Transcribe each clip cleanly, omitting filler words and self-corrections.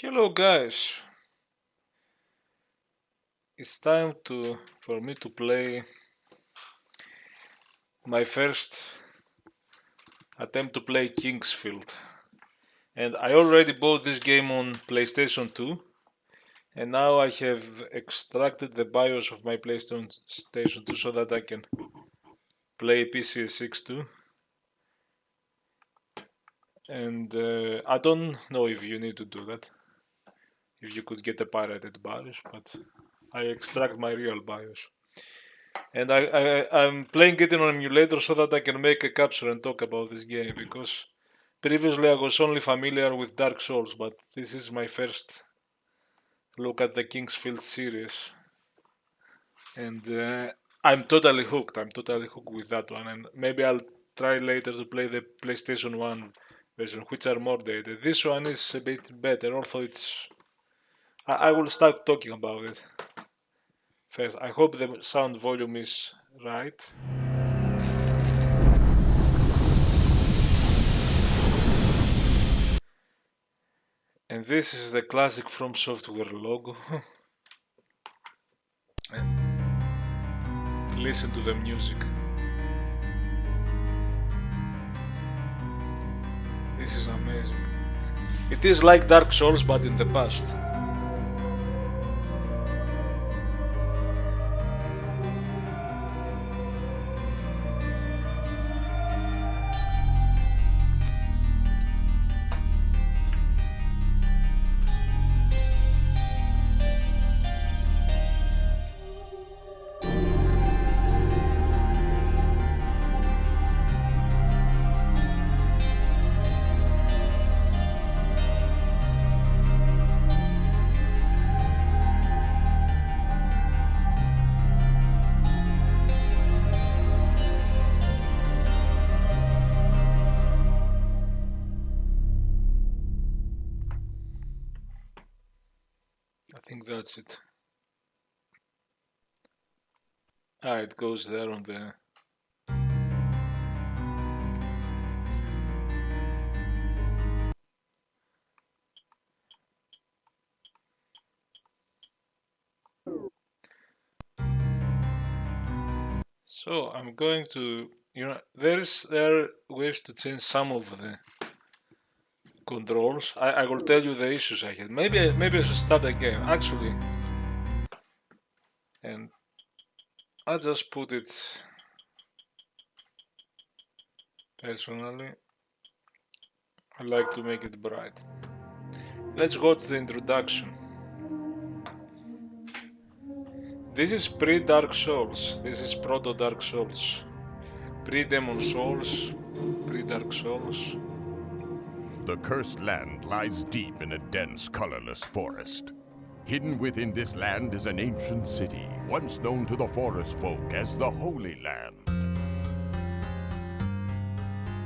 Hello guys, it's time for me to play my first attempt to play Kingsfield. And I already bought this game on PlayStation 2, and now I have extracted the BIOS of my PlayStation 2 so that I can play PCSX2. And I don't know if you need to do that, if you could get a pirated BIOS, but I extract my real BIOS. And I'm playing it in an emulator so that I can make a capture and talk about this game, because previously I was only familiar with Dark Souls, but this is my first look at the Kingsfield series. And I'm totally hooked. I'm totally hooked with that one. And maybe I'll try later to play the PlayStation 1 version, which are more dated. This one is a bit better, although it's... I will start talking about it. First, I hope the sound volume is right. And this is the classic From Software logo. Listen to the music. This is amazing. It is like Dark Souls, but in the past. I think that's it. It goes there on the... So I'm going to, there are ways to change some of the controls. I will tell you the issues I had. Maybe I should start again, actually. And I'll just put it personally. I like to make it bright. Let's go to the introduction. This is pre-Dark Souls. This is proto Dark Souls. Pre-Demon Souls. Pre-Dark Souls. The cursed land lies deep in a dense, colorless forest. Hidden within this land is an ancient city, once known to the forest folk as the Holy Land.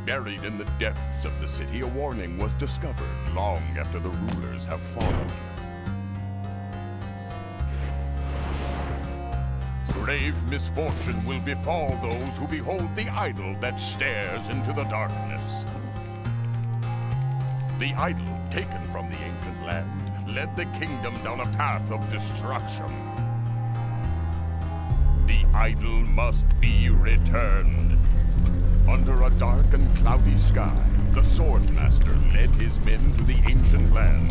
Buried in the depths of the city, a warning was discovered long after the rulers have fallen. Grave misfortune will befall those who behold the idol that stares into the darkness. The idol, taken from the ancient land, led the kingdom down a path of destruction. The idol must be returned. Under a dark and cloudy sky, the Swordmaster led his men to the ancient land.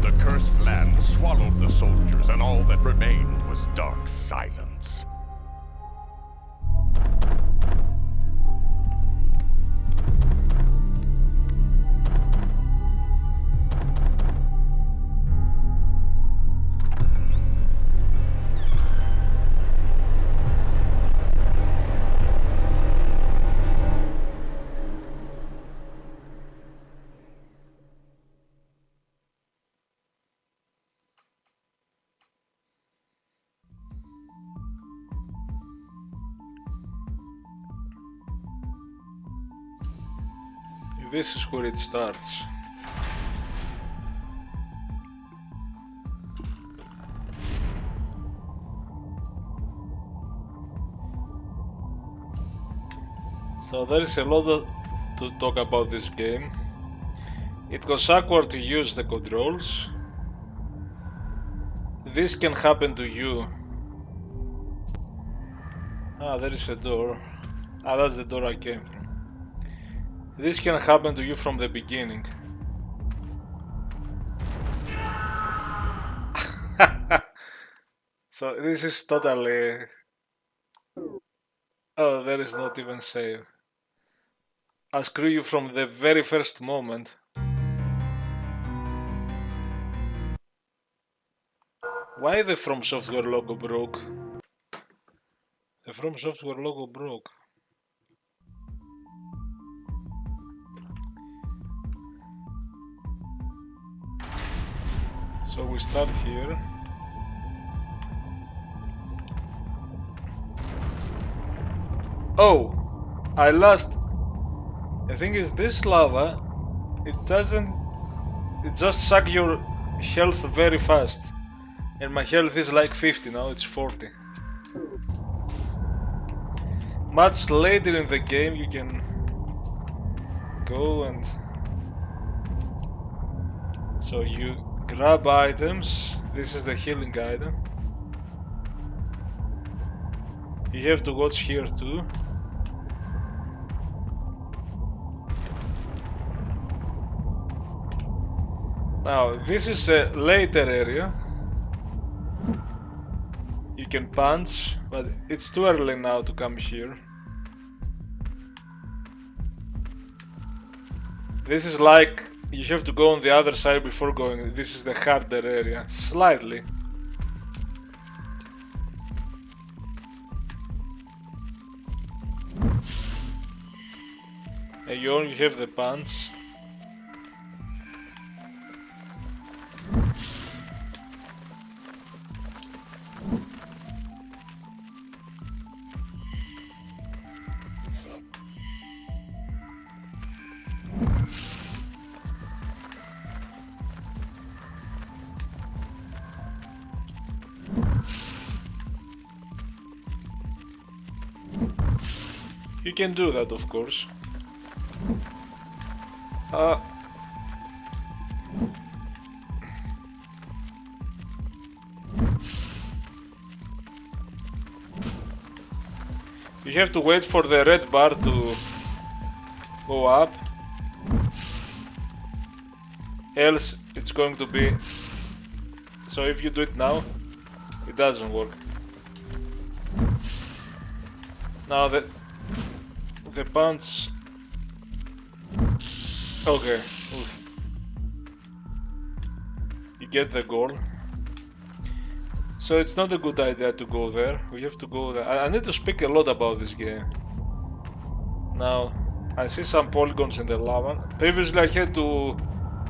The cursed land swallowed the soldiers, and all that remained was dark silence. This is where it starts. So there is a lot to talk about this game. it goes awkward to use the controls. This can happen to you. Ah, there is a door. Ah, that's the door I came from. This can happen to you from the beginning. So this is totally... Oh, there is not even save. I screw you from the very first moment. Why the From Software logo broke? The From Software logo broke. So we start here. Oh! I lost... The thing is, this lava, it doesn't... It just sucks your health very fast. And my health is like 50, now it's 40. Much later in the game you can go and... So you grab items. This is the healing item. You have to watch here too. Now this is a later area. You can punch, but it's too early now to come here. This is like you have to go on the other side before going. This is the harder area, slightly. And you only have the punch. You can do that, of course. You have to wait for the red bar to go up, else it's going to be... So if you do it now, it doesn't work. Now the punch... Okay, oof. You get the goal. So it's not a good idea to go there. We have to go there. I need to speak a lot about this game. Now, I see some polygons in the lava. Previously I had to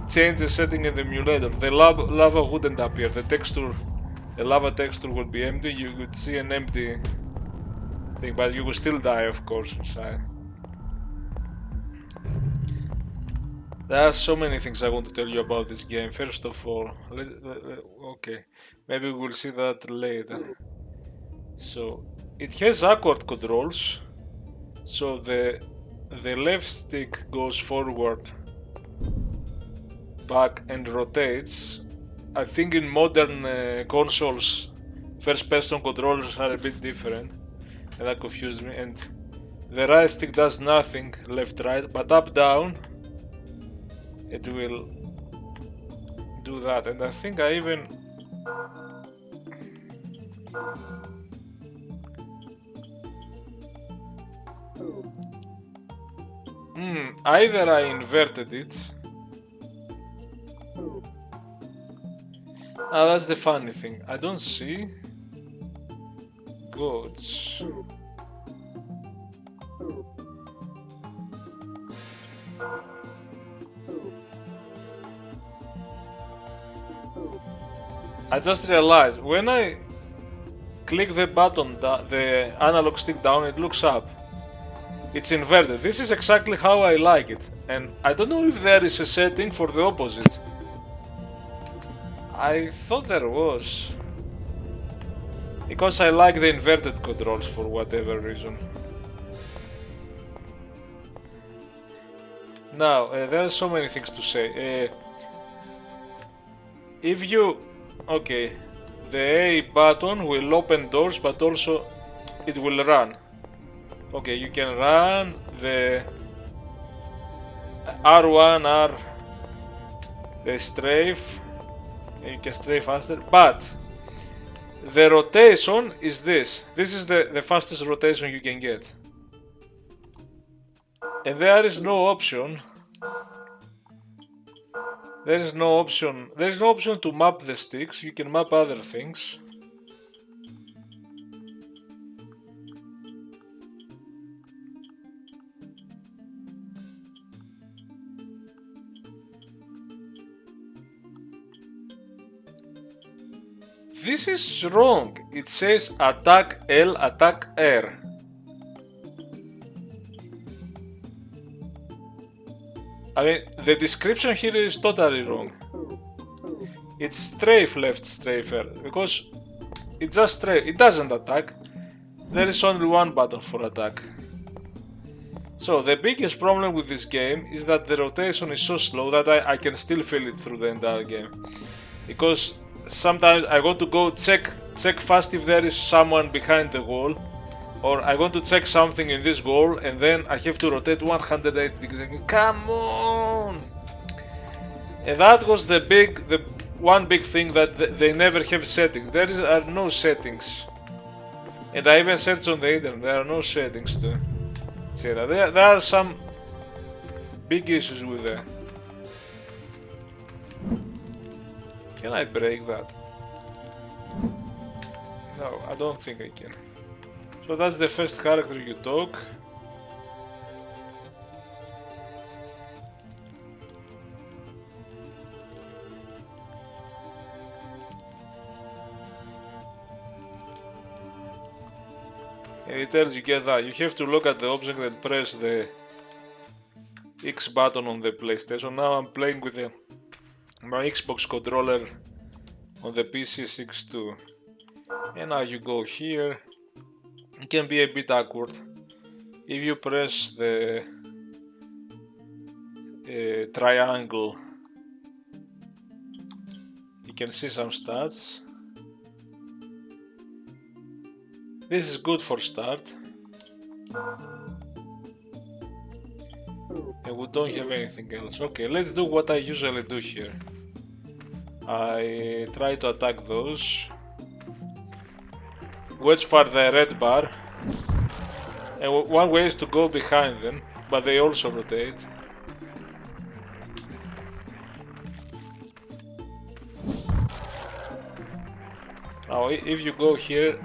change the setting in the emulator. The lava wouldn't appear. The lava texture would be empty. You would see an empty thing, but you will still die, of course, inside. There are so many things I want to tell you about this game. First of all, okay, maybe we'll see that later. So, it has awkward controls. So the left stick goes forward, back and rotates. I think in modern consoles, first-person controllers are a bit different, and that confused me. And the right stick does nothing, left-right, but up-down it will do that. And I think I even... either I inverted it. Ah, that's the funny thing. I don't see goats. I just realized when I click the button, the analog stick down, it looks up. It's inverted. This is exactly how I like it, and I don't know if there is a setting for the opposite. I thought there was, because I like the inverted controls for whatever reason. Now, there are so many things to say. If you... Okay, the A button will open doors, but also it will run. Okay, you can run. The R1, R... the strafe. And you can strafe faster, but the rotation is this. This is the fastest rotation you can get. And there is no option. There is no option to map the sticks. You can map other things. This is wrong. It says attack L, attack R. I mean, the description here is totally wrong. It's strafe left, strafe R, because it's just strafe. It doesn't attack. There is only one button for attack. So the biggest problem with this game is that the rotation is so slow that I can still feel it through the entire game. Because sometimes I want to go check fast if there is someone behind the wall. Or I want to check something in this wall and then I have to rotate 180 degrees. Come on! And that was the one big thing that they never have settings. There are no settings. And I even searched on the internet, there are no settings to say that. There are some big issues with that. Can I break that? No, I don't think I can. So that's the first character you talk. And it tells you get that. You have to look at the object and press the X button on the PlayStation. Now I'm playing with my Xbox controller on the PCSX2. And now you go here. It can be a bit awkward. If you press the triangle, you can see some stats. This is good for start. And we don't have anything else. Okay, let's do what I usually do here. I try to attack those. Watch for the red bar. And one way is to go behind them, but they also rotate. Now if you go here,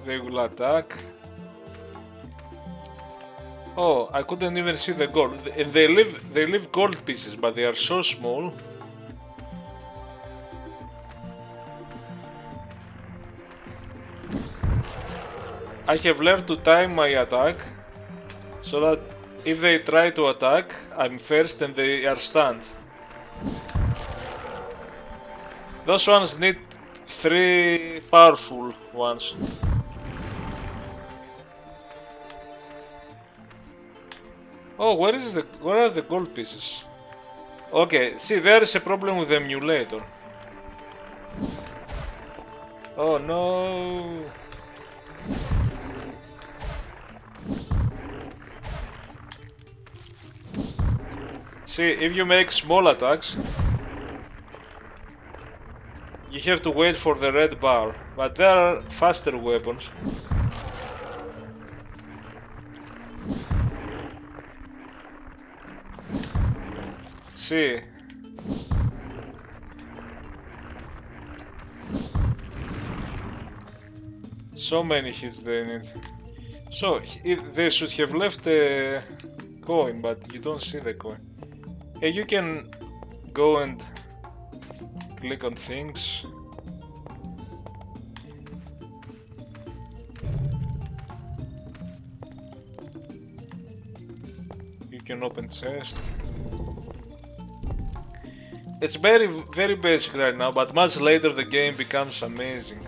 they will attack. Oh, I couldn't even see the gold. And they leave gold pieces, but they are so small. I have learned to time my attack so that if they try to attack, I'm first and they are stunned. Those ones need 3 powerful ones. Oh, where are the gold pieces? Okay, see, there is a problem with the emulator. Oh no! See, if you make small attacks, you have to wait for the red bar, but there are faster weapons. See. So many hits they need. So, they should have left a coin, but you don't see the coin. Hey, you can go and click on things. You can open chest. It's very basic right now, but much later the game becomes amazing.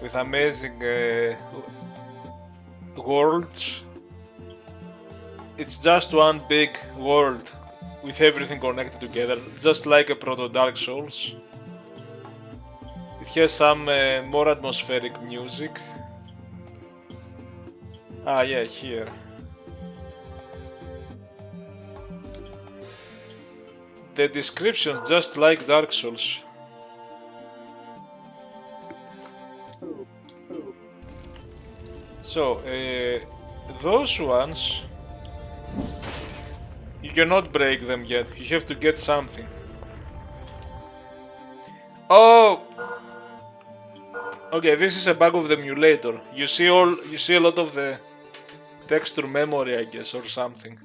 with amazing worlds. It's just one big world with everything connected together, just like a proto Dark Souls. It has some more atmospheric music. Ah, yeah, here. The description just like Dark Souls. So, those ones, you cannot break them yet. You have to get something. Oh! Okay, this is a bug of the emulator. You see a lot of the texture memory, I guess, or something.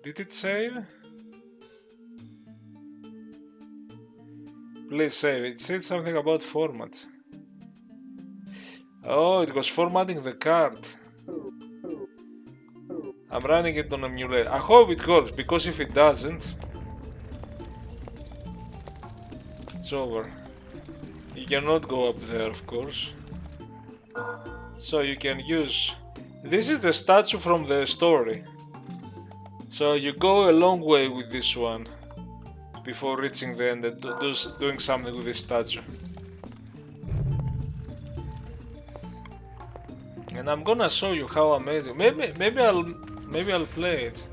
Did it save? Please save. It said something about format. Oh, it was formatting the card. I'm running it on emulator. I hope it works, because if it doesn't, it's over. You cannot go up there, of course. So you can use... This is the statue from the story. So you go a long way with this one before reaching the end and doing something with this statue. And I'm gonna show you how amazing. Maybe I'll play it.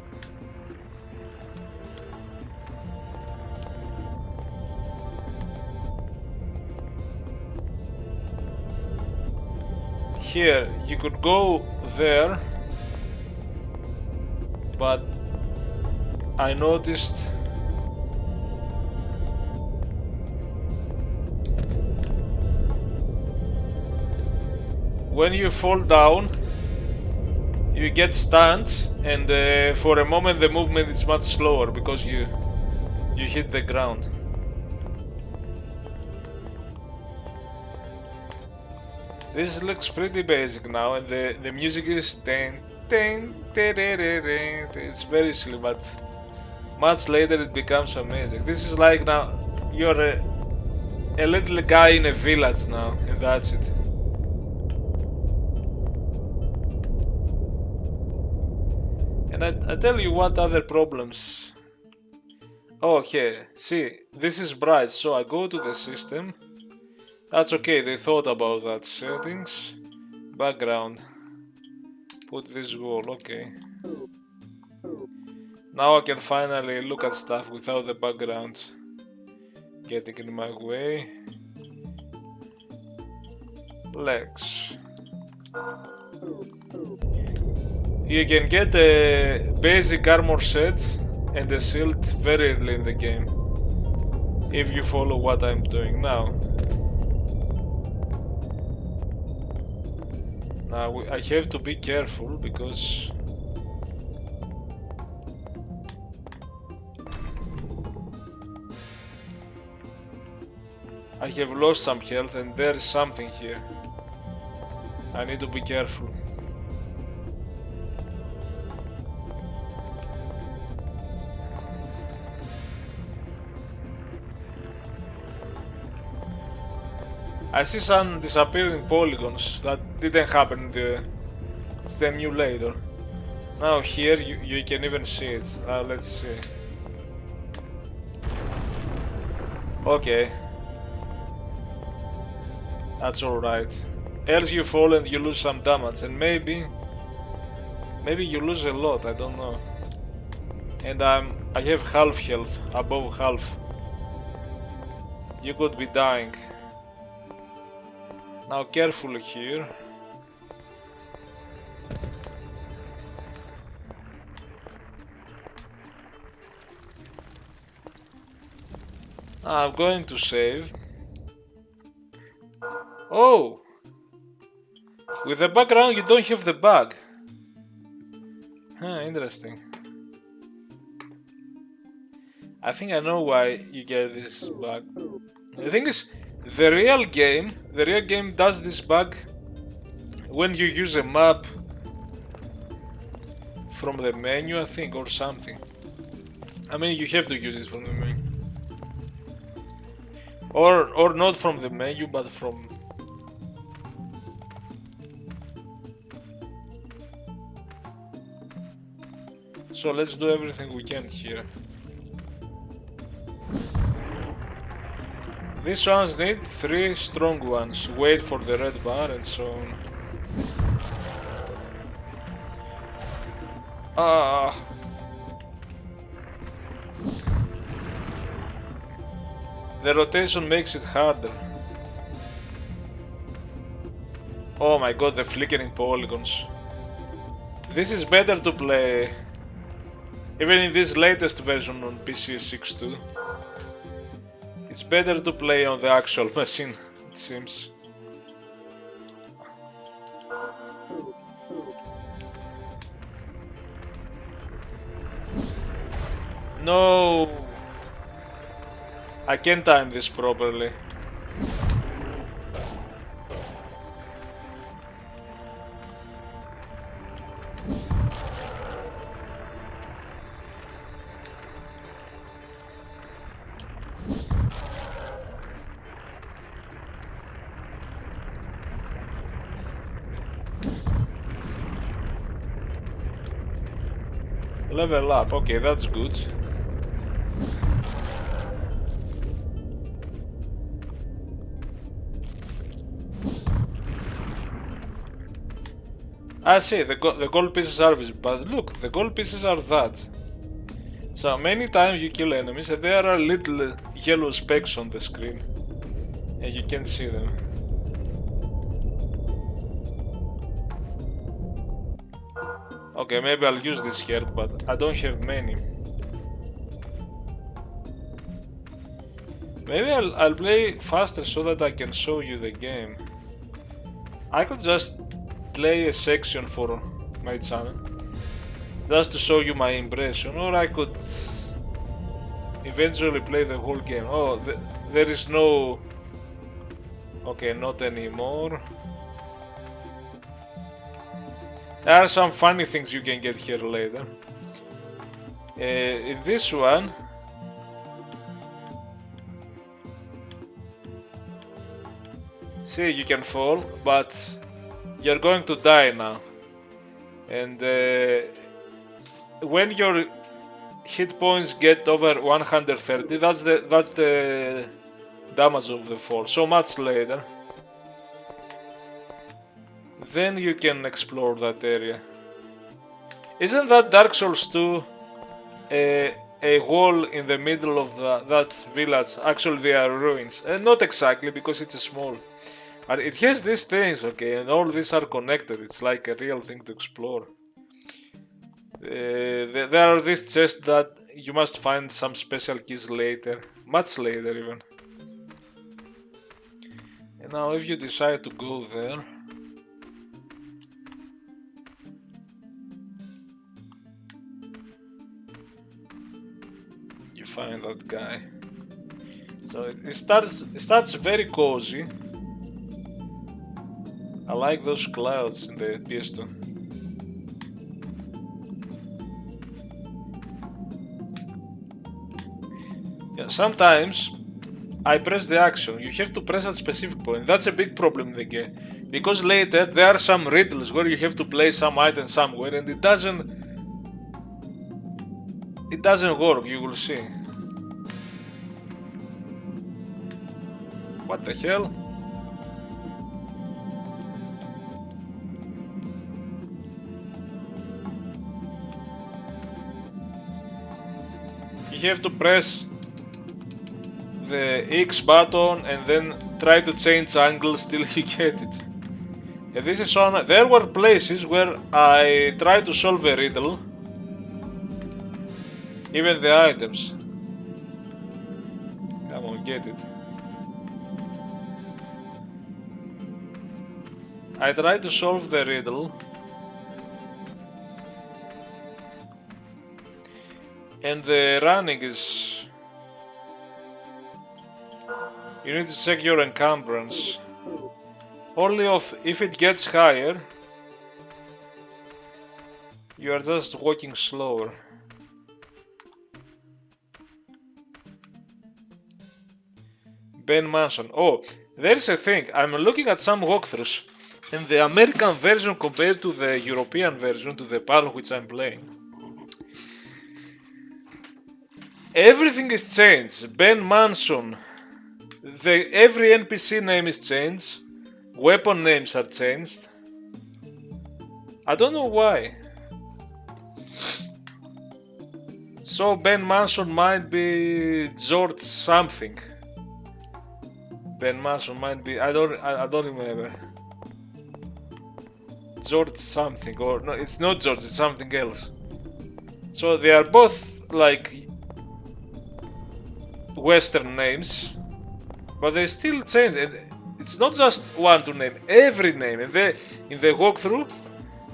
Here, you could go there, but I noticed when you fall down, you get stunned, and for a moment the movement is much slower because you hit the ground. This looks pretty basic now, and the music is ding, ding, it's very silly, but much later it becomes amazing. This is like now you're a little guy in a village now, and that's it. And I tell you what other problems. Okay, see, this is bright, so I go to the system. That's okay, they thought about that. Settings, background, put this wall, okay. Now I can finally look at stuff without the background getting in my way. Legs. You can get a basic armor set and a shield very early in the game, if you follow what I'm doing now. Now I have to be careful because I have lost some health and there is something here. I need to be careful. I see some disappearing polygons that didn't happen in the emulator. Now here you can even see it. Let's see. Okay. That's alright. Else you fall and you lose some damage, and maybe you lose a lot, I don't know. And I have half health, above half. You could be dying. Now carefully here. I'm going to save. Oh! With the background you don't have the bug. Huh, interesting. I think I know why you get this bug. The thing is, the real game does this bug when you use a map from the menu, I think, or something. I mean, you have to use it from the menu. Or not from the menu, but from... So let's do everything we can here. These ones need 3 strong ones. Wait for the red bar and so on. The rotation makes it harder. Oh my god, the flickering polygons. This is better to play, even in this latest version on PCSX2. It's better to play on the actual machine, it seems. No! I can't time this properly. Level up, okay, that's good. I see, the gold pieces are visible, but look, the gold pieces are that. So many times you kill enemies and there are little yellow specks on the screen. And you can see them. Okay, maybe I'll use this here, but I don't have many. Maybe I'll play faster so that I can show you the game. I could just play a section for my channel, just to show you my impression, or I could eventually play the whole game. Oh, there is no... Okay, not anymore. There are some funny things you can get here later. In this one, see, you can fall, but you're going to die now. And when your hit points get over 130, that's the damage of the fall. So much later, then you can explore that area. Isn't that Dark Souls 2 a wall in the middle of that village? Actually, they are ruins. Not exactly, because it's small. But it has these things, okay, and all these are connected. It's like a real thing to explore. There are these chests that you must find some special keys later, much later even. And now if you decide to go there, you find that guy. So it starts very cozy. I like those clouds in the PS2. Yeah, sometimes I press the action. You have to press at a specific point. That's a big problem in the game. Because later there are some riddles where you have to place some item somewhere and it doesn't work, you will see. What the hell? You have to press the X button and then try to change angles till you get it. And this is on. There were places where I tried to solve a riddle, even the items. Come on, get it. I tried to solve the riddle, and the running is... You need to check your encumbrance. Only if it gets higher, You are just walking slower. Ben Manson. Oh, there's a thing. I'm looking at some walkthroughs, and the American version compared to the European version, to the PAL which I'm playing, everything is changed. Ben Manson. Every NPC name is changed. Weapon names are changed. I don't know why. So Ben Manson might be George something. Ben Manson might be, I don't remember. George something, or no, it's not George, it's something else. So they are both like Western names, but they still change. And it's not just one to name, every name. In the walkthrough,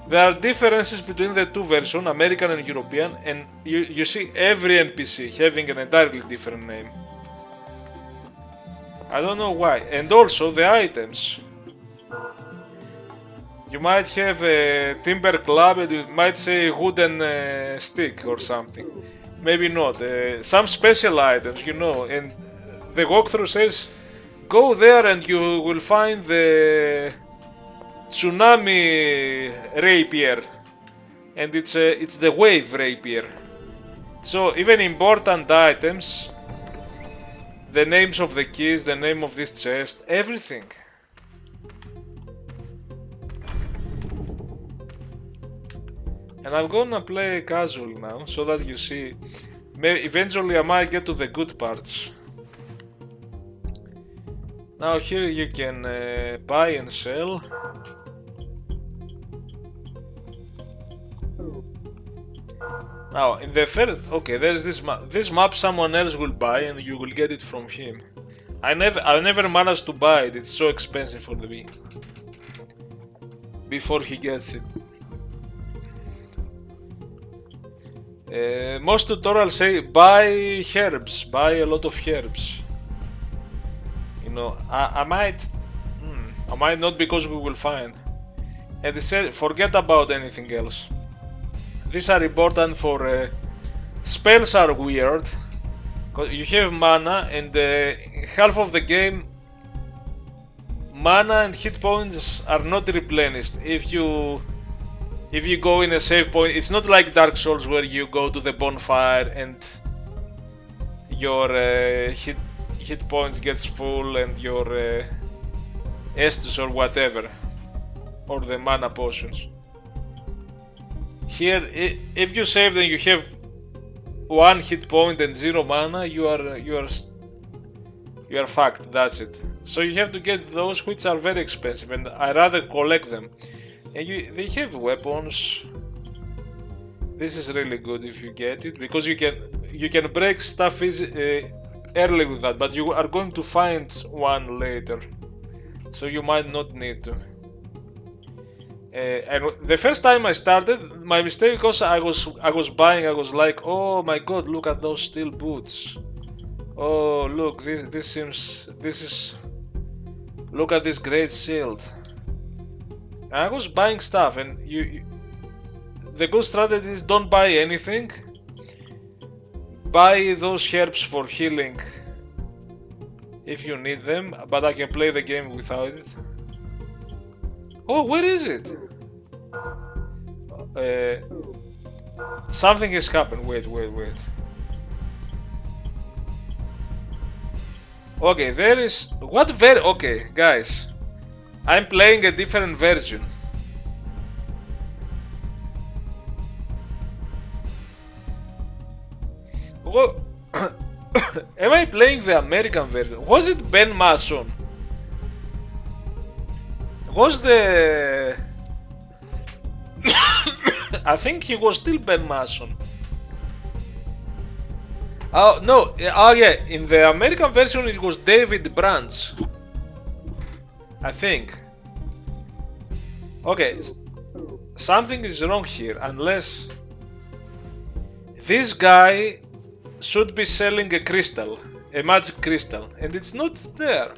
there are differences between the two versions, American and European, and you see every NPC having an entirely different name. I don't know why. And also the items. You might have a timber club and it might say wooden stick or something. Maybe not. Some special items, you know, and the walkthrough says go there and you will find the tsunami rapier, and it's the wave rapier. So even important items, the names of the keys, the name of this chest, everything. And I'm gonna play casual now, so that you see. Maybe eventually I might get to the good parts. Now here you can buy and sell. Now in the first, okay, there's this map. This map someone else will buy and you will get it from him. I never managed to buy it. It's so expensive for the me. Before he gets it. Most tutorials say buy herbs, buy a lot of herbs. You know, I might not, because we will find. And they said forget about anything else. These are important for spells are weird. You have mana, and half of the game mana and hit points are not replenished. If you go in a save point, it's not like Dark Souls where you go to the bonfire and your hit points gets full and your Estus or whatever, or the mana potions. Here, if you save and you have 1 hit point and 0 mana, you are fucked. That's it. So you have to get those which are very expensive, and I rather collect them. And they have weapons. This is really good if you get it, because you can break stuff early with that, but you are going to find one later, so you might not need to. And the first time I started, my mistake was I was buying. I was like, oh my god, look at those steel boots. Oh look, this is. Look at this great shield. And I was buying stuff, and the good strategy is don't buy anything. Buy those herbs for healing if you need them, but I can play the game without it. Oh, where is it? Something has happened. Wait. Okay, there is... Okay, guys. I'm playing a different version. Oh, am I playing the American version? Was it Ben Mason? Was the... I think he was still Ben Mason. Oh, no. Oh, yeah. In the American version, it was David Branch. I think. Okay. Something is wrong here. Unless... this guy should be selling a crystal. A magic crystal. And it's not there.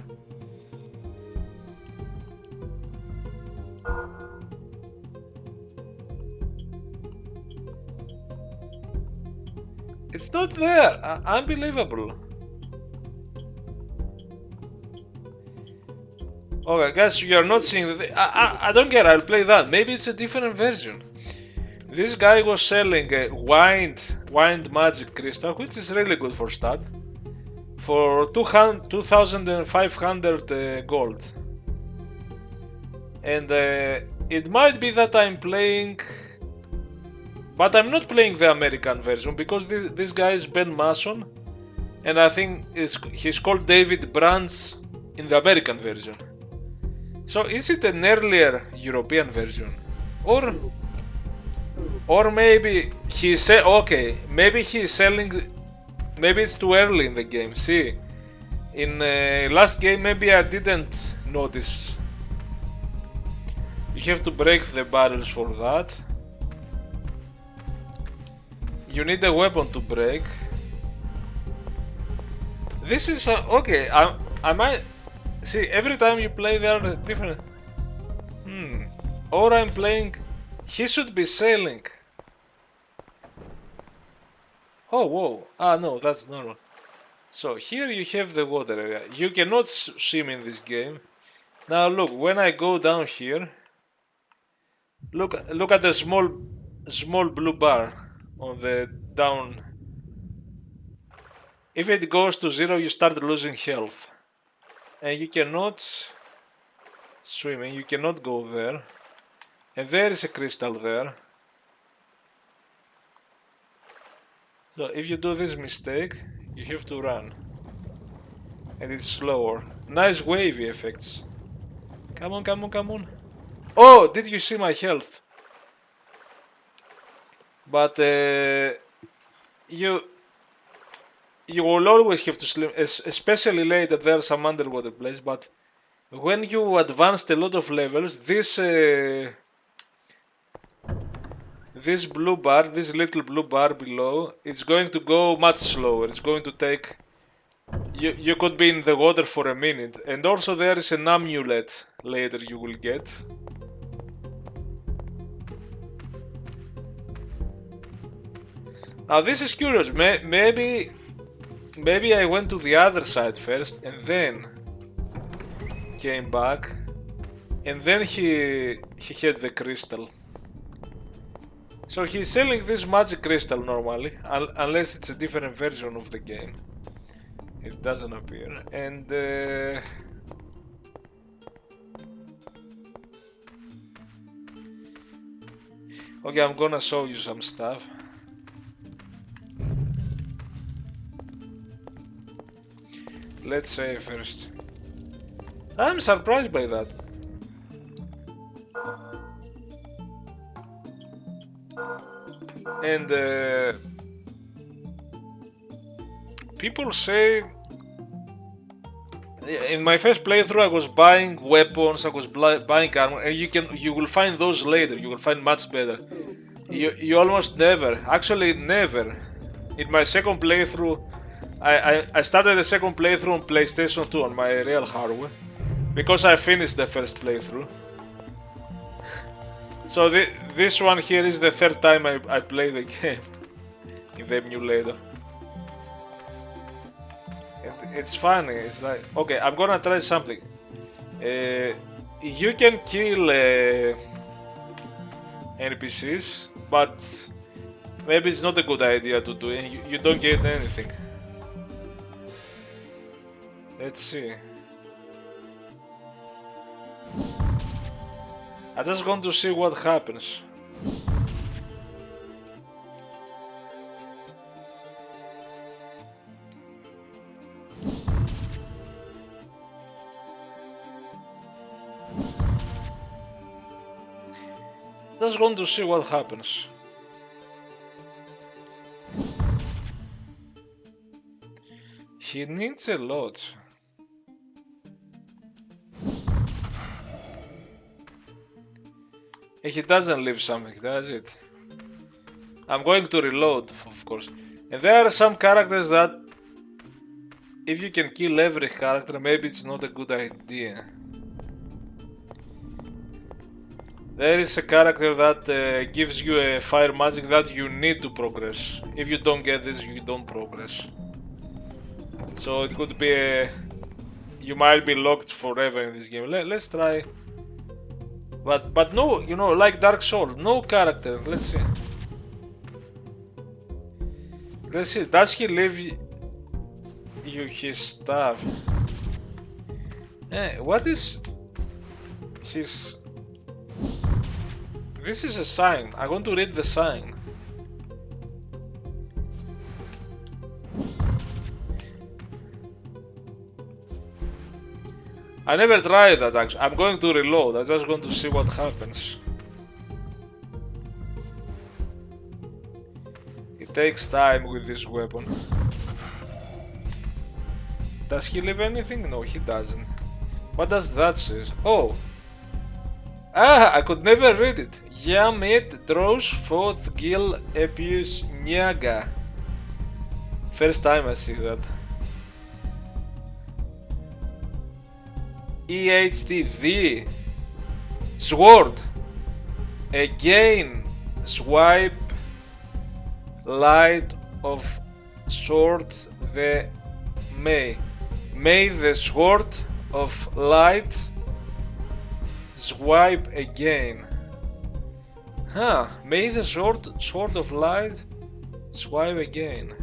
It's not there. Unbelievable. Okay, guys, you are not seeing the. I don't care. I'll play that. Maybe it's a different version. This guy was selling a wind magic crystal, which is really good for stud, for 2,500 gold. And it might be that I'm playing, but I'm not playing the American version because this guy is Ben Mason, and I think he's called David Branch in the American version. So is it an earlier European version, or maybe he said okay, maybe he's selling, maybe it's too early in the game. See, in last game maybe I didn't notice. You have to break the barrels for that. You need a weapon to break. This is okay. I might see every time you play they are different. Or I'm playing. He should be sailing. Oh whoa! No, that's normal. So here you have the water area. You cannot swim in this game. Now look, when I go down here, look at the small blue bar on the down. If it goes to 0, you start losing health, and you cannot swim. And you cannot go there. And there is a crystal there. So if you do this mistake, you have to run. And it's slower. Nice wavy effects. Come on, come on, come on. Oh, did you see my health? But you will always have to swim, especially later there are some underwater places, but when you advanced a lot of levels, this blue bar, this little blue bar below, it's going to go much slower. It's going to take... You could be in the water for a minute. And also there is an amulet later you will get. Now this is curious. Maybe I went to the other side first and then came back. And then he had the crystal. So he's selling this magic crystal normally, unless it's a different version of the game. It doesn't appear. And okay, I'm gonna show you some stuff. Let's say first. I'm surprised by that. And people say in my first playthrough I was buying weapons, I was buying armor, and you will find those later. You will find much better. You almost never, actually never. In my second playthrough, I started the second playthrough on PlayStation 2 on my real hardware because I finished the first playthrough. So this one here is the third time I play the game in the emulator. It's funny. It's like, okay, I'm gonna try something. You can kill NPCs, but maybe it's not a good idea to do it. You don't get anything. Let's see. I just want to see what happens. Just want to see what happens. He needs a lot. He doesn't leave something, does it? I'm going to reload, of course. And there are some characters that if you can kill every character, maybe it's not a good idea. There is a character that gives you a fire magic that you need to progress. If you don't get this, you don't progress. So it could be you might be locked forever in this game. Let's try. But no, you know, like Dark Souls, no character. Let's see. Let's see. Does he leave you his stuff? What is his? This is a sign. I want to read the sign. I never tried that actually. I'm going to reload. I just want to see what happens. It takes time with this weapon. Does he leave anything? No, he doesn't. What does that say? Oh! Ah, I could never read it. Yamit draws forth Gil Epius Nyaga. First time I see that. EHTV. Sword. Again. Swipe. Light of sword the May. May the sword of light swipe again. Huh, may the sword of light swipe again.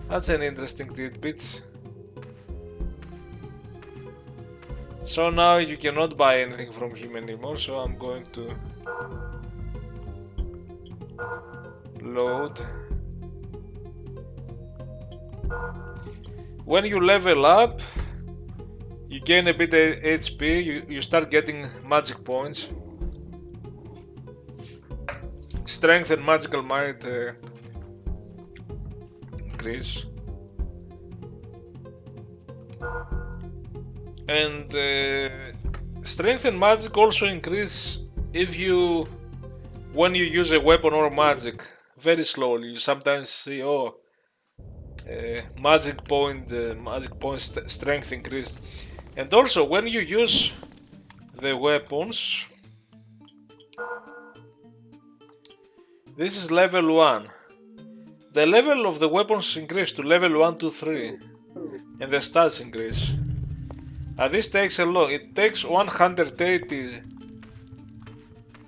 That's an interesting tidbit. So now you cannot buy anything from him anymore, so I'm going to load. When you level up, you gain a bit of HP, you start getting magic points. Strength and magical might increase. And strength and magic also increase if you, when you use a weapon or magic, very slowly. You sometimes see, oh, magic point strength increased. And also when you use the weapons, this is level 1. The level of the weapons increase to level 1, 2, 3, and the stats increase. This takes a lot. It takes 180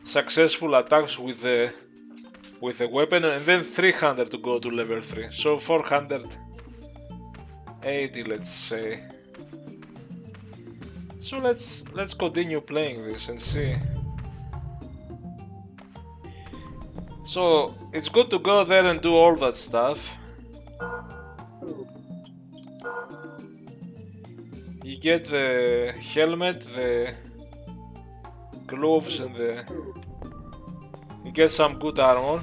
successful attacks with the weapon, and then 300 to go to level 3. So 480, let's say. So let's continue playing this and see. So it's good to go there and do all that stuff. You get the helmet, the gloves, and you get some good armor,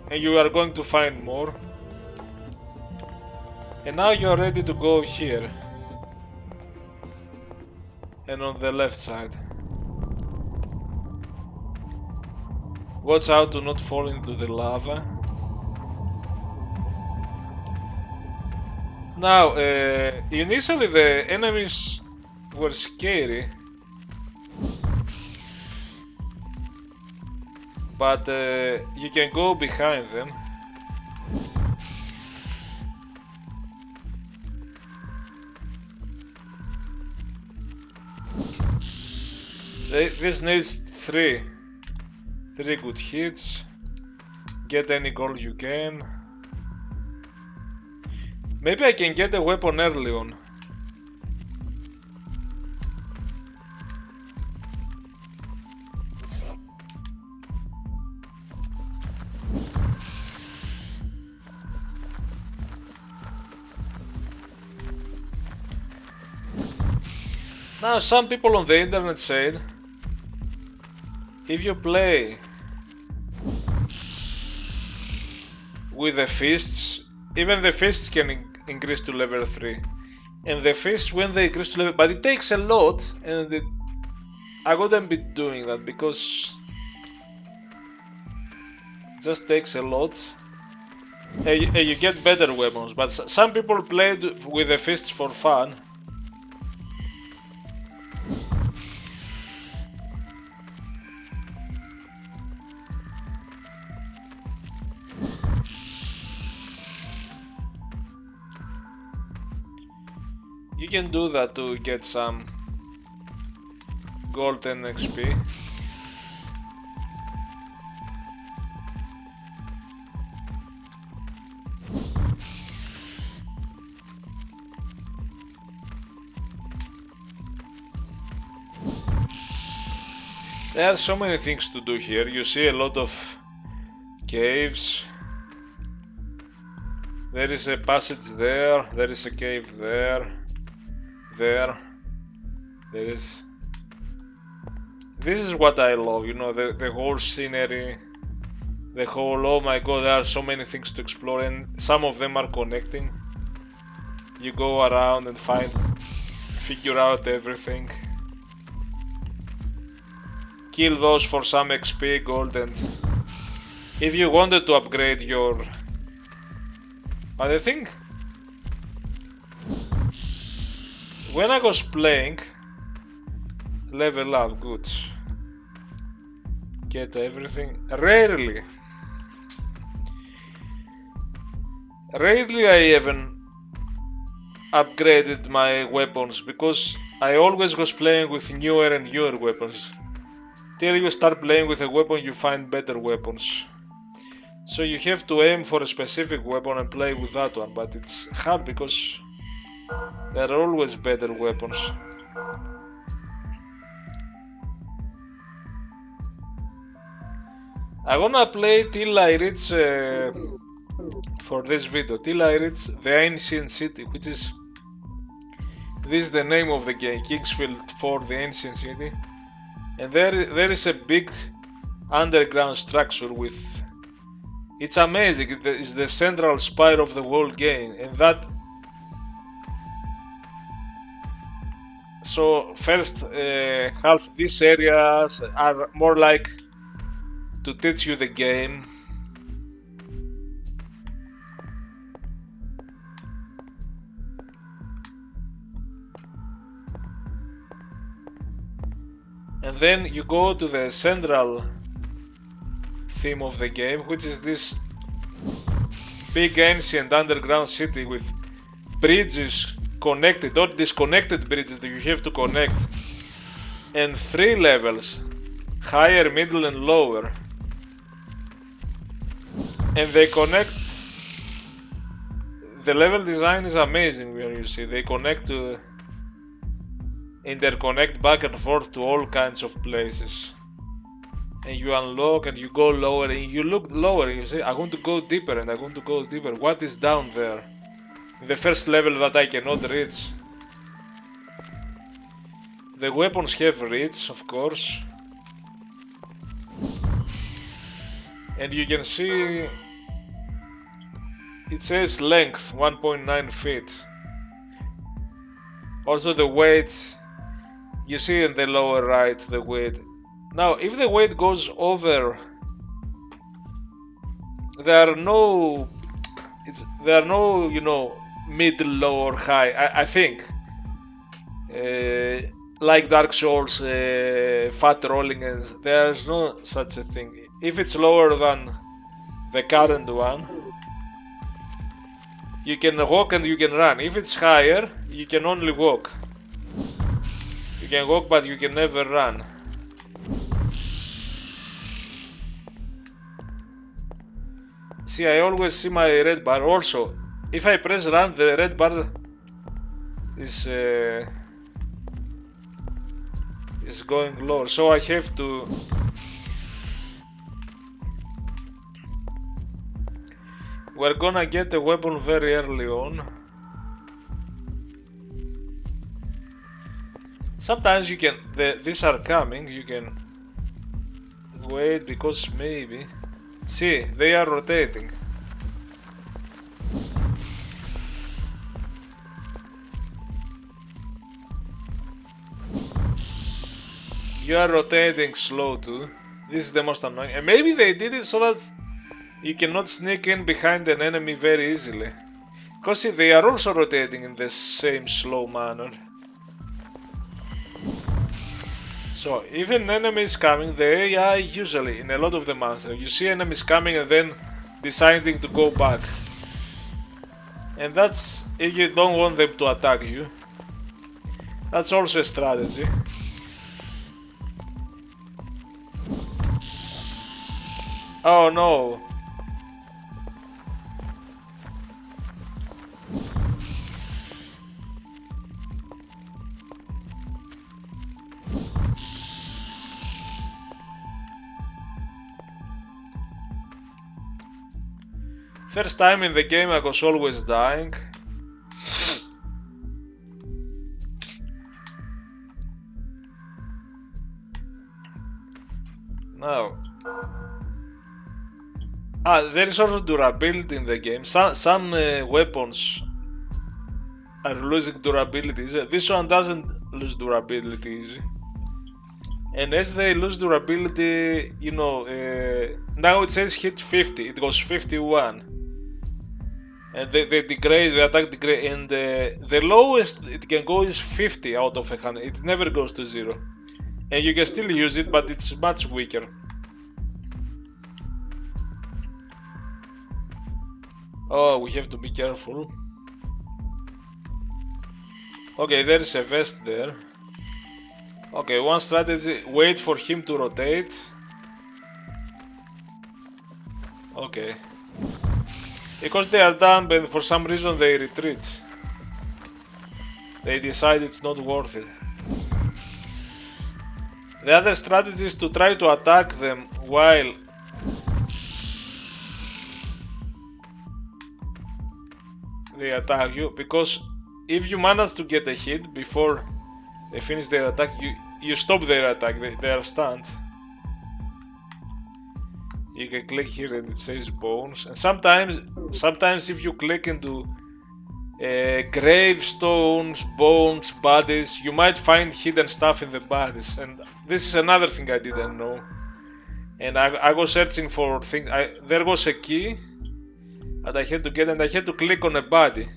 and you are going to find more. And now you're ready to go here, and on the left side. Watch out to not fall into the lava. Now, initially the enemies were scary, but you can go behind them. This needs three good hits. Get any gold you can. Maybe I can get a weapon early on. Now, some people on the internet said, if you play with the fists, even the fists can increase to level 3. And the fists, when they increase to level, but it takes a lot, and I wouldn't be doing that because it just takes a lot. And you get better weapons, but some people played with the fists for fun. You can do that to get some golden XP. There are so many things to do here. You see a lot of caves. There is a passage there. There is a cave there. There is. This is what I love, you know, the whole scenery, the whole, oh my god, there are so many things to explore, and some of them are connecting. You go around and figure out everything. Kill those for some XP, gold, and if you wanted to upgrade your... But I think when I was playing, level up, good. Get everything. Rarely I even upgraded my weapons because I always was playing with newer and newer weapons. Till you start playing with a weapon, you find better weapons. So you have to aim for a specific weapon and play with that one, but it's hard because there are always better weapons. I'm gonna play till I reach, for this video, till I reach the Ancient City, which is, this is the name of the game, Kingsfield 4, the Ancient City. And there is a big underground structure with, it's amazing, it's the central spire of the whole game, and that, so first half these areas are more like to teach you the game. And then you go to the central theme of the game, which is this big ancient underground city with bridges connected, or disconnected bridges that you have to connect, and 3 levels, higher, middle and lower, and they connect. The level design is amazing where you see they connect to, interconnect back and forth to all kinds of places, and you unlock and you go lower and you look lower and you say, I want to go deeper and I want to go deeper. What is down there? The first level that I cannot reach. The weapons have reach, of course, and you can see it says length 1.9 feet. Also the weight, you see in the lower right the weight. Now if the weight goes over, there are no, you know, middle, low or high. I think like Dark Souls, fat rolling, and there's no such a thing. If it's lower than the current one, you can walk and you can run. If it's higher, you can only walk. You can walk but you can never run. See, I always see my red bar. Also, if I press run, the red bar is going lower, so I have to we're gonna get a weapon very early on. Sometimes you can, these are coming, you can wait because maybe, see, they are rotating. You are rotating slow too. This is the most annoying. And maybe they did it so that you cannot sneak in behind an enemy very easily. Because see, they are also rotating in the same slow manner. So if an enemy is coming, the AI usually, in a lot of the monsters, you see enemies coming and then deciding to go back. And that's if you don't want them to attack you. That's also a strategy. Oh no. First time in the game I was always dying. Now. There is also durability in the game. Some weapons are losing durability. This one doesn't lose durability easy. And as they lose durability, you know, now it says hit 50, it goes 51. And they degrade, the attack degrade, and the lowest it can go is 50 out of 100. It never goes to 0. And you can still use it, but it's much weaker. Oh, we have to be careful. Okay, there's a vest there. Okay, one strategy, wait for him to rotate. Okay. Because they are done, but for some reason they retreat. They decide it's not worth it. The other strategy is to try to attack them while they attack you, because if you manage to get a hit before they finish their attack, you stop their attack, they are stunned. You can click here and it says bones, and sometimes if you click into gravestones, bones, bodies, you might find hidden stuff in the bodies, and this is another thing I didn't know. And I was searching for things. There was a key that I had to get, and I had to click on a body.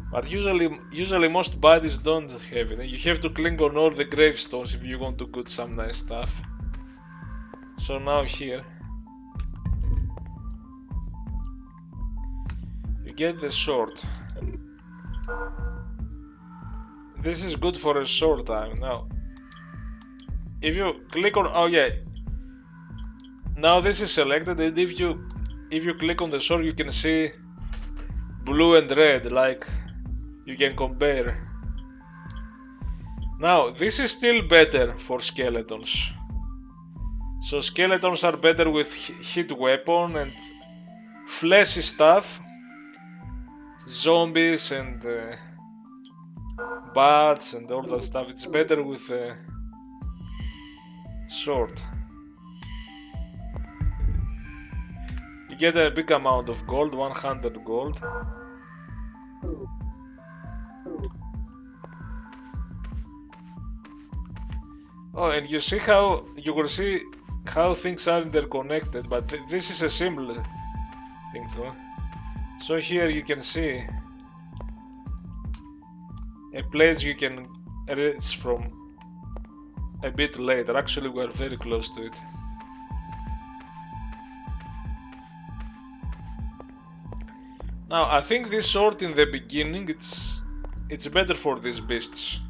But usually most bodies don't have it. You have to click on all the gravestones if you want to get some nice stuff. So now here you get the sword. This is good for a short time. Now if you click on, oh yeah, now this is selected, and if you click on the sword you can see blue and red, like you can compare. Now this is still better for skeletons. So skeletons are better with hit weapon and fleshy stuff. Zombies and bats and all that stuff, it's better with sword. You get a big amount of gold, 100 gold. Oh, and you see how, you will see how things are interconnected, but this is a simple thing though. So here you can see a place you can reach from a bit later. Actually we are very close to it. Now I think this sword in the beginning it's better for these beasts.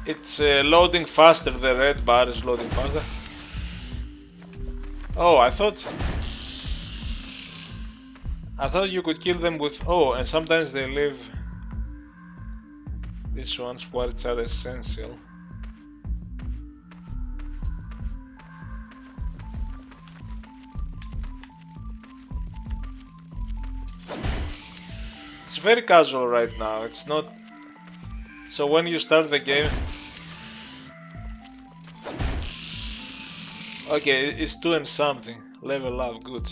It's loading faster, the red bar is loading faster. Oh, I thought you could kill them with, oh, and sometimes they leave these ones which are essential. It's very casual right now, it's not. So when you start the game, okay, it's 2 and something, level up, good.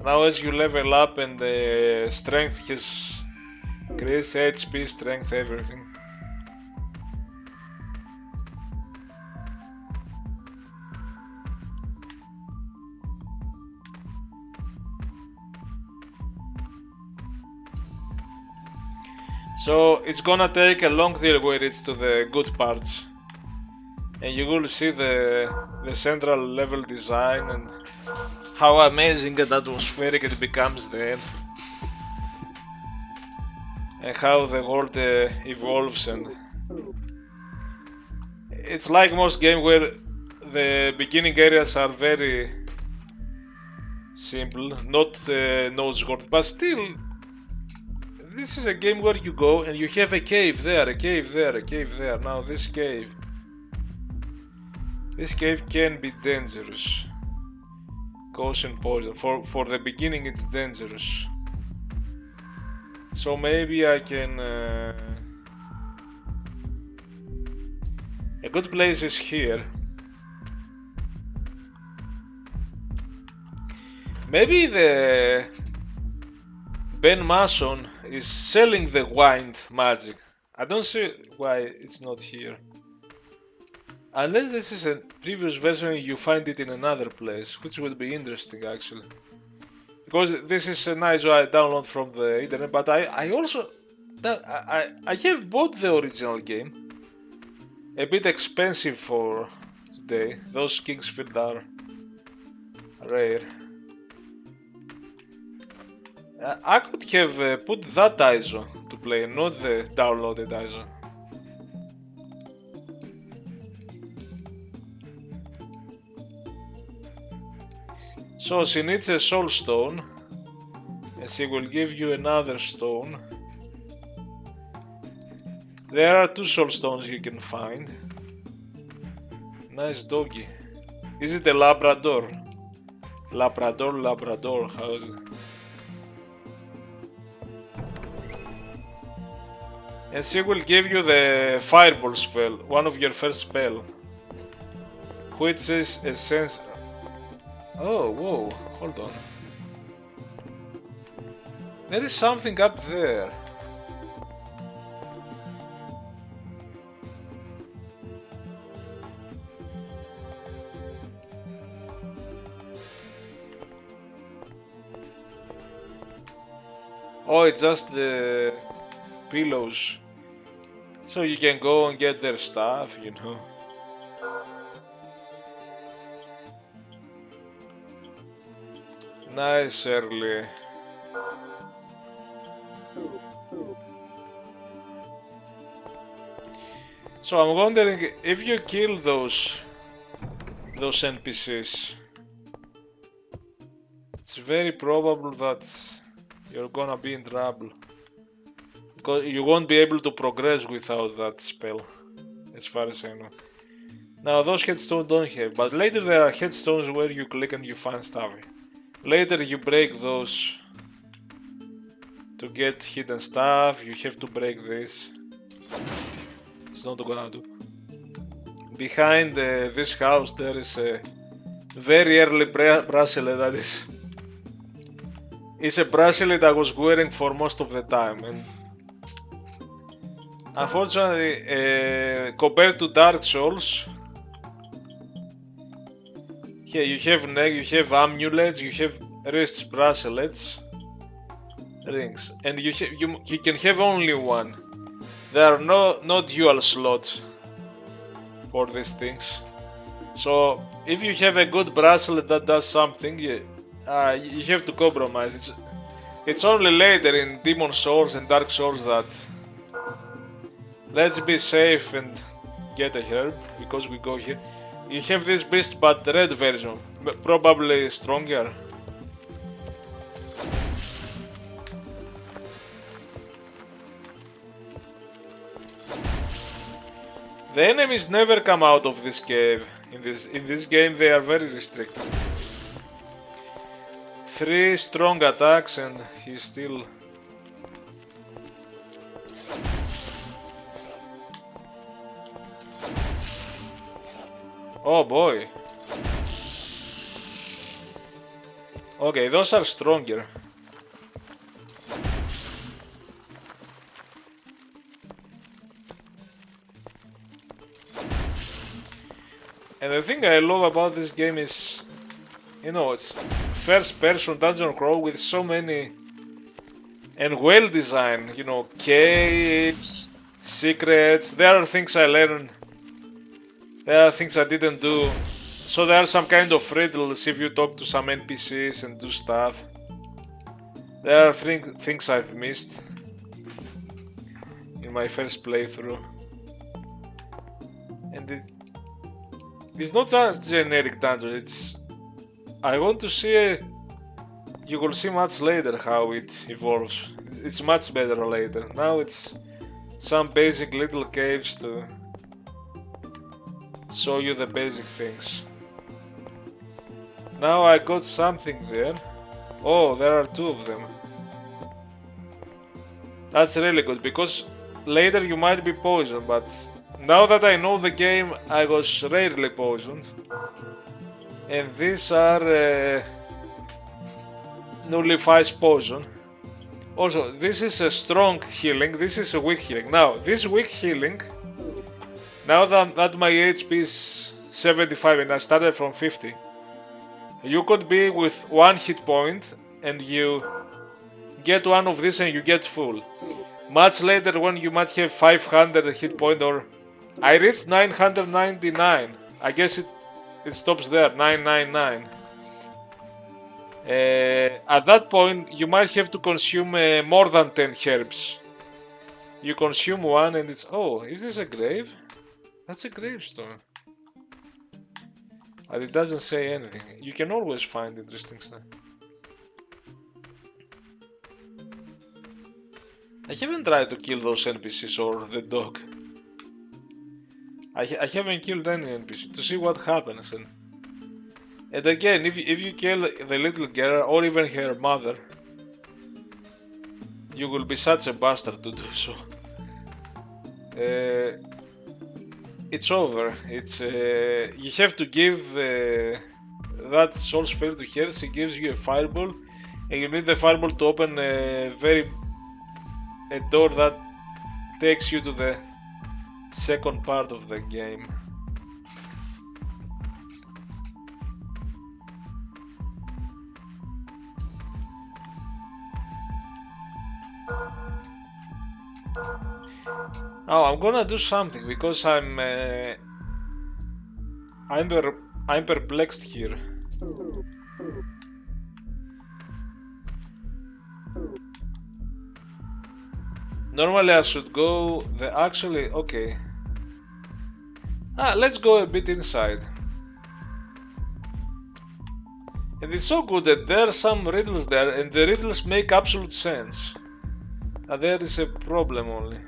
Now as you level up and the strength has increased, HP, strength, everything. So it's gonna take a long till we reach to the good parts. And you will see the central level design and how amazing and atmospheric it becomes then. And how the world evolves, and it's like most games where the beginning areas are very simple, not noseworthy, but still this is a game where you go and you have a cave there, a cave there, a cave there. Now this cave can be dangerous. Caution poison. For the beginning it's dangerous. So maybe I can... a good place is here. Maybe the Ben Mason is selling the wind magic. I don't see why it's not here. Unless this is a previous version and you find it in another place, which would be interesting actually. Because this is a nice download from the internet, but I also... I have bought the original game. A bit expensive for today. Those Kingsfield are rare. I could have put that ISO to play, not the downloaded ISO. So she needs a soul stone, and she will give you another stone. There are 2 soul stones you can find. Nice doggy. Is it a Labrador? Labrador, how is it? And she will give you the fireball spell, one of your first spell. Which is a sense... Oh, whoa, hold on. There is something up there. Oh, it's just the pillows. So you can go and get their stuff, you know. Nice early. So I'm wondering if you kill those NPCs, it's very probable that you're gonna be in trouble. Because you won't be able to progress without that spell, as far as I know. Now those headstones don't have, but later there are headstones where you click and you find stuff. Later you break those to get hidden stuff. You have to break this. It's not gonna do. Behind this house there is a very early bracelet that is... It's a bracelet I was wearing for most of the time, and unfortunately, compared to Dark Souls, here you have neck, you have amulets, you have wrist bracelets, rings, and you can have only one. There are no dual slots for these things. So if you have a good bracelet that does something, you have to compromise. It's only later in Demon Souls and Dark Souls that let's be safe and get a herb, because we go here. You have this beast, but the red version, probably stronger. The enemies never come out of this cave. In this game they are very restricted. 3 strong attacks and he's still... Oh boy. Okay, those are stronger. And the thing I love about this game is, you know, it's first person dungeon crawl with so many and well designed. You know, caves, secrets. There are things I learned. There are things I didn't do. So there are some kind of riddles if you talk to some NPCs and do stuff. There are things I've missed in my first playthrough. And it's not just generic dungeon, it's... I want to see... You will see much later how it evolves. It's much better later. Now it's some basic little caves to show you the basic things. Now I got something there. Oh, there are two of them. That's really good, because later you might be poisoned, but now that I know the game, I was rarely poisoned. And these are nullifies poison. Also, this is a strong healing, this is a weak healing. Now, this weak healing, now that my HP is 75 and I started from 50, you could be with 1 hit point and you get one of these and you get full. Much later when you might have 500 hit point, or I reached 999. I guess it stops there, 999. At that point you might have to consume more than 10 herbs. You consume one and it's... Oh, is this a grave? That's a gravestone. But it doesn't say anything. You can always find interesting stuff. I haven't tried to kill those NPCs or the dog. I haven't killed any NPC to see what happens. And again, if you kill the little girl or even her mother, you will be such a bastard to do so. It's over. It's you have to give that soul sphere to her. She gives you a fireball, and you need the fireball to open a door that takes you to the second part of the game. Oh, I'm gonna do something because I'm perplexed here. Normally I should go okay. Let's go a bit inside. And it's so good that there are some riddles there, and the riddles make absolute sense. There is a problem only.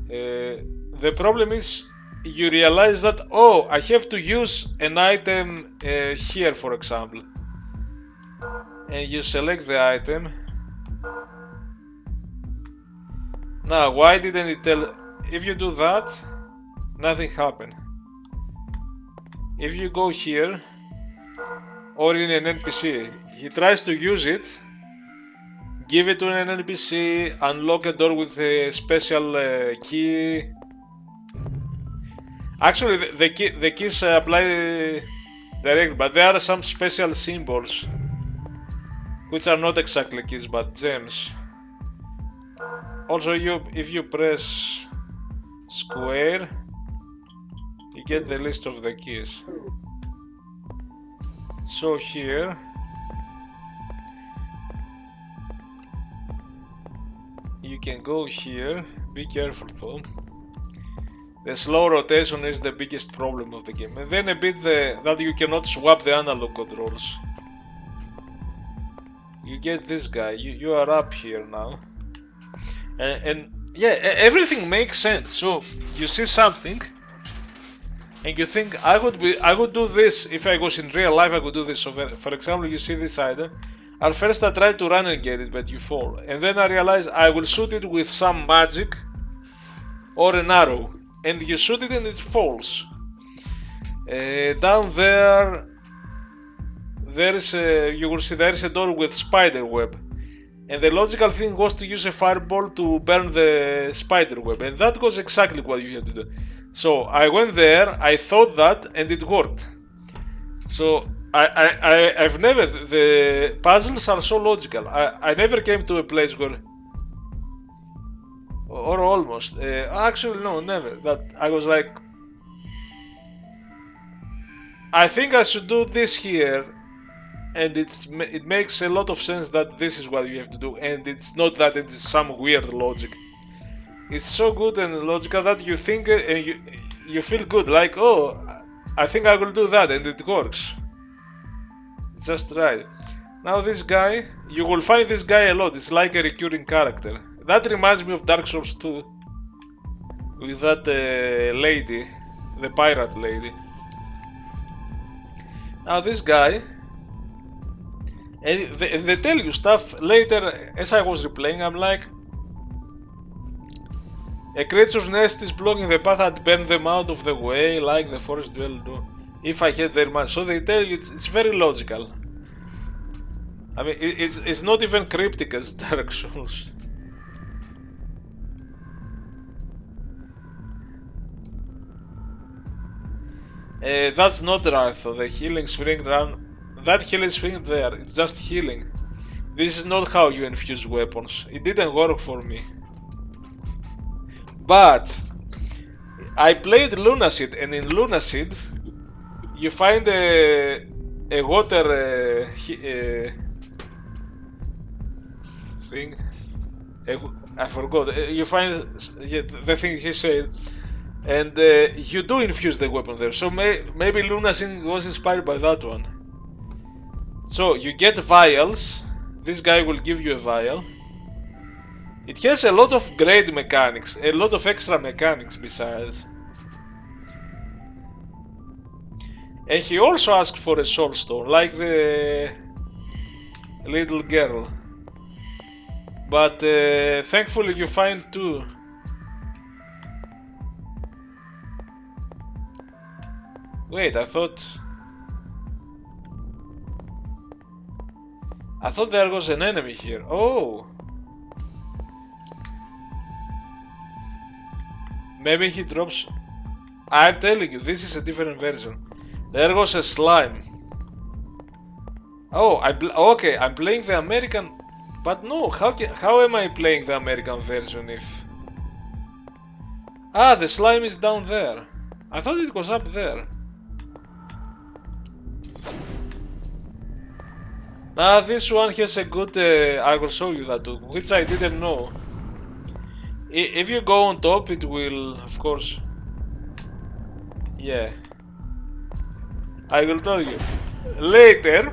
The problem is you realize that, oh, I have to use an item here, for example. And you select the item. Now, why didn't it tell... If you do that, nothing happened. If you go here, or in an NPC, he tries to use it, give it to an NPC, unlock a door with a special key. Actually, the keys apply direct, but there are some special symbols, which are not exactly keys, but gems. Also, if you press square, you get the list of the keys. So here, you can go here. Be careful though. The slow rotation is the biggest problem of the game. And then a bit that you cannot swap the analog controls. You get this guy. You are up here now. And yeah, everything makes sense. So you see something, and you think I would do this if I was in real life. I could do this. So for example, you see this item. At first I tried to run and get it, but you fall. And then I realized I will shoot it with some magic or an arrow, and you shoot it and it falls. Down there, you will see there is a door with spider web. And the logical thing was to use a fireball to burn the spider web, and that was exactly what you had to do. So I went there, I thought that, and it worked. So I've never. The puzzles are so logical. I never came to a place where, or almost. Actually, no, never. That I was like, I think I should do this here, and it makes a lot of sense that this is what you have to do, and it's not that it is some weird logic. It's so good and logical that you think and you feel good, like, oh, I think I will do that, and it works. It's just right. Now this guy, you will find this guy a lot. It's like a recurring character. That reminds me of Dark Souls 2 with that lady, the pirate lady. Now this guy, and they tell you stuff later. As I was replaying, I'm like, a creature's nest is blocking the path. I'd burn them out of the way, like the forest dweller do, if I had their money. So they tell you it's very logical. I mean, it's not even cryptic as Dark Souls. That's not right though. The healing spring down. That healing spring there, it's just healing. This is not how you infuse weapons. It didn't work for me. But I played Lunaseed, and in Lunaseed you find a water thing. I forgot. You find the thing he said, and you do infuse the weapon there. So maybe Lunaseed was inspired by that one. So you get vials. This guy will give you a vial. It has a lot of great mechanics, a lot of extra mechanics besides. And he also asked for a soul stone, like the little girl. But thankfully you find two. Wait, I thought there was an enemy here. Oh! Maybe he drops... I'm telling you, this is a different version. There was a slime. Oh, okay, I'm playing the American... But no, how am I playing the American version if... Ah, the slime is down there. I thought it was up there. Now this one has a good... I will show you that too, which I didn't know. If you go on top, it will, of course... Yeah. I will tell you. Later,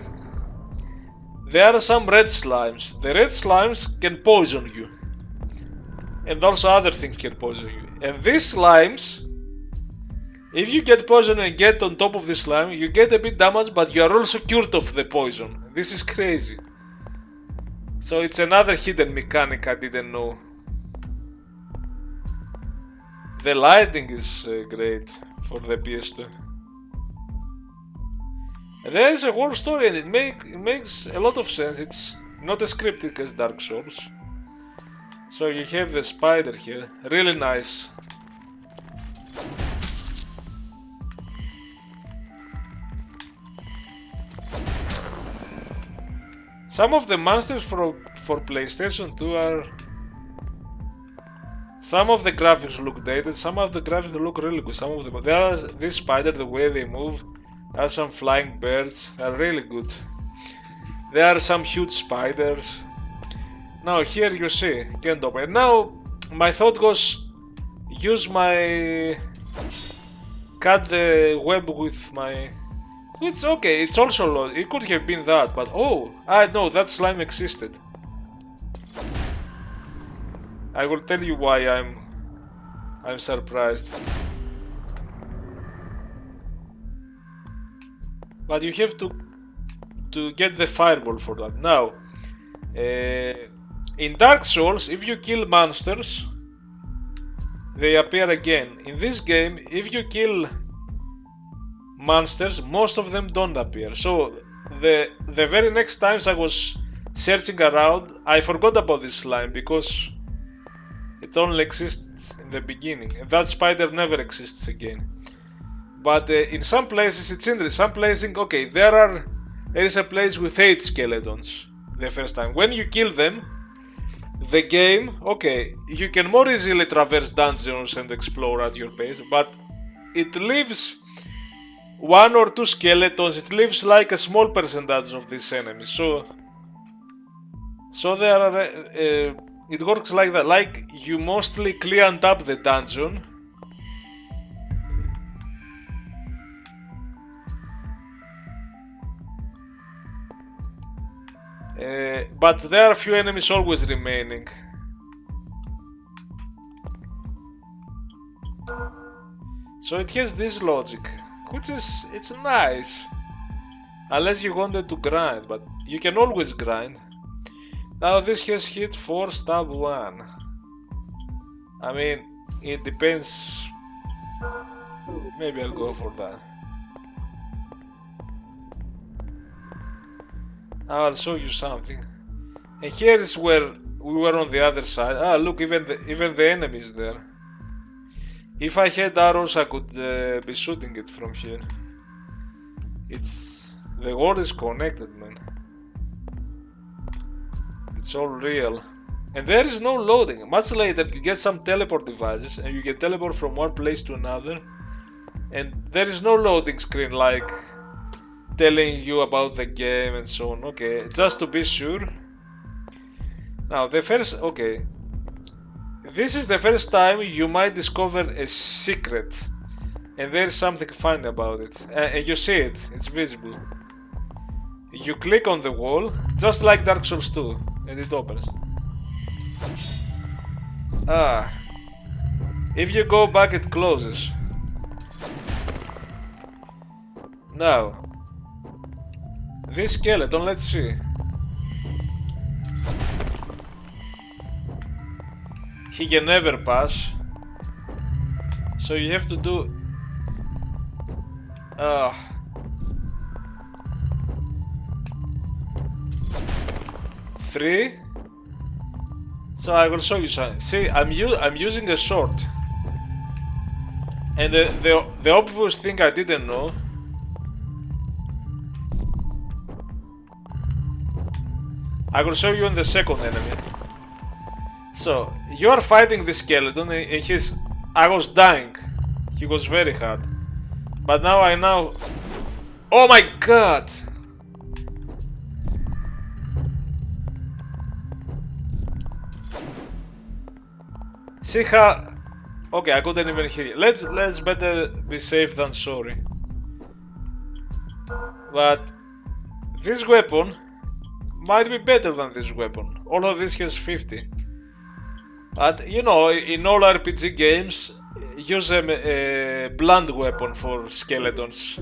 there are some red slimes. The red slimes can poison you. And also other things can poison you. And these slimes, if you get poisoned and get on top of the slime, you get a bit damaged, but you are also cured of the poison. This is crazy. So it's another hidden mechanic I didn't know. The lighting is great for the PS2. There is a whole story and it makes a lot of sense. It's not as cryptic as Dark Souls. So you have the spider here, really nice. Some of the monsters for PlayStation 2 are... Some of the graphics look dated, some of the graphics look really good. Some of them, there are this spider, the way they move. There are some flying birds, are really good. There are some huge spiders. Now here you see, can't open. Now my thought was, use my... cut the web with my... It's okay, it's also... it could have been that, but oh! I know, that slime existed. I will tell you why I'm surprised. But you have to get the fireball for that. Now, in Dark Souls, if you kill monsters, they appear again. In this game, if you kill monsters, most of them don't appear. So the very next times I was searching around, I forgot about this slime because it only exists in the beginning, and that spider never exists again. But in some places it's interesting. Some places, okay, there is a place with 8 skeletons the first time. When you kill them, the game, okay, you can more easily traverse dungeons and explore at your pace, but it leaves 1 or 2 skeletons, it leaves like a small percentage of these enemies. So there are, it works like that, like you mostly cleaned up the dungeon. But there are few enemies always remaining. So it has this logic, which is, it's nice. Unless you wanted to grind, but you can always grind. Now this has hit 4, stab 1. I mean, it depends. Maybe I'll go for that. Now I'll show you something. And here is where we were on the other side. Ah, look, even the enemy is there. If I had arrows, I could be shooting it from here. The world is connected, man. It's all real. And there is no loading. Much later, you get some teleport devices, and you can teleport from one place to another. And there is no loading screen like telling you about the game and so on. Okay, just to be sure. Now the first, okay, this is the first time you might discover a secret, and there's something funny about it, and you see it, it's visible. You click on the wall, just like Dark Souls 2, and it opens. Ah, if you go back it closes. Now this skeleton, let's see. He can never pass. So you have to do... 3. So I will show you something. See, I'm using a sword. And the obvious thing I didn't know, I will show you on the second enemy. So, you are fighting this skeleton and I was dying. He was very hard. But now I know... Oh my god! See how... Okay, I couldn't even hear you. Let's better be safe than sorry. But this weapon might be better than this weapon, although this has 50. But you know, in all RPG games, use a blunt weapon for skeletons.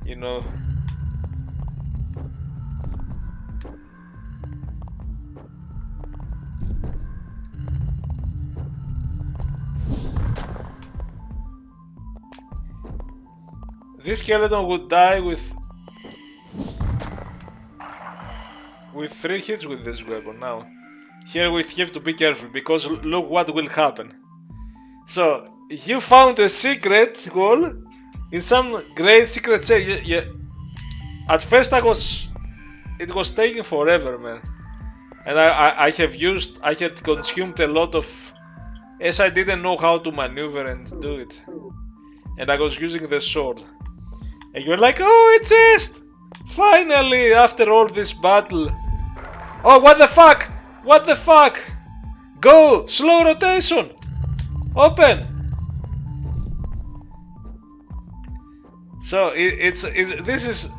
You know. This skeleton would die with 3 hits with this weapon. Now, here we have to be careful because look what will happen. So, you found a secret wall in some great secret chest. At first it was taking forever, man. And I had consumed a lot of, as I didn't know how to maneuver and do it. And I was using the sword. And you're like, oh, a chest! Finally, after all this battle. Oh, what the fuck? What the fuck? Go! Slow rotation! Open! So this is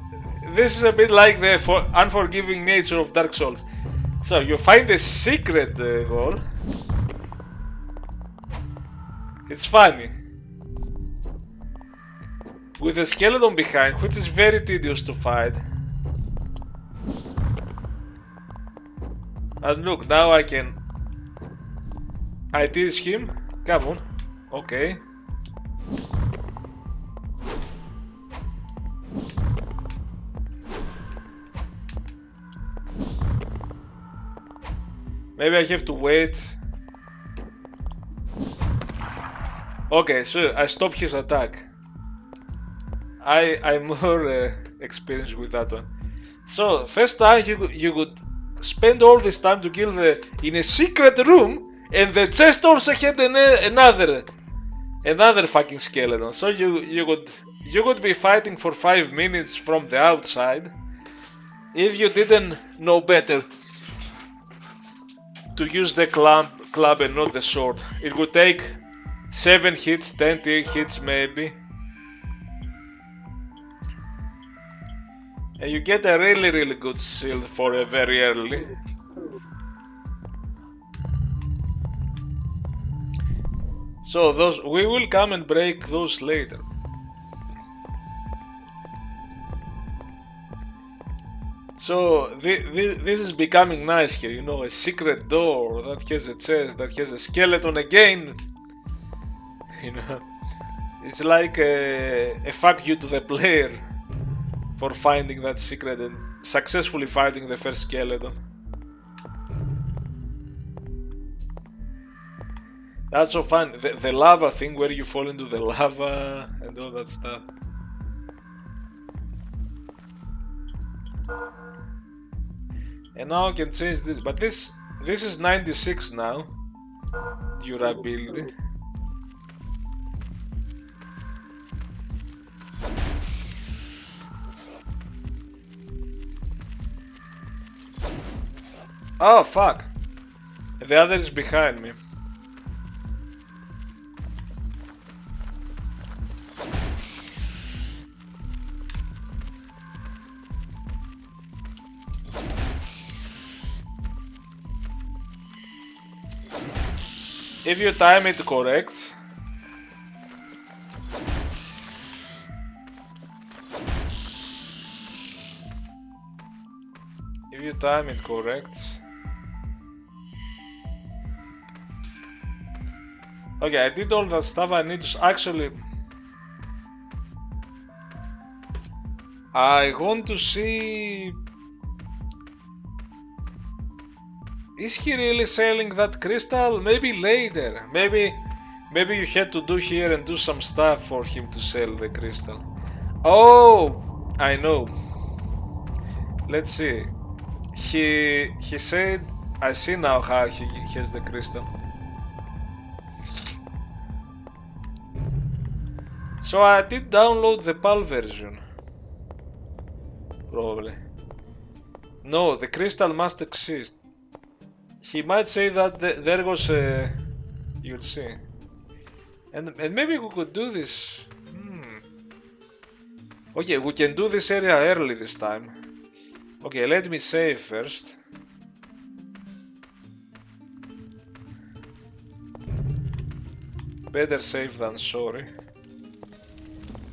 a bit like the unforgiving nature of Dark Souls. So you find a secret goal. It's funny. With a skeleton behind, which is very tedious to fight. And look, now I tease him. Come on. Okay. Maybe I have to wait. Okay, so I stop his attack. I'm more experienced with that one. So first time you would spend all this time to kill in a secret room, and the chest also had another fucking skeleton. So you would be fighting for 5 minutes from the outside if you didn't know better to use the club and not the sword. It would take 7 hits, 10 hits maybe. And you get a really good shield for a very early. So those we will come and break those later. So this is becoming nice here, you know, a secret door that has a chest, that has a skeleton again. You know, it's like a fuck you to the player for finding that secret and successfully fighting the first skeleton. That's so fun. The lava thing where you fall into the lava and all that stuff. And now I can change this, but this is 96 now. Durability. Oh fuck! The other is behind me. If you time it correct, okay, I did all that stuff. I need to actually, I want to see, is he really selling that crystal? Maybe later. Maybe you had to do here and do some stuff for him to sell the crystal. Oh, I know. Let's see. He said, I see now how he has the crystal. So I did download the PAL version. Probably. No, the crystal must exist. He might say that there was a... You'll see. And maybe we could do this. Okay, we can do this area early this time. Okay, let me save first. Better safe than sorry.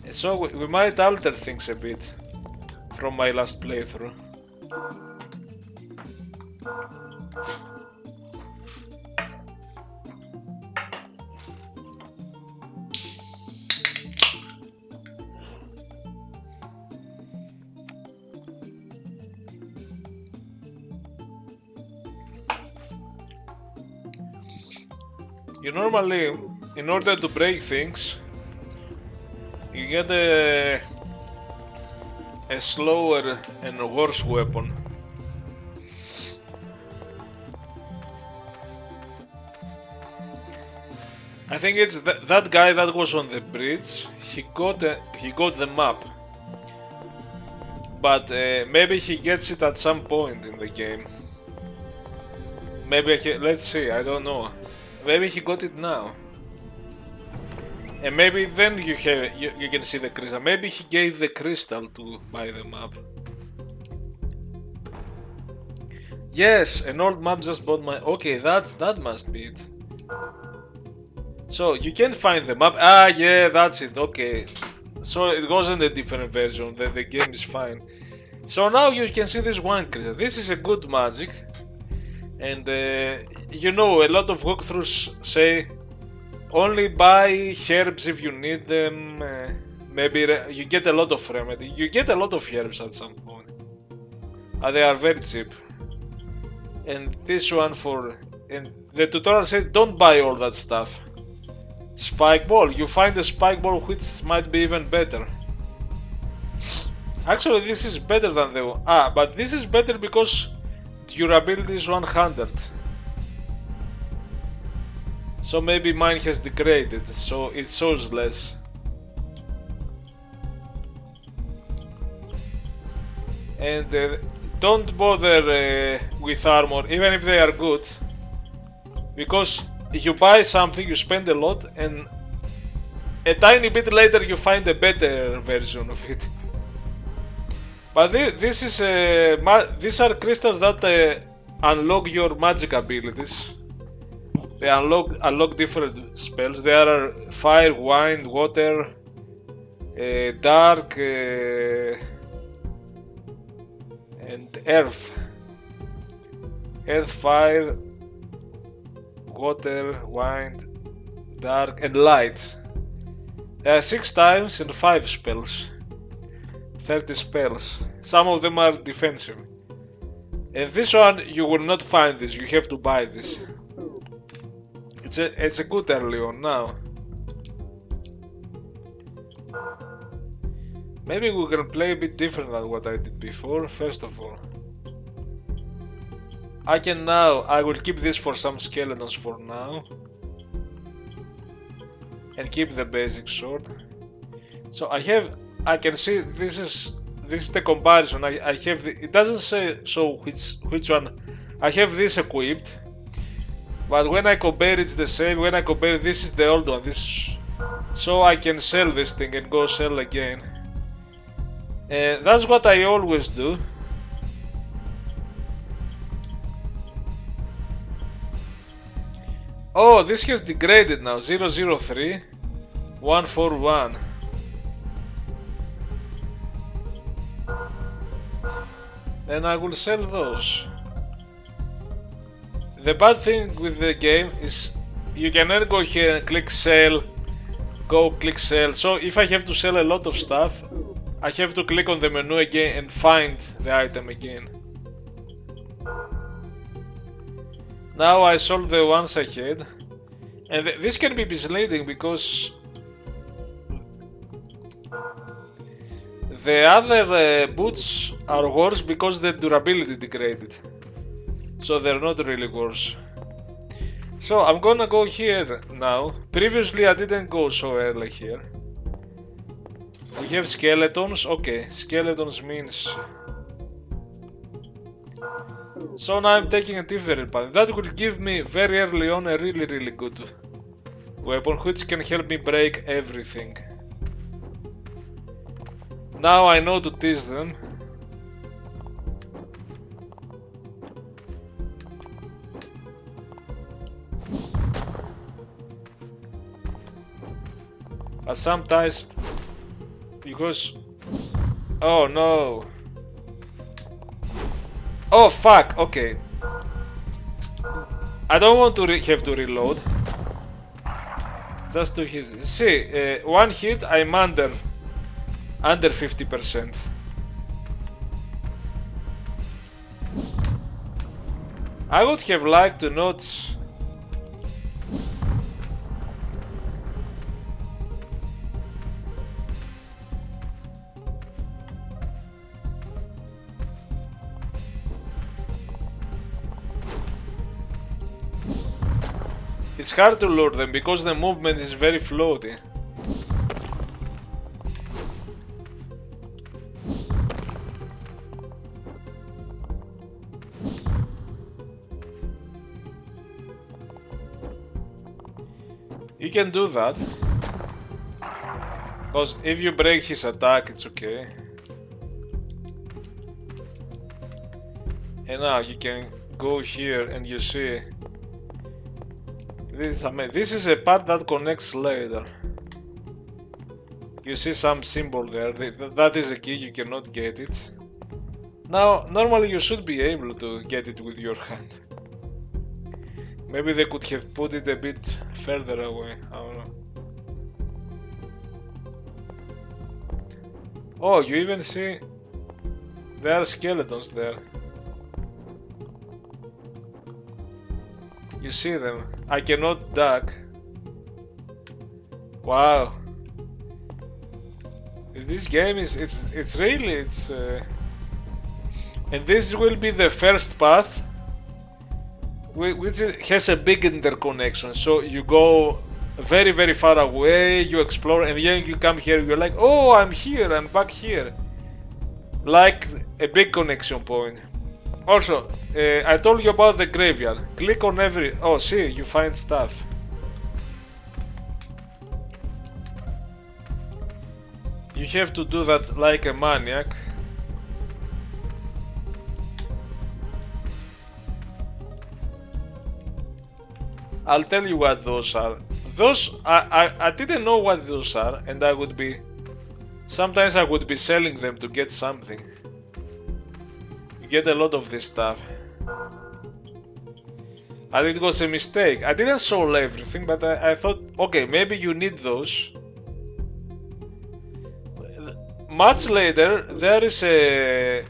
And so we might alter things a bit from my last playthrough. You normally, in order to break things, you get a slower and worse weapon. I think it's that guy that was on the bridge. He got the map, but maybe he gets it at some point in the game. Maybe let's see. I don't know. Maybe he got it now. And maybe then you can see the crystal. Maybe he gave the crystal to buy the map. Yes, an old map just bought my... Okay, that must be it. So you can find the map. Ah, yeah, that's it. Okay. So it wasn't a different version. The game is fine. So now you can see this one crystal. This is a good magic. And you know, a lot of walkthroughs say only buy herbs if you need them. Maybe you get a lot of remedy. You get a lot of herbs at some point. They are very cheap. And this one and the tutorial says don't buy all that stuff. Spike ball. You find a spike ball which might be even better. Actually, this is better than the one. Ah, but this is better because durability is 100. So maybe mine has degraded, so it shows less. And don't bother with armor, even if they are good, because you buy something, you spend a lot, and a tiny bit later you find a better version of it. But this is these are crystals that unlock your magic abilities. They unlock different spells. There are fire, wind, water, dark, and earth. Earth, fire, water, wind, dark, and light. There are 6 times and 5 spells. 30 spells. Some of them are defensive. And this one, you will not find this. You have to buy this. It's a good early on now. Maybe we can play a bit different than what I did before. First of all, I will keep this for some skeletons for now. And keep the basic sword. So I can see this is the comparison. I have it doesn't say so which one. I have this equipped, but when I compare it's the same. When I compare this is the old one. So I can sell this thing and go sell again. That's what I always do. Oh, this has degraded now. 003 141. Then I will sell those. The bad thing with the game is you cannot go here and click sell, go click sell. So if I have to sell a lot of stuff, I have to click on the menu again and find the item again. Now I sold the ones I had. And this can be misleading because the other boots are worse because the durability degraded. So they're not really worse. So I'm gonna go here now. Previously I didn't go so early here. We have skeletons. Okay, skeletons means... So now I'm taking a different path. That will give me very early on a really good weapon which can help me break everything. Now I know to tease them. But sometimes, because... Oh no. Oh fuck, okay. I don't want to have to reload. Just 2 hits. See, 1 hit I'm under 50%. I would have liked to not... It's hard to lure them because the movement is very floaty. You can do that. Because if you break his attack, it's okay. And now you can go here and you see... This is amazing. This is a part that connects later. You see some symbol there. That is a key, you cannot get it. Now, normally you should be able to get it with your hand. Maybe they could have put it a bit further away. I don't know. Oh, you even see there are skeletons there. You see them. I cannot duck. Wow. This game is it's really and this will be the first path which has a big interconnection. So you go very far away, you explore, and then you come here. You're like, oh, I'm here, I'm back here, like a big connection point. Also, I told you about the graveyard. Click on every. Oh, see, you find stuff. You have to do that like a maniac. I'll tell you what those are. Those I didn't know what those are, and I would be sometimes I would be selling them to get something. You get a lot of this stuff. And it was a mistake. I didn't solve everything, but I thought, okay, maybe you need those. Much later, there is a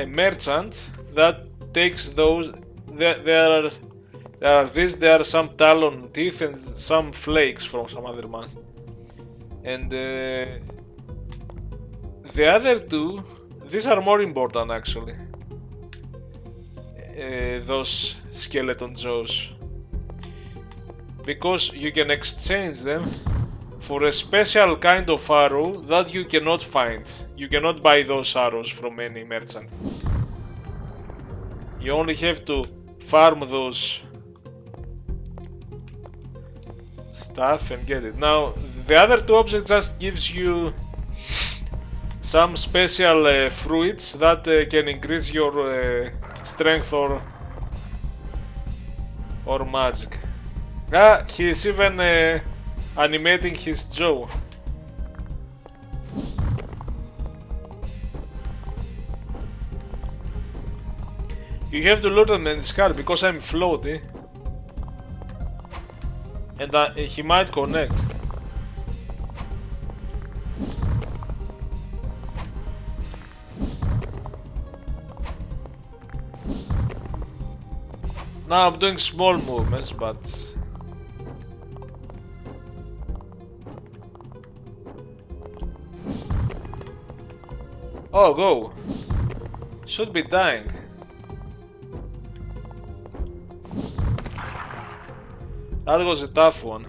merchant that takes those. There are some talon teeth and some flakes from some other man. And the other two, these are more important actually. Those skeleton jaws, because you can exchange them for a special kind of arrow that you cannot find. You cannot buy those arrows from any merchant. You only have to farm those stuff and get it. Now the other two objects just gives you some special fruits that can increase your strength or magic. Ah, he's even animating his jaw. You have to loot them and discard because I'm floaty. And he might connect. Now I'm doing small movements, but oh, go! Should be dying. That was a tough one.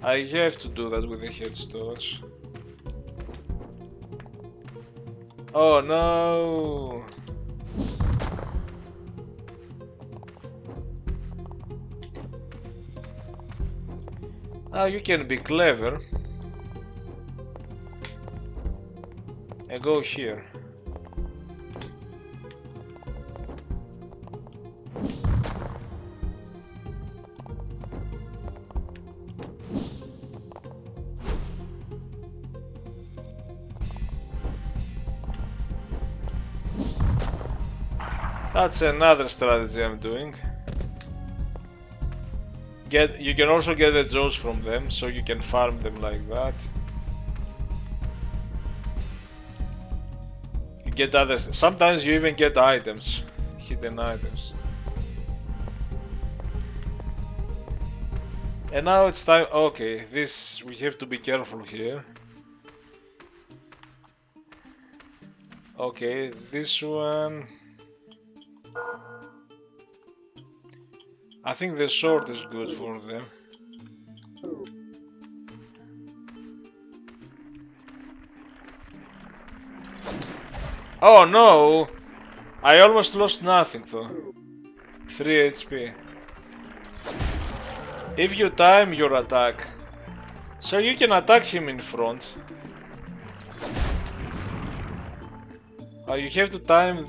I have to do that with the headstones. Oh no! Now you can be clever and go here. That's another strategy I'm doing. You can also get the jaws from them, so you can farm them like that. You get others. Sometimes you even get items, hidden items. And now it's time. Okay, this we have to be careful here. Okay, this one. I think the sword is good for them. Oh no! I almost lost nothing though. 3 HP. If you time your attack, so you can attack him in front. You have to time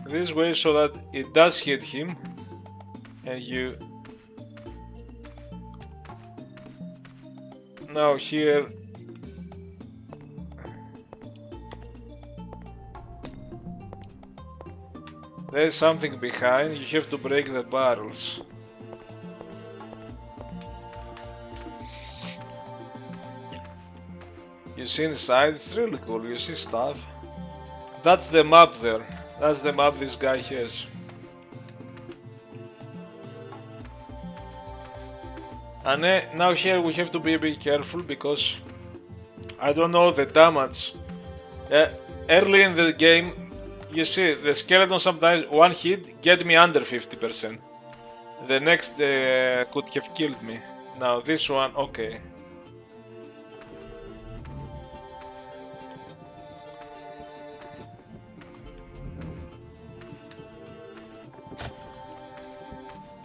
this way so that it does hit him. And you now here there's something behind. You have to break the barrels. You see inside, it's really cool. You see stuff. That's the map there. That's the map this guy has. And now here we have to be a bit careful because I don't know the damage. Early in the game, you see the skeleton sometimes one hit get me under 50%. The next could have killed me. Now this one, okay.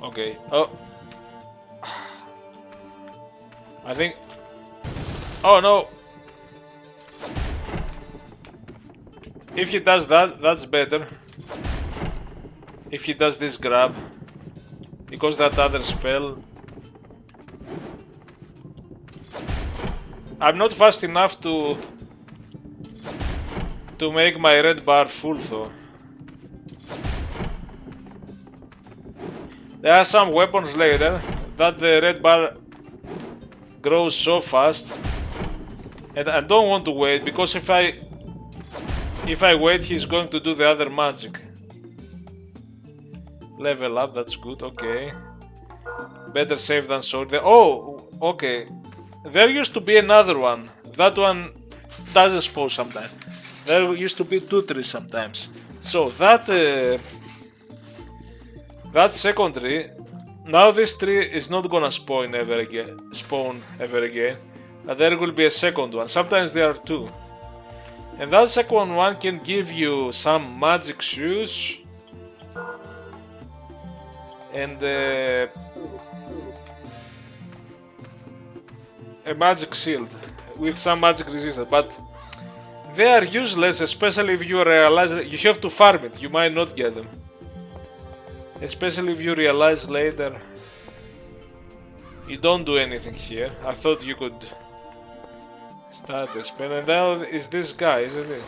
Okay. Oh. I think. Oh no. If he does that, that's better. If he does this grab. Because that other spell. I'm not fast enough to make my red bar full though. There are some weapons later that the red bar grows so fast, and I don't want to wait because if I wait, he's going to do the other magic. Level up, that's good. Okay, better safe than sorry. Oh, okay. There used to be another one. That one doesn't spawn sometimes. There used to be 2 trees sometimes. So that second tree, now this tree is not gonna spawn ever again. But there will be a second one. Sometimes there are 2. And that second one can give you some magic shoes and a magic shield with some magic resistance, but they are useless, especially if you realize that you have to farm it. You might not get them. Especially if you realize later you don't do anything here. I thought you could start the spell, and now is this guy, isn't it?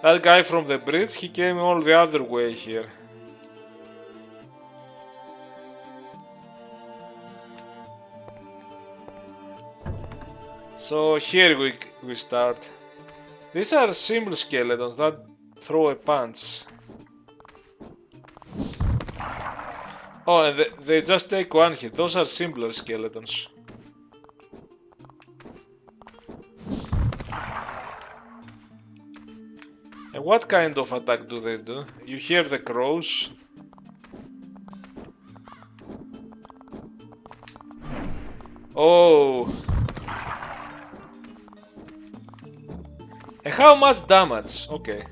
That guy from the bridge, he came all the other way here. So here we start. These are simple skeletons that throw a punch. Oh, and they just take one hit. Those are simpler skeletons. And what kind of attack do they do? You hear the crows. Oh. And how much damage? Okay.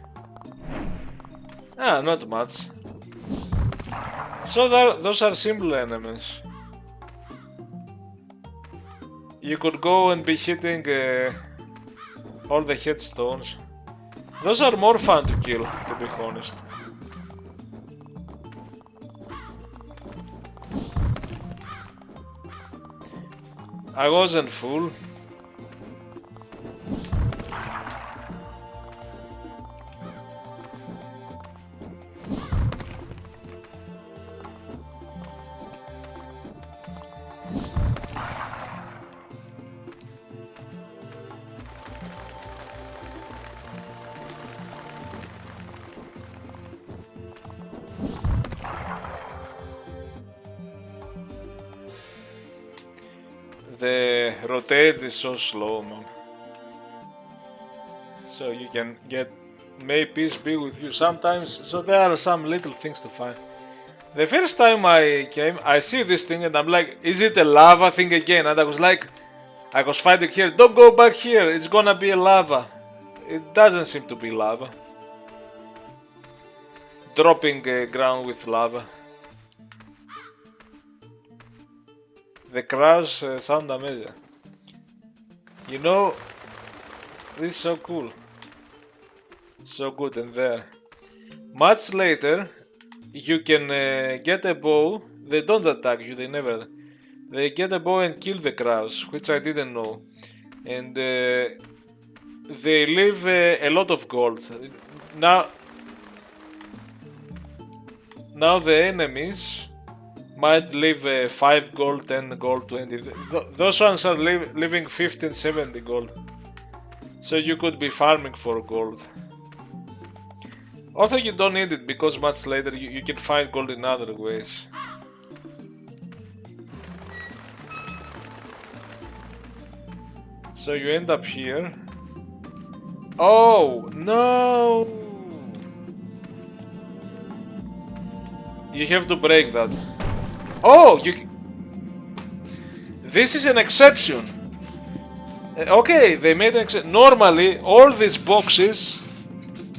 Ah, not much. So those are simple enemies. You could go and be hitting all the headstones. Those are more fun to kill, to be honest. I wasn't full. The rotate is so slow, man. So you can get, may peace be with you sometimes. So there are some little things to find. The first time I came, I see this thing and I'm like, is it a lava thing again? And I was fighting here, don't go back here, it's gonna be a lava. It doesn't seem to be lava. Dropping ground with lava. The crows sound amazing. You know, this is so cool. So good in there. Much later, you can get a bow. They don't attack you, they get a bow and kill the crows, which I didn't know. And they leave a lot of gold. Now the enemies might leave 5 gold, 10 gold, 20. Those ones are leaving 15, 70 gold. So you could be farming for gold. Although you don't need it because much later you can find gold in other ways. So you end up here. Oh no! You have to break that. Oh, this is an exception. Okay, they made an exception. Normally, all these boxes,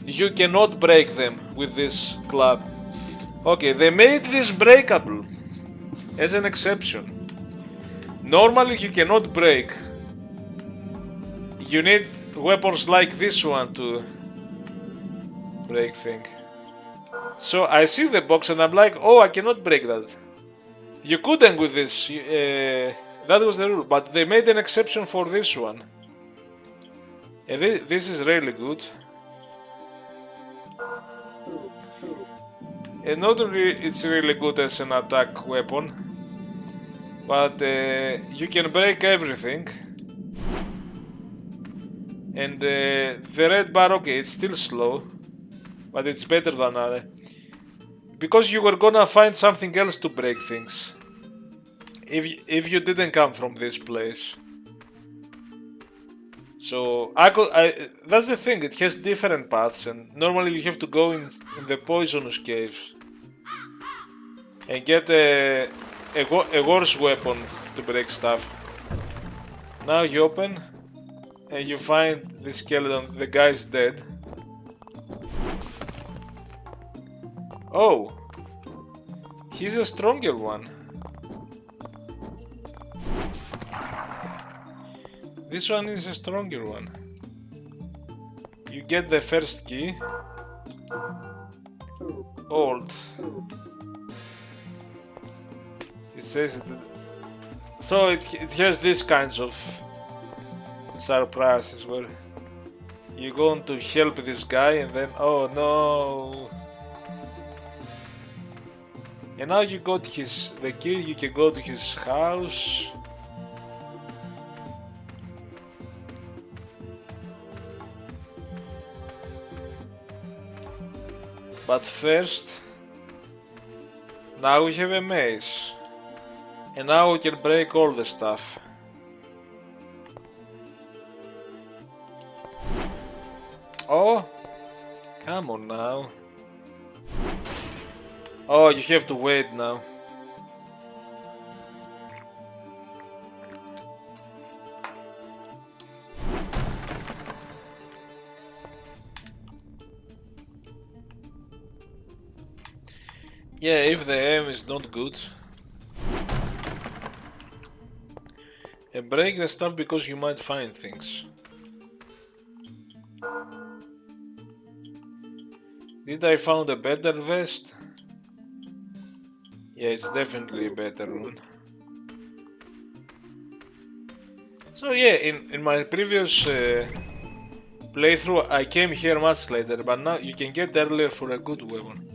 you cannot break them with this club. Okay, they made this breakable as an exception. Normally, you cannot break. You need weapons like this one to break things. So I see the box and I'm like, oh, I cannot break that. You couldn't with this. That was the rule, but they made an exception for this one. And this is really good. And not only it's really good as an attack weapon, but you can break everything. And the red bar, okay, it's still slow, but it's better than other. Because you were gonna find something else to break things. If you didn't come from this place. So that's the thing, it has different paths and normally you have to go in the poisonous caves. And get a worse weapon to break stuff. Now you open and you find the skeleton, the guy's dead. Oh, he's a stronger one. This one is a stronger one. You get the first key. Old. It says it. So it has these kinds of surprises where you're going to help this guy and then oh no. And now you got the key, you can go to his house. But first, now we have a maze. And now we can break all the stuff. Oh, come on now. Oh, you have to wait now. Yeah, if the aim is not good. And break the stuff because you might find things. Did I found a better vest? Yeah, it's definitely a better one. So yeah, in my previous playthrough I came here much later, but now you can get earlier for a good weapon.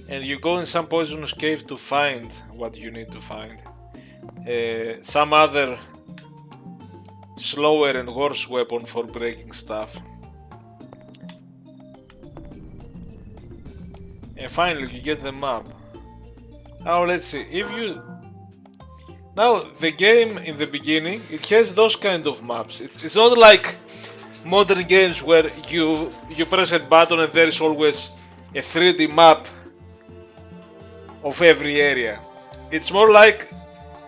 And you go in some poisonous cave to find what you need to find. Some other slower and worse weapon for breaking stuff. And finally you get the map. Now let's see, if you... Now the game in the beginning, it has those kind of maps. It's not like modern games where you press a button and there is always a 3D map of every area. It's more like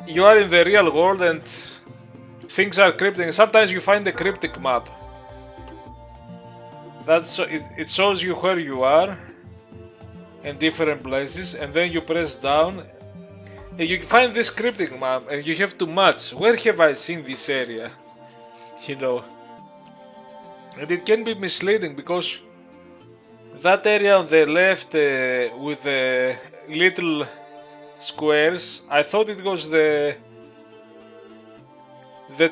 you are in the real world and things are cryptic. Sometimes you find a cryptic map. It shows you where you are in different places, and then you press down and you find this cryptic map and you have to match. Where have I seen this area? You know. And it can be misleading because that area on the left with the little squares, I thought it was the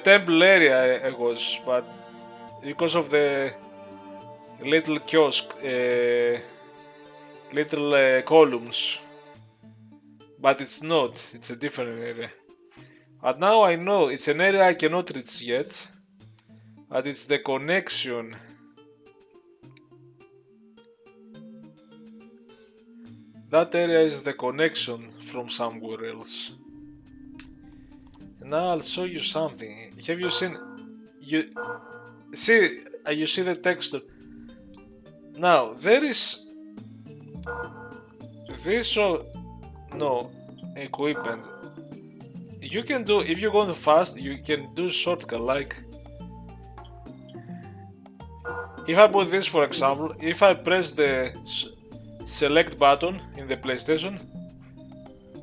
temple area it was, but because of the little kiosk, little columns, but it's not, it's a different area. But now I know it's an area I cannot reach yet, but it's the connection. That area is the connection from somewhere else. Now I'll show you something. Have you seen... You see the texture? Now, there is... This no equipment. You can do, if you go fast, you can do shortcut, like... If I put this, for example, if I press the select button in the PlayStation,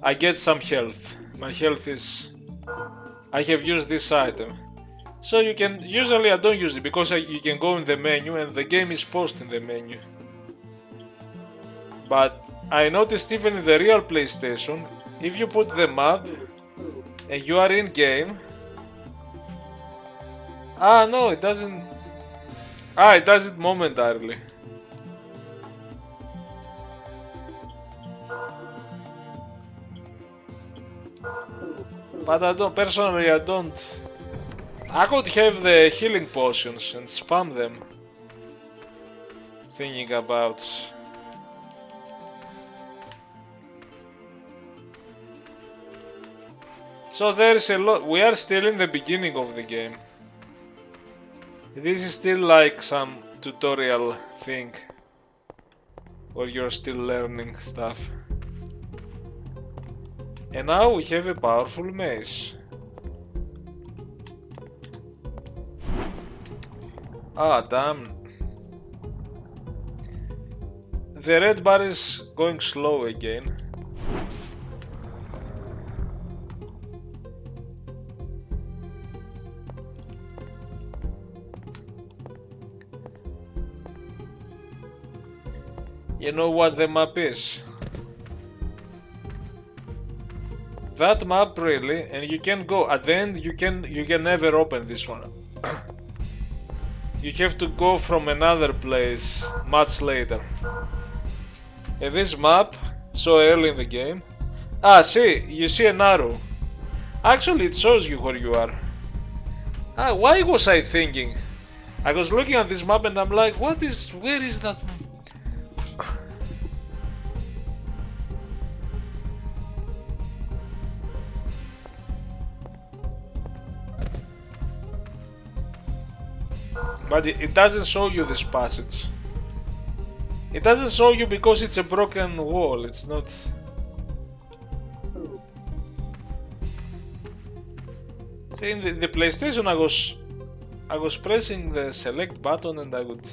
I get some health. My health is... I have used this item. So you can... Usually I don't use it because you can go in the menu and the game is paused in the menu. But I noticed even in the real PlayStation, if you put the map and you are in game... Ah, no, it doesn't... Ah, it does it momentarily. But I don't, personally I don't. I could have the healing potions and spam them. Thinking about... So there's a lot, we are still in the beginning of the game. This is still like some tutorial thing, where you're still learning stuff. And now we have a powerful mace. Ah, damn. The red bar is going slow again. You know what the map is? That map really, and you can go at the end. You can never open this one. You have to go from another place much later. And this map, so early in the game. Ah, see, you see an arrow. Actually, it shows you where you are. Ah, why was I thinking? I was looking at this map and I'm like, where is that map? But it doesn't show you this passage. It doesn't show you because it's a broken wall, it's not... See, in the PlayStation I was pressing the select button and I would...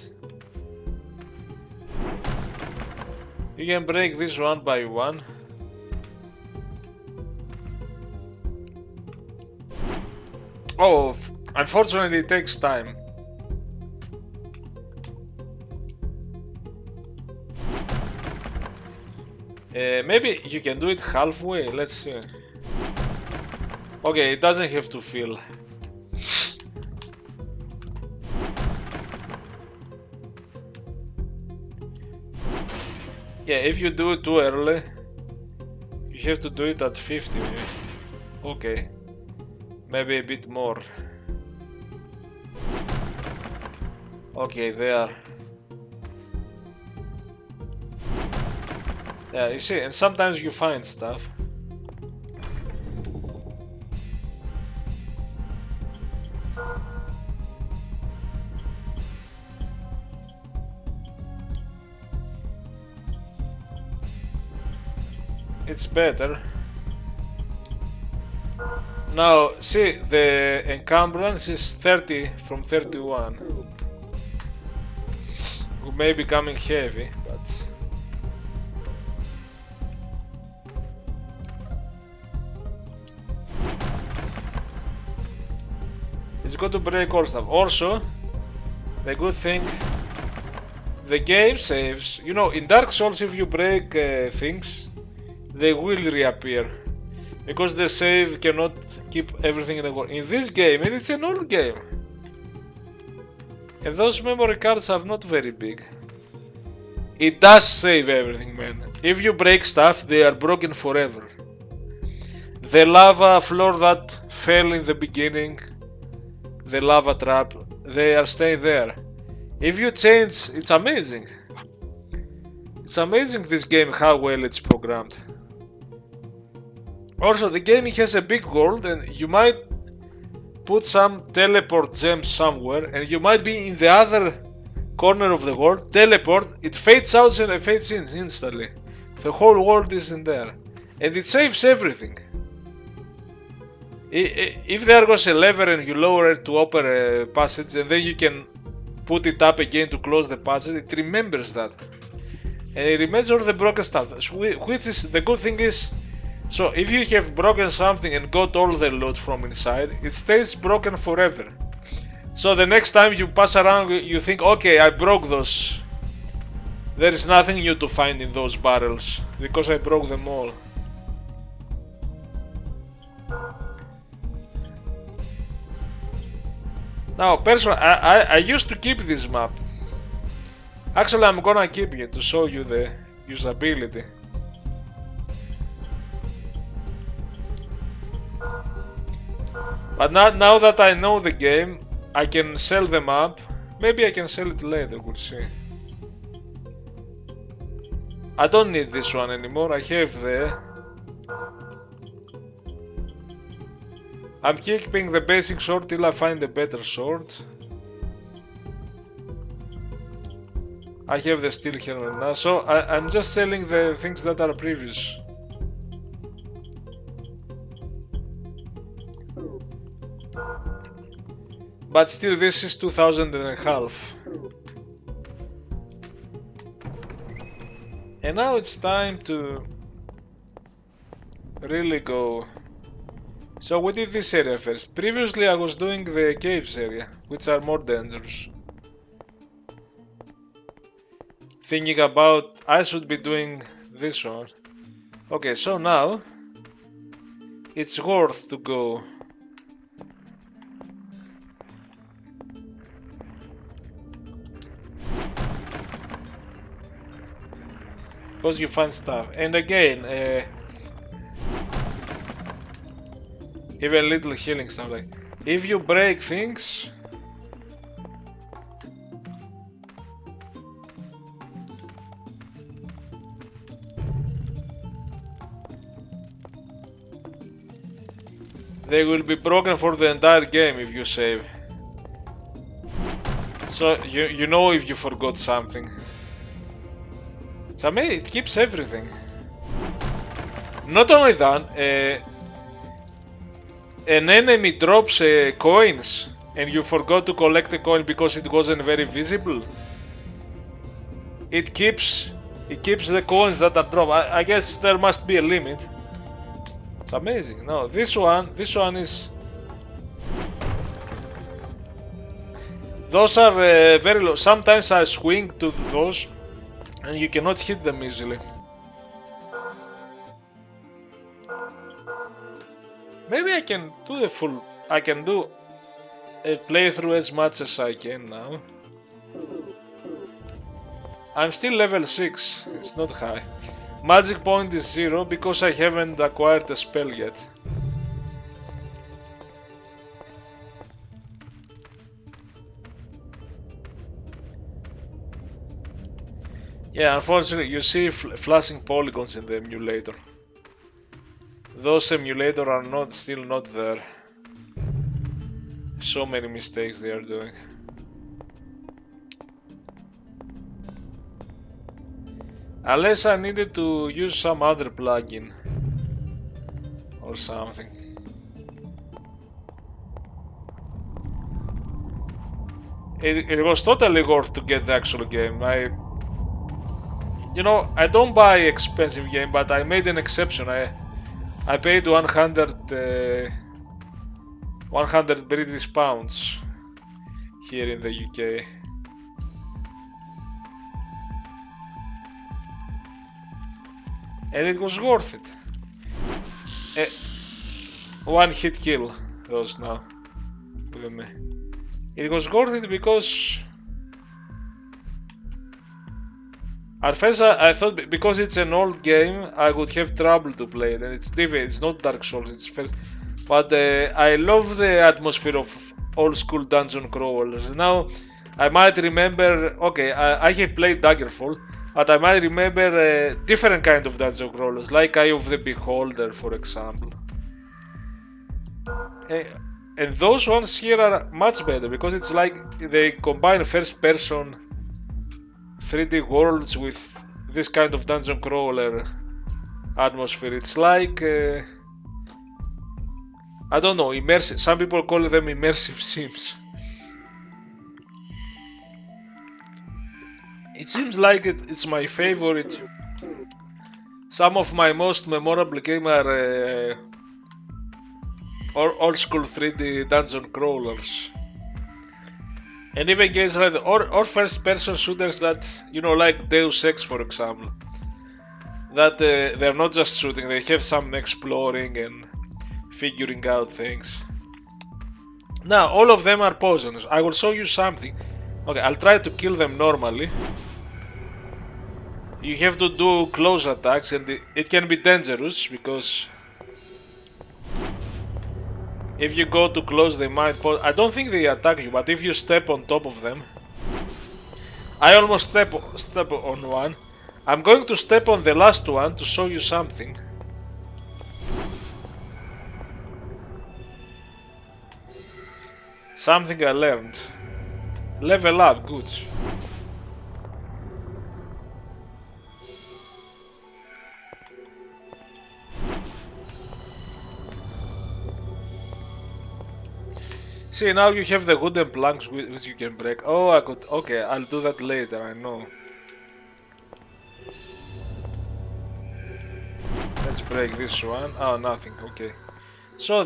You can break this one by one. Oh, unfortunately it takes time. Maybe you can do it halfway, let's see. Okay, it doesn't have to fill. Yeah, if you do it too early, you have to do it at 50. Okay, maybe a bit more. Okay, there. Yeah, you see, and sometimes you find stuff. It's better. Now, see, the encumbrance is 30 from 31. It may be becoming heavy, but... It's good to break all stuff. Also, the good thing, the game saves. You know, in Dark Souls, if you break things, they will reappear. Because the save cannot keep everything in the world. In this game, and it's an old game. And those memory cards are not very big. It does save everything, man. If you break stuff, they are broken forever. The lava floor that fell in the beginning, the lava trap, they are staying there. If you change, it's amazing. It's amazing this game how well it's programmed. Also, the game has a big world and you might put some teleport gems somewhere and you might be in the other corner of the world, teleport, it fades out and it fades in instantly. The whole world is in there. And it saves everything. If there goes a lever and you lower it to open a passage and then you can put it up again to close the passage, it remembers that. And it remembers all the broken stuff, which is the good thing is, so if you have broken something and got all the loot from inside, it stays broken forever. So the next time you pass around, you think, okay, I broke those. There is nothing new to find in those barrels, because I broke them all. Now, personally, I used to keep this map. Actually, I'm gonna keep it to show you the usability. But now that I know the game, I can sell the map. Maybe I can sell it later, we'll see. I don't need this one anymore, I have the... I'm keeping the basic sword till I find a better sword. I have the steel helmet now, so I'm just selling the things that are previous. But still, this is 2,000 and a half. And now it's time to really go. So we did this area first. Previously I was doing the caves area, which are more dangerous. Thinking about I should be doing this one. Okay, so now it's worth to go. Because you find stuff. And again, even little healing stuff, like if you break things, they will be broken for the entire game if you save. So you know if you forgot something. It's amazing, it keeps everything. Not only that, an enemy drops coins and you forgot to collect the coin because it wasn't very visible. It keeps the coins that are dropped. I guess there must be a limit. It's amazing. No, this one is. Those are very low. Sometimes I swing to those and you cannot hit them easily. Maybe I can do the full. I can do a playthrough as much as I can now. I'm still level 6, it's not high. Magic point is 0 because I haven't acquired a spell yet. Yeah, unfortunately you see flashing polygons in the emulator. Those emulators are still not there. So many mistakes they are doing. Unless I needed to use some other plugin or something. It was totally worth to get the actual game. You know, I don't buy expensive game, but I made an exception. I paid 100 British pounds here in the UK. And it was worth it. One hit kill those now with me. It was worth it because at first I thought because it's an old game I would have trouble to play it, and it's different. It's not Dark Souls. It's first, but I love the atmosphere of old school dungeon crawlers. Now I might remember. Okay, I have played Daggerfall. But I might remember different kind of dungeon crawlers, like Eye of the Beholder, for example. And those ones here are much better because it's like they combine first-person 3D worlds with this kind of dungeon crawler atmosphere. It's like I don't know, immersive. Some people call them immersive sims. It seems like it's my favorite. Some of my most memorable games are old school 3D dungeon crawlers. And even games like or first person shooters that, you know, like Deus Ex, for example. That they're not just shooting, they have some exploring and figuring out things. Now, all of them are poisonous. I will show you something. Okay, I'll try to kill them normally. You have to do close attacks, and it can be dangerous because if you go too close, they might I don't think they attack you, but if you step on top of them, I almost step on one. I'm going to step on the last one to show you something. Something I learned. Level up, good. See, now you have the wooden planks which you can break. Oh, I could. Okay, I'll do that later, I know. Let's break this one. Oh, nothing, okay. So,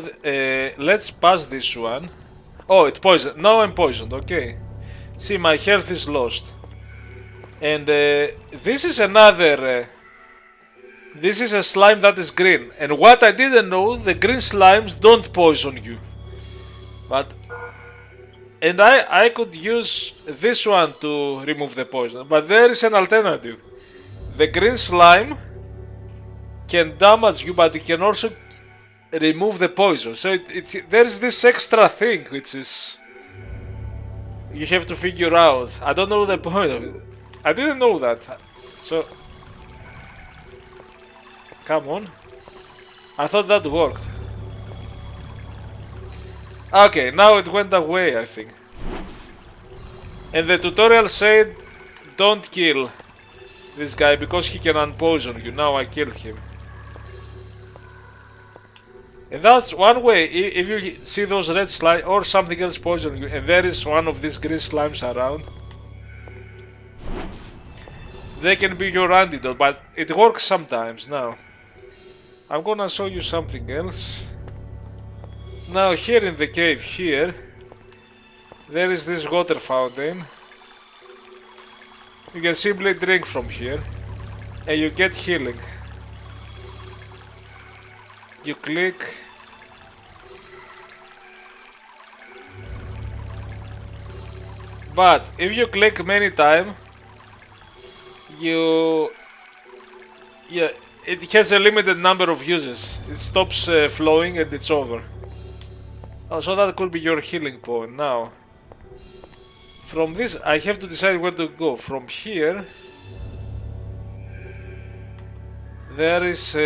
let's pass this one. Oh, it's poisoned. Now I'm poisoned, okay. See, my health is lost. And this is another... this is a slime that is green. And what I didn't know, the green slimes don't poison you. But... and I could use this one to remove the poison. But there is an alternative. The green slime can damage you, but it can also remove the poison. So there's this extra thing which is you have to figure out. I don't know the point of it. I didn't know that. So come on. I thought that worked. Okay, now it went away, I think. And the tutorial said don't kill this guy because he can unpoison you. Now I killed him. And that's one way. If you see those red slimes or something else poison you, and there is one of these green slimes around, they can be your antidote, but it works sometimes. Now, I'm gonna show you something else. Now, here in the cave here, there is this water fountain. You can simply drink from here, and you get healing. You click. But if you click many times, it has a limited number of uses. It stops flowing and it's over. Oh, so that could be your healing point. Now, from this, I have to decide where to go. From here, there is.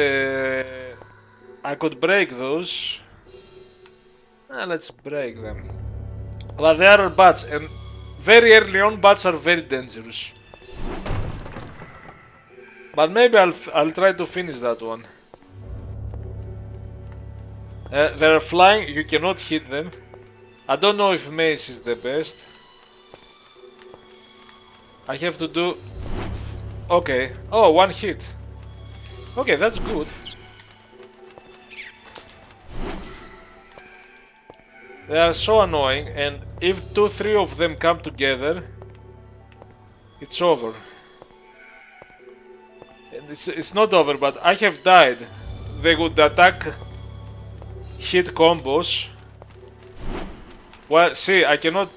I could break those. Let's break them. But there are bats, and very early on, bats are very dangerous. But maybe I'll try to finish that one. They're flying, you cannot hit them. I don't know if mace is the best. I have to do... okay. Oh, one hit. Okay, that's good. They are so annoying, and if 2-3 of them come together, it's over. And it's not over, but I have died. They would attack, hit combos. Well, see, I cannot...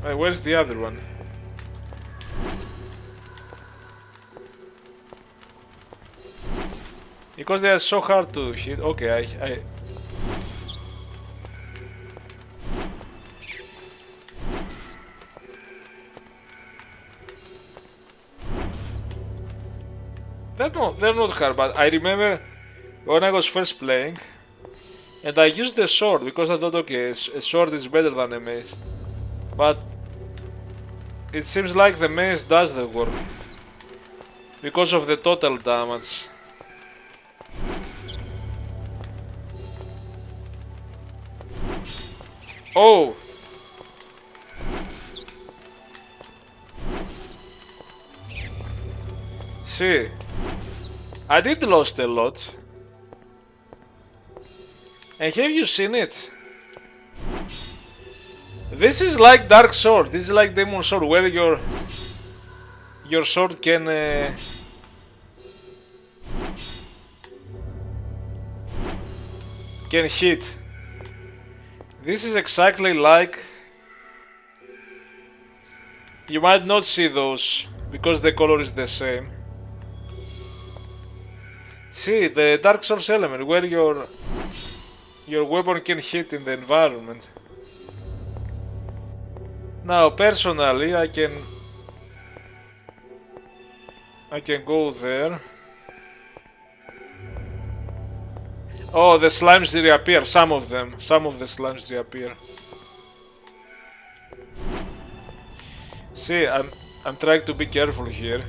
wait, where's the other one? Because they are so hard to hit. Okay, they're not hard, but I remember when I was first playing, and I used the sword because I thought, okay, a sword is better than a mace. But it seems like the mace does the work because of the total damage. Oh! See, I did lost a lot. And have you seen it? This is like Dark Sword. This is like Demon Sword, where your sword can hit. This is exactly like. You might not see those because the color is the same. See the Dark Souls element where your weapon can hit in the environment. Now personally I can go there. Oh, the slimes reappear, some of them. Some of the slimes reappear. See, I'm trying to be careful here.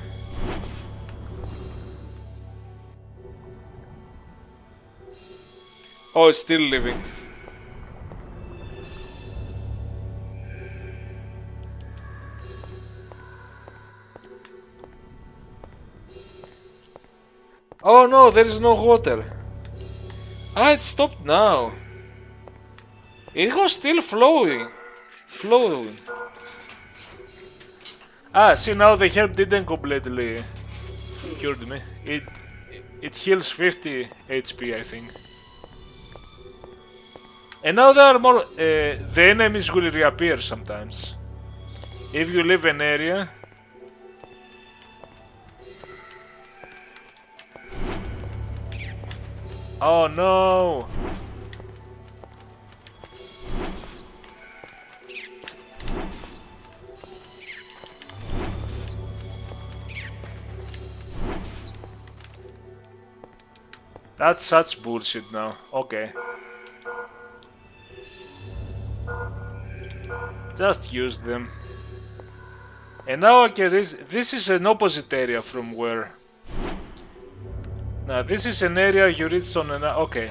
Oh, it's still living. Oh no, there is no water. Ah, it stopped now. It was still flowing. Ah, see, now the herb didn't completely cured me. It heals 50 HP, I think. And now there are more. The enemies will reappear sometimes. If you leave an area. Oh no! That's such bullshit now. Okay. Just use them. And now I can reach. This is an opposite area from where. Now this is an area you reached on an. Okay.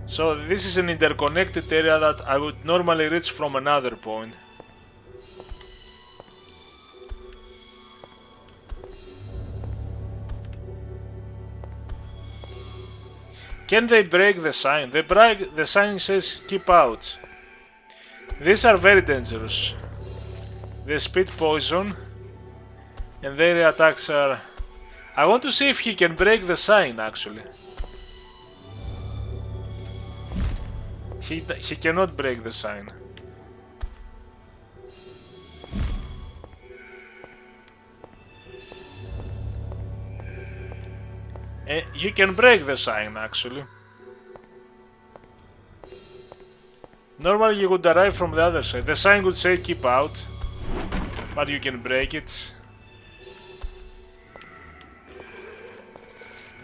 So this is an interconnected area that I would normally reach from another point. Can they break the sign? The sign says keep out. These are very dangerous. They spit poison and their attacks are... I want to see if he can break the sign actually. He cannot break the sign. You can break the sign actually. Normally you would arrive from the other side. The sign would say keep out, but you can break it.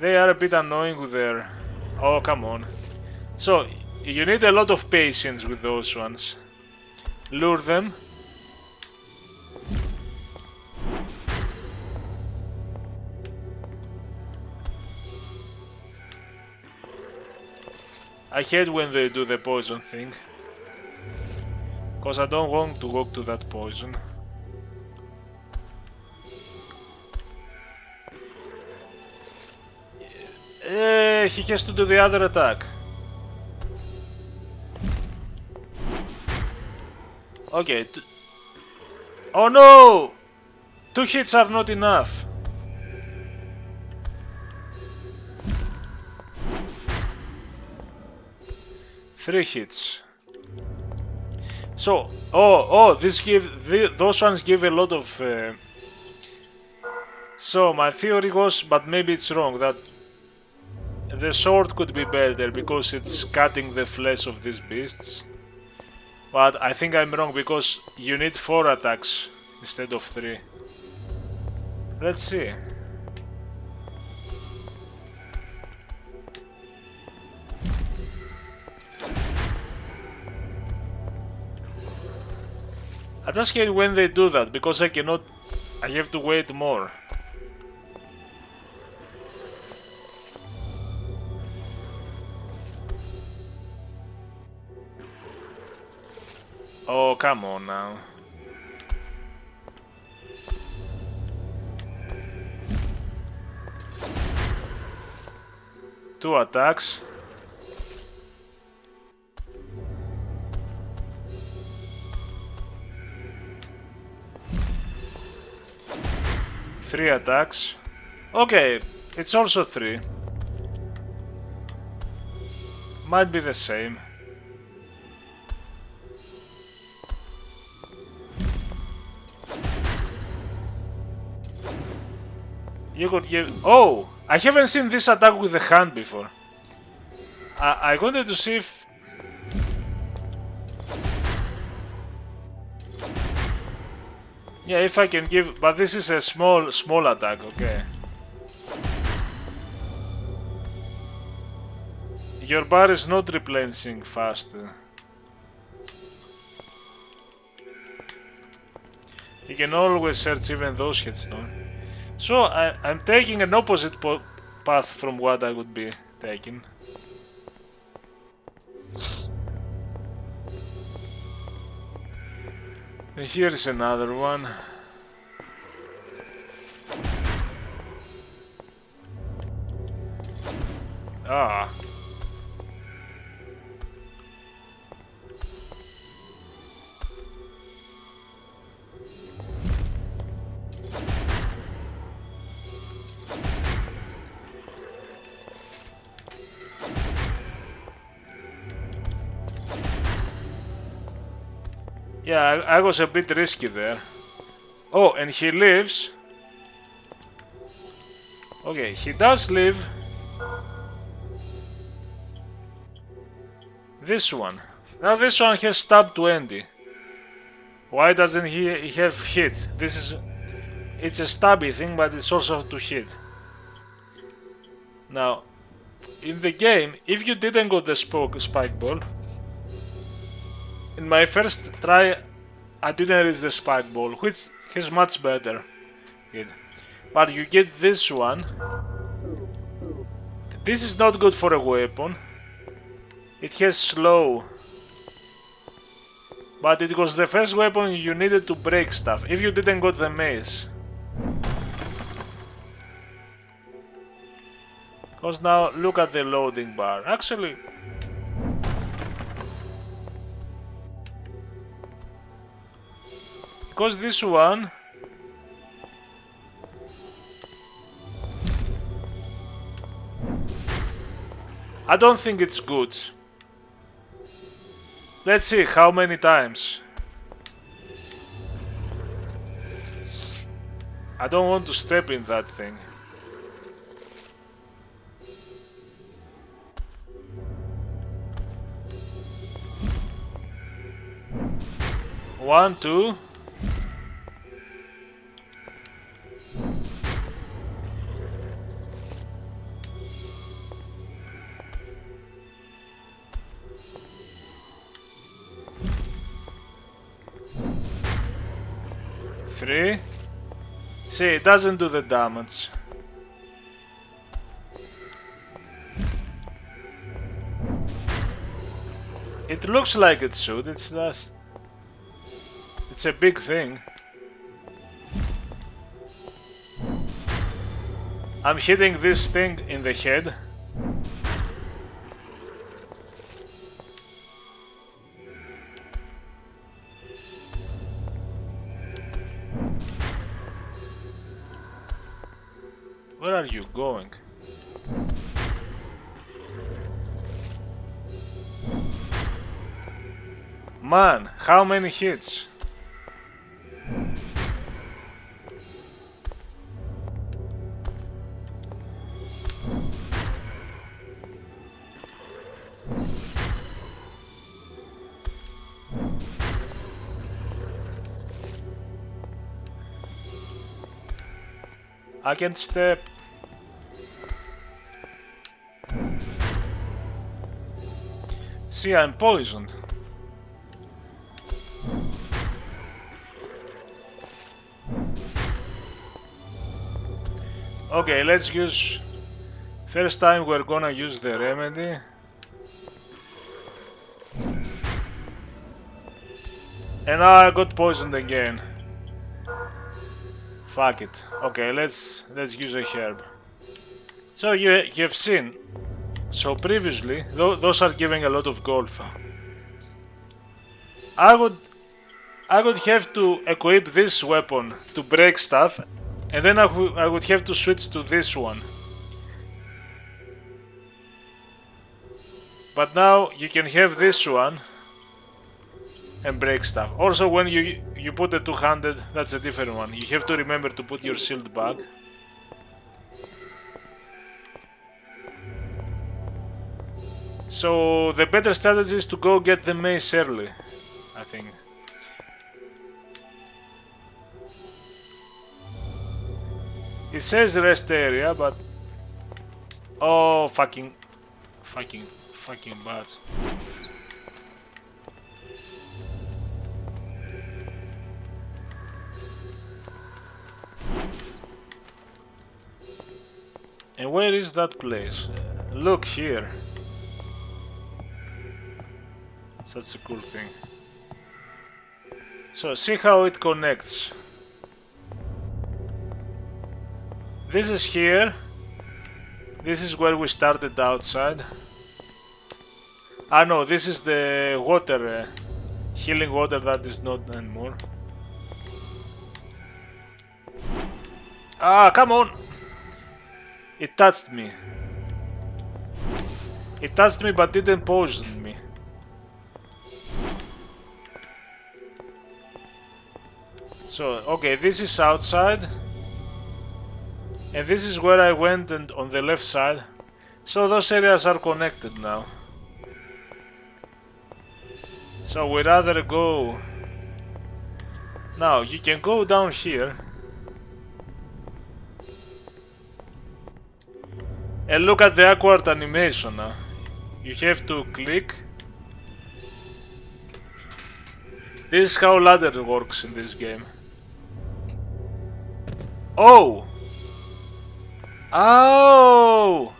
They are a bit annoying with their... Oh, come on. So, you need a lot of patience with those ones. Lure them. I hate when they do the poison thing. Cause I don't want to walk to that poison. He has to do the other attack. Okay. Oh no! 2 hits are not enough. Three hits. So, those ones give a lot of. So my theory was, but maybe it's wrong, that the sword could be better because it's cutting the flesh of these beasts. But I think I'm wrong because you need 4 attacks instead of 3. Let's see. I just hate when they do that because I cannot. I have to wait more. Oh, come on now. Two attacks. Three attacks. Okay, it's also 3. Might be the same. You could give. Oh! I haven't seen this attack with the hand before. I wanted to see if. Yeah, if I can give. But this is a small attack, okay. Your bar is not replenishing fast. You can always search even those headstones. So I'm taking an opposite path from what I would be taking. And here is another one. Ah. Yeah, I was a bit risky there. Oh, and he lives. Okay, he does live. This one. Now this one has stab 20. Why doesn't he have hit? This is... It's a stabby thing, but it's also to hit. Now, in the game, if you didn't go the spike ball, in my first try, I didn't reach the spike ball, which is much better hit. But you get this one. This is not good for a weapon. It has slow. But it was the first weapon you needed to break stuff, if you didn't got the mace. Because now, look at the loading bar. Actually... Because this one... I don't think it's good. Let's see how many times. I don't want to step in that thing. One, two. Three. See, it doesn't do the damage. It looks like it should, it's just... It's a big thing. I'm hitting this thing in the head. Where are you going? Man, how many hits? I can't step. See, I'm poisoned. Okay, let's use... First time we're gonna use the remedy. And I got poisoned again. Fuck it. Okay, let's use a herb. So you've seen. So previously, those are giving a lot of gold. I would have to equip this weapon to break stuff, and then I would have to switch to this one. But now you can have this one and break stuff. Also, when you put the two-handed, that's a different one. You have to remember to put your shield back. So the better strategy is to go get the mace early, I think. It says rest area, but... Oh, fucking bad. And where is that place? Look here. Such a cool thing. So see how it connects. This is here. This is where we started outside. Ah no, this is the water, healing water that is not anymore. Ah, come on! It touched me. It touched me but didn't poison me. So, okay, this is outside. And this is where I went, and on the left side. So those areas are connected now. So we'd rather go... Now, you can go down here. And look at the awkward animation now. You have to click. This is how ladder works in this game. Oh! Oh!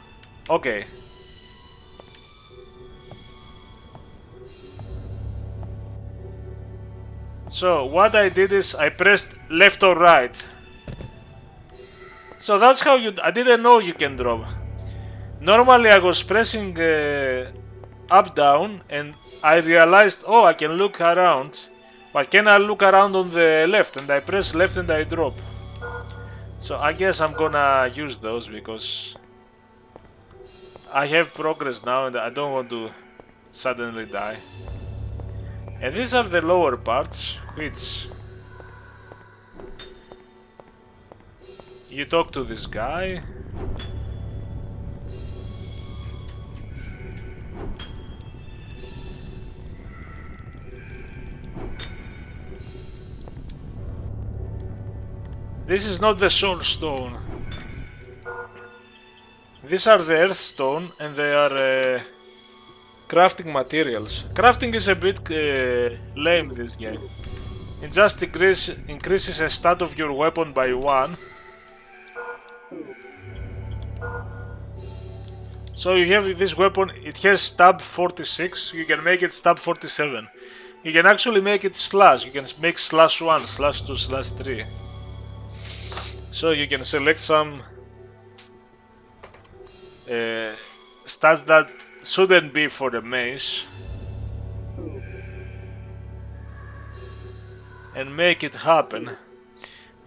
Okay. So what I did is I pressed left or right. So that's how you... I didn't know you can drop. Normally I was pressing up down and I realized, oh, I can look around. But can I look around on the left? And I press left and I drop. So I guess I'm gonna use those because I have progress now and I don't want to suddenly die. And these are the lower parts, which you talk to this guy. This is not the soul stone. These are the earth stone and they are crafting materials. Crafting is a bit lame this game. It just increases a stat of your weapon by 1. So you have this weapon, it has stab 46, you can make it stab 47. You can actually make it slash, you can make slash 1, slash 2, slash 3. So you can select some stats that shouldn't be for the mace and make it happen.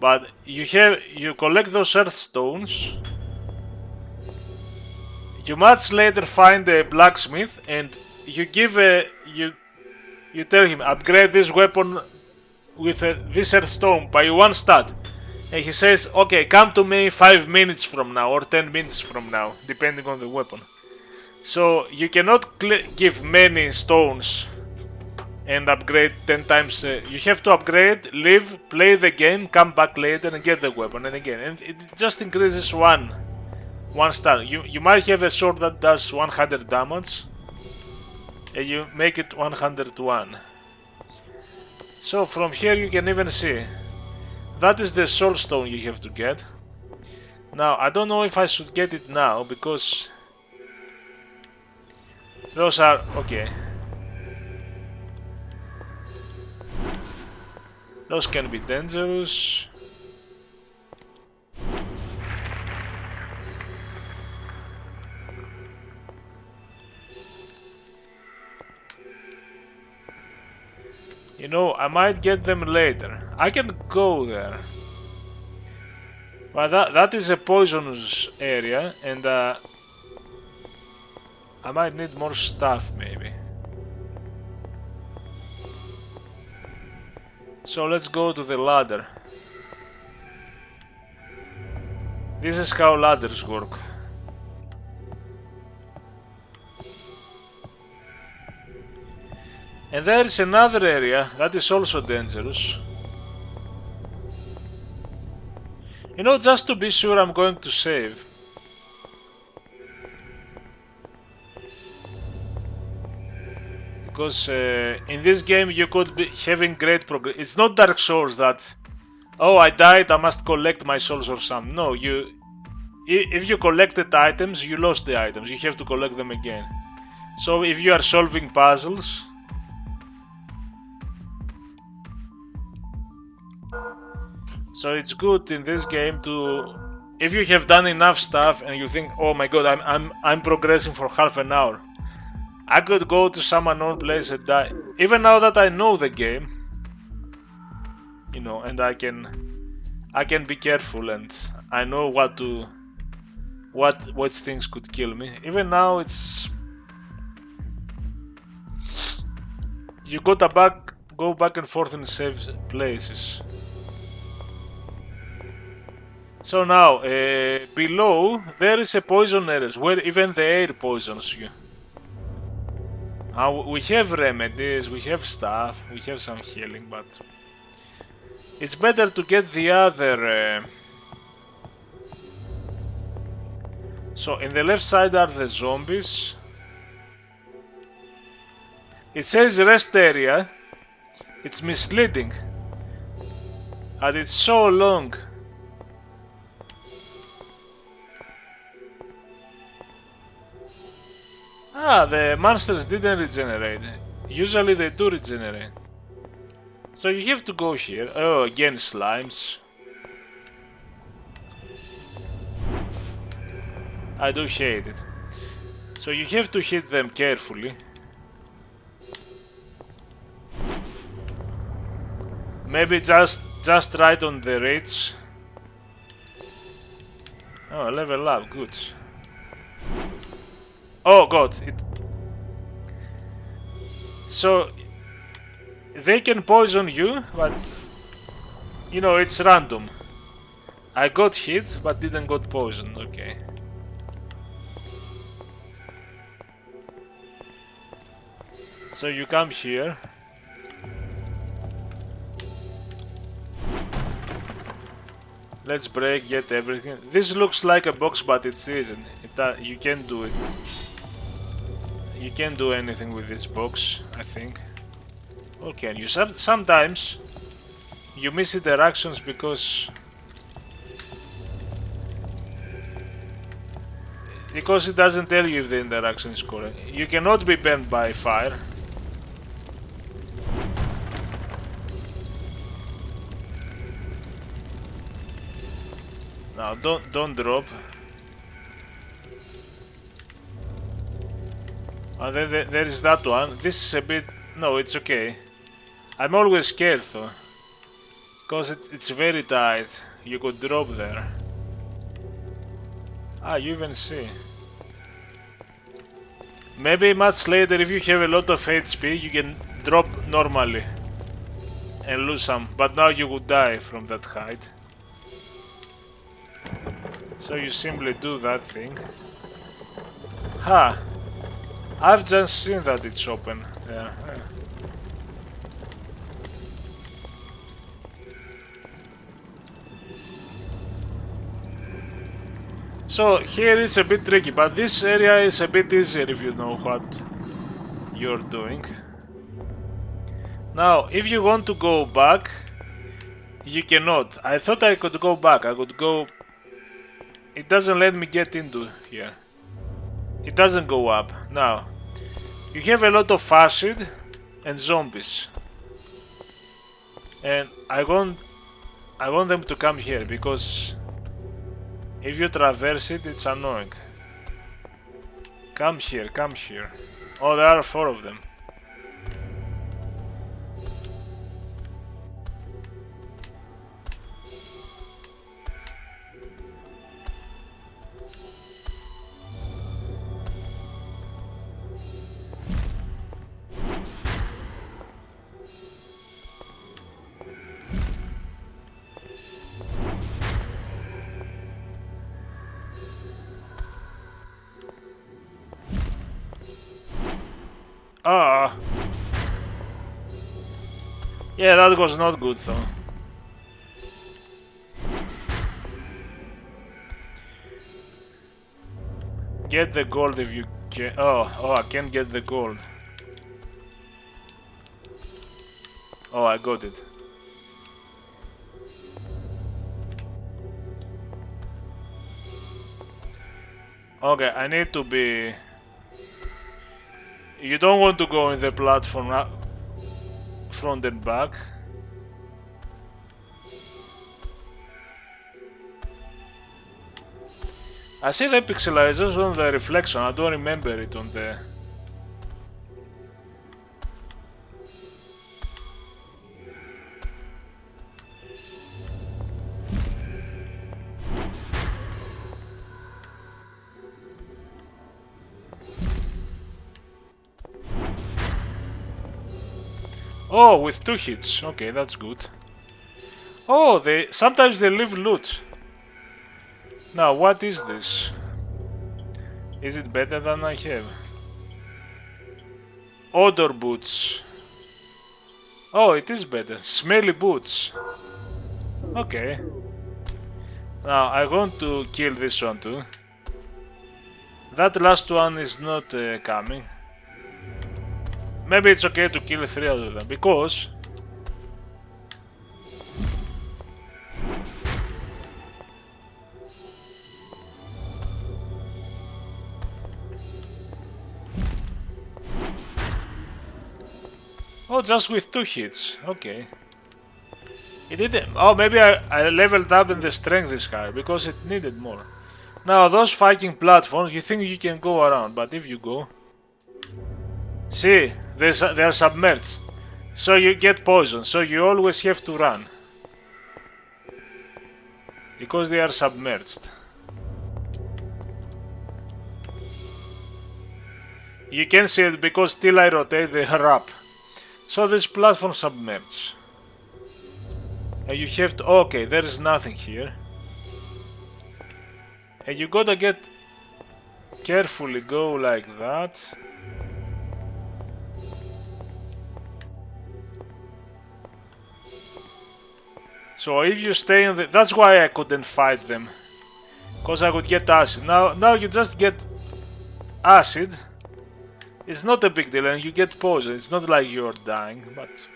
But you collect those earth stones. You must later find a blacksmith and you give you tell him upgrade this weapon with this earth stone by 1 stat. And he says, okay, come to me 5 minutes from now or 10 minutes from now, depending on the weapon. So you cannot give many stones and upgrade 10 times. You have to upgrade, leave, play the game, come back later and get the weapon, and again. And it just increases one star. You might have a sword that does 100 damage, and you make it 101. So from here you can even see. That is the soul stone you have to get. Now, I don't know if I should get it now, because those are... okay. Those can be dangerous. You know, I might get them later. I can go there. But that is a poisonous area, and I might need more stuff, maybe. So let's go to the ladder. This is how ladders work. And there is another area that is also dangerous. You know, just to be sure, I'm going to save. Because in this game you could be having great progress. It's not Dark Souls that, oh, I died, I must collect my souls or something. No, if you collected items, you lost the items. You have to collect them again. So if you are solving puzzles, so it's good in this game to, if you have done enough stuff and you think, oh my god, I'm progressing for half an hour, I could go to some unknown place and die. Even now that I know the game, you know, and I can be careful, and I know what things could kill me. Even now, it's, you gotta go back and forth in safe places. So now, below there is a poison area where even the air poisons you. We have remedies, we have stuff, we have some healing, but it's better to get the other. So in the left side are the zombies. It says rest area. It's misleading, and it's so long. Ah, the monsters didn't regenerate. Usually they do regenerate. So you have to go here. Oh, again slimes. I do hate it. So you have to hit them carefully. Maybe just right on the ridge. Oh, level up, good. Oh god, so they can poison you, but you know, it's random. I got hit, but didn't got poisoned, okay. So you come here. Let's break, get everything. This looks like a box, but it isn't. You can do it. You can't do anything with this box, I think. Or can you? Sometimes you miss interactions because it doesn't tell you if the interaction is correct. You cannot be burned by fire. Now don't drop. And then there is that one. This is a bit... no, it's okay. I'm always scared though. Because it's very tight. You could drop there. Ah, you even see. Maybe much later, if you have a lot of HP, you can drop normally and lose some. But now you would die from that height. So you simply do that thing. Ha! I've just seen that it's open. Yeah. So here it's a bit tricky, but this area is a bit easier if you know what you're doing. Now, if you want to go back, you cannot. I thought I could go back. I could go... It doesn't let me get into here. It doesn't go up. Now, you have a lot of acid and zombies. And I want them to come here, because if you traverse it, it's annoying. Come here, come here. Oh, there are 4 of them. Ah. Yeah, that was not good though. Get the gold if you can. Oh, I can't get the gold. Oh, I got it. Okay, I need to be... You don't want to go in the platform front and back. I see the pixelization on the reflection, I don't remember it on the... Oh, with 2 hits. Okay, that's good. Oh, sometimes they leave loot. Now, what is this? Is it better than I have? Odor boots. Oh, it is better. Smelly boots. Okay. Now, I want to kill this one too. That last one is not coming. Maybe it's okay to kill 3 out of them, because... Oh, just with 2 hits. Okay. It didn't... Oh, maybe I leveled up and the strength is higher, because it needed more. Now, those fighting platforms, you think you can go around, but if you go... See, they are submerged. So you get poisoned, so you always have to run. Because they are submerged. You can see it because till I rotate they are up. So this platform submerged. And you have to... Okay, there is nothing here. And you gotta get... Carefully go like that. So if you stay on the... That's why I couldn't fight them. Because I would get acid. Now you just get acid. It's not a big deal and you get poison. It's not like you're dying, but...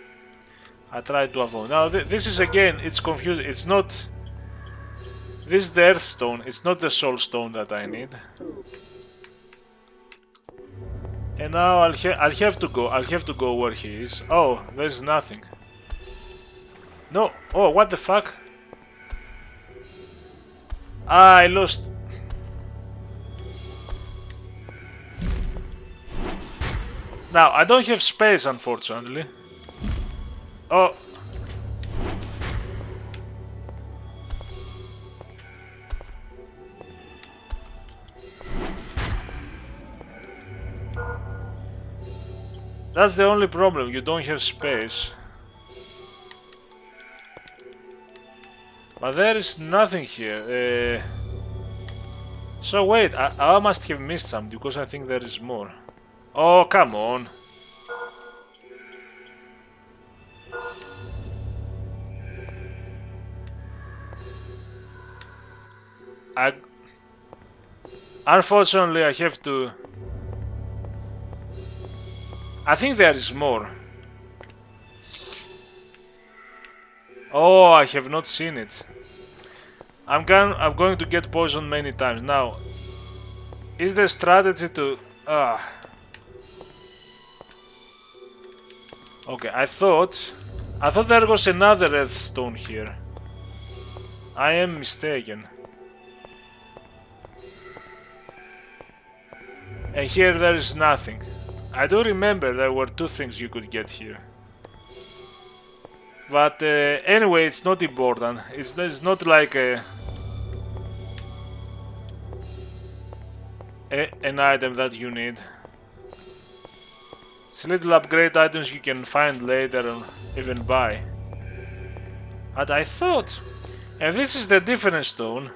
I tried to avoid. Now this is again, it's confusing. It's not... This is the earth stone. It's not the soul stone that I need. And now I'll have to go. I'll have to go where he is. Oh, there's nothing. No. Oh, what the fuck? I lost. Now, I don't have space, unfortunately. Oh. That's the only problem, you don't have space. But there is nothing here. So wait, I must have missed something because I think there is more. Oh, come on. Unfortunately, I have to... I think there is more. Oh, I have not seen it. I'm going to get poisoned many times. Now, is the strategy to... Okay, I thought there was another earth stone here. I am mistaken. And here there is nothing. I do remember there were two things you could get here. But anyway, it's not important. It's not like an item that you need. It's little upgrade items you can find later and even buy. But I thought... And this is the different stone.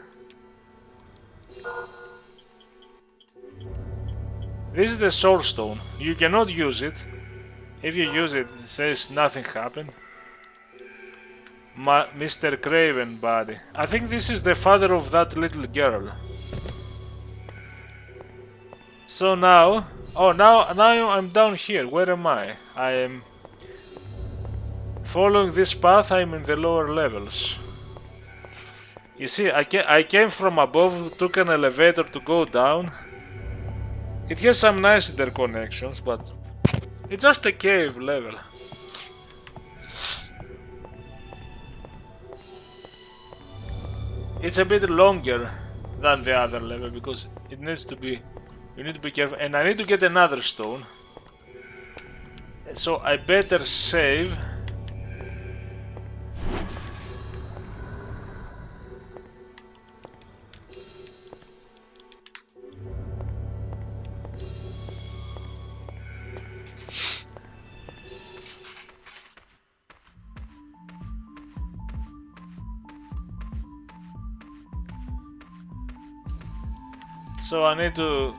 This is the soul stone. You cannot use it. If you use it, it says nothing happened. Mr. Craven body. I think this is the father of that little girl. So now... Oh, now I'm down here. Where am I? I am... Following this path, I'm in the lower levels. You see, I came from above, took an elevator to go down. It has some nice interconnections, but... It's just a cave level. It's a bit longer than the other level because it needs to be... You need to be careful, and I need to get another stone. So I better save. So I need to...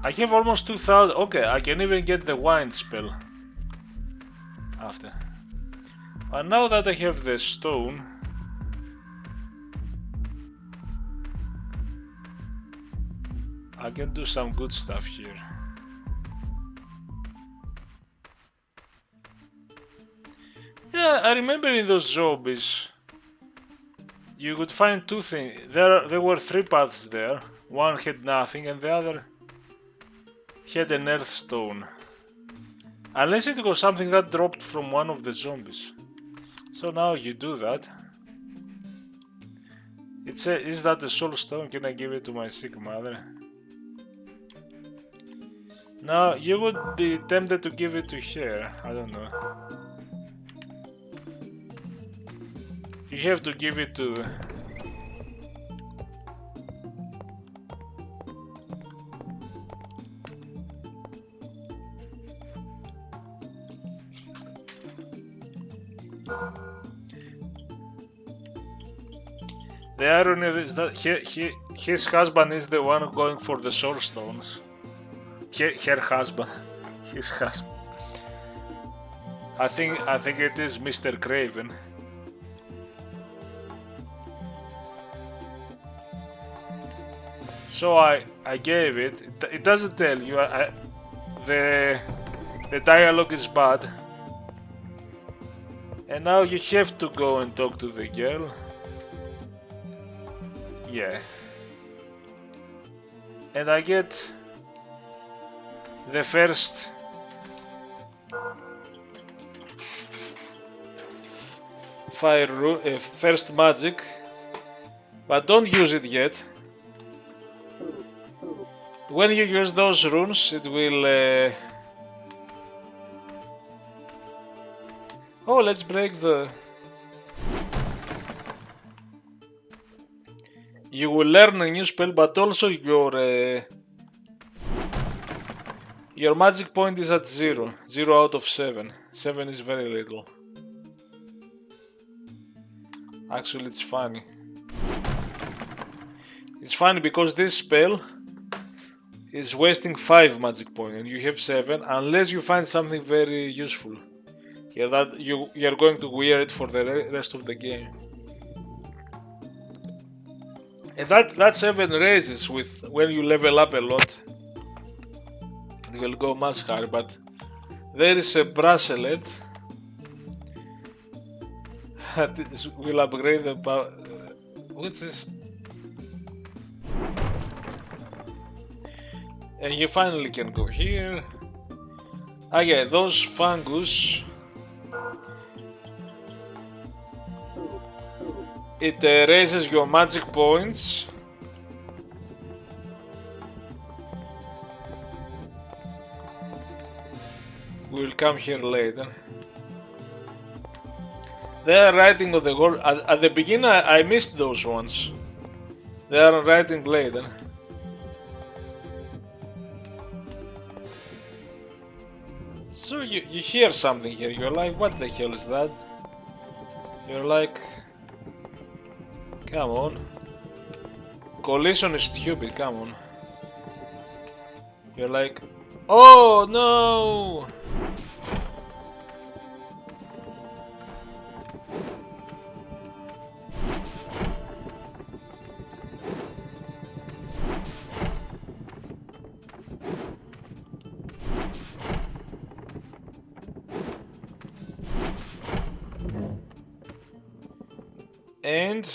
I have almost 2000. Okay, I can even get the wind spell after. But now that I have the stone, I can do some good stuff here. Yeah, I remember in those zombies, you could find two things. There were three paths there. One had nothing and the other had an earth stone. Unless it was something that dropped from one of the zombies. So now you do that. It says, is that a soul stone? Can I give it to my sick mother? Now you would be tempted to give it to her. I don't know. You have to give it to... The irony is that his husband is the one going for the soul stones. Her husband. His husband. I think it is Mr. Craven. So I gave it. It doesn't tell you. The dialogue is bad. And now you have to go and talk to the girl. Yeah. And I get the first first magic, but don't use it yet. When you use those runes, it will... Oh, let's break the... You will learn a new spell, but also your magic point is at 0. 0 out of 7. 7 is very little. Actually, it's funny. It's funny because this spell is wasting 5 magic points and you have 7 unless you find something very useful. Yeah, that you're going to wear it for the rest of the game. And that 7 raises with when you level up a lot. It will go much higher, but there is a bracelet that will upgrade the power. Which is, and you finally can go here. Ah yeah, those fungus. It raises your magic points. We'll come here later. They are writing on the wall. At the beginning I missed those ones. They are writing later. So you hear something here, you're like, what the hell is that? You're like, come on. Collision is stupid, come on. You're like, oh no! And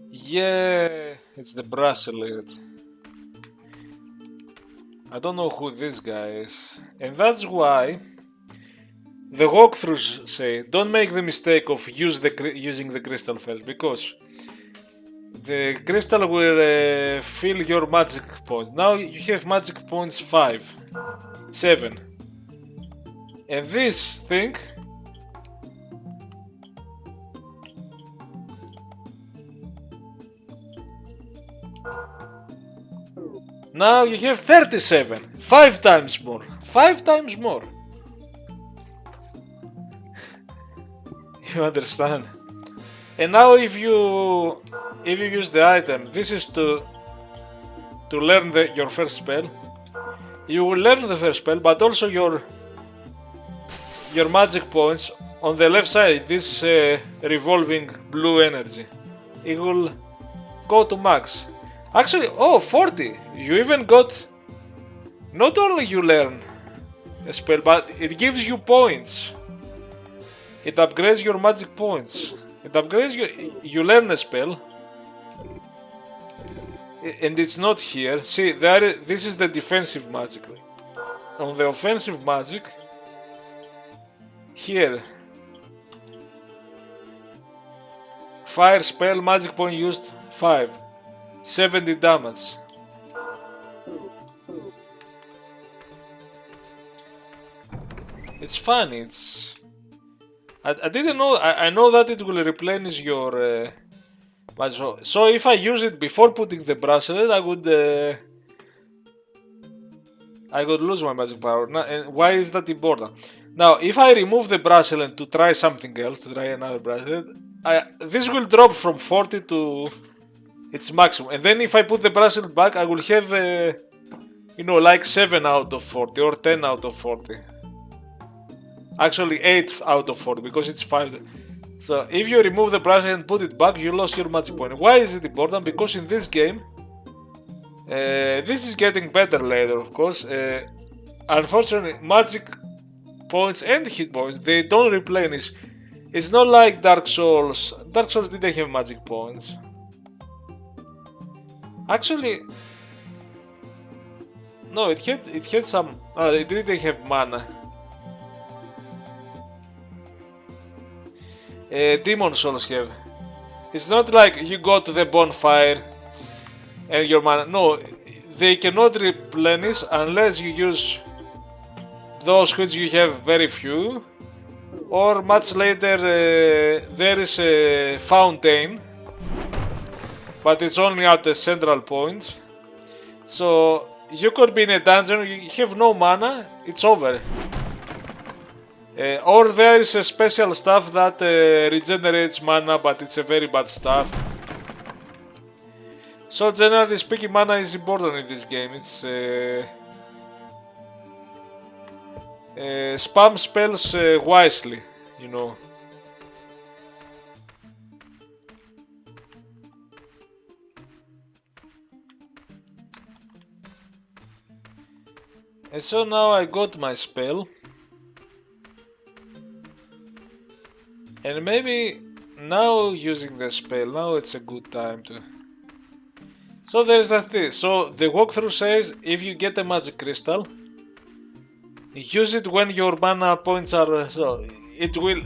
yeah, it's the bracelet. I don't know who this guy is, and that's why the walkthroughs say don't make the mistake of using the crystal first, because the crystal will fill your magic points. Now you have magic points 5, 7, and this thing now you have 37, 5 times more, 5 times more. You understand? And now if you use the item, this is to learn your first spell. You will learn the first spell, but also your magic points on the left side, this revolving blue energy, it will go to max. Actually, oh, 40! You even got, not only you learn a spell, but it gives you points. It upgrades your magic points. It upgrades you learn a spell. And it's not here. See, this is the defensive magic. On the offensive magic, here, fire spell, magic point used 5, 70 damage. It's funny, I didn't know, I know that it will replenish your magic. So if I use it before putting the bracelet, I would lose my magic power. Now, and why is that important? Now, if I remove the bracelet to try something else, to try another bracelet, this will drop from 40 to its maximum. And then if I put the bracelet back, I will have, like 7 out of 40 or 10 out of 40. Actually 8 out of 40 because it's 5. So if you remove the bracelet and put it back, you lost your magic point. Why is it important? Because in this game, this is getting better later, of course. Unfortunately, magic points and hit points, they don't replenish. It's not like Dark Souls. Dark Souls didn't have magic points. Actually, no, it had some. It didn't have mana. Demon Souls have. It's not like you go to the bonfire and your mana. No, they cannot replenish unless you use those which you have very few, or much later there is a fountain, but it's only at the central point. So you could be in a dungeon, you have no mana, it's over. Or there is a special stuff that regenerates mana, but it's a very bad stuff. So generally speaking, mana is important in this game. It's spam spells wisely, you know. And so now I got my spell. And maybe now using the spell, now it's a good time to... So there's that thing. So the walkthrough says if you get a magic crystal, use it when your mana points are... So it will...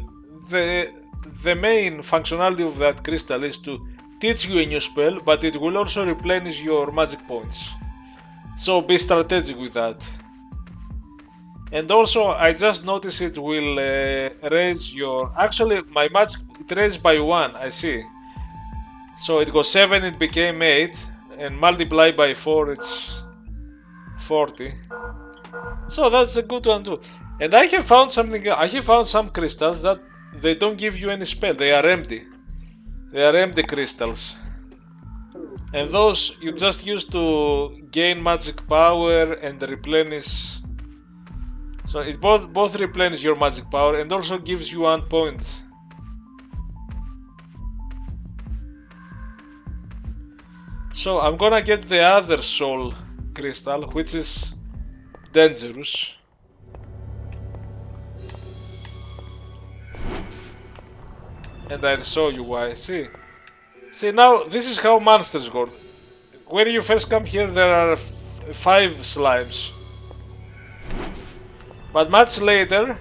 The main functionality of that crystal is to teach you a new spell, but it will also replenish your magic points. So be strategic with that. And also, I just noticed it will raise your... Actually, my magic it raised by 1, I see. So it goes 7, it became 8, and multiply by 4, it's 40. So that's a good one too. And I have found something, I have found some crystals that they don't give you any spell, they are empty. They are empty crystals. And those you just use to gain magic power and replenish. So it both replenishes your magic power and also gives you 1 point. So I'm gonna get the other soul crystal, which is dangerous. And I'll show you why. See now this is how monsters work. When you first come here there are 5 slimes. But much later,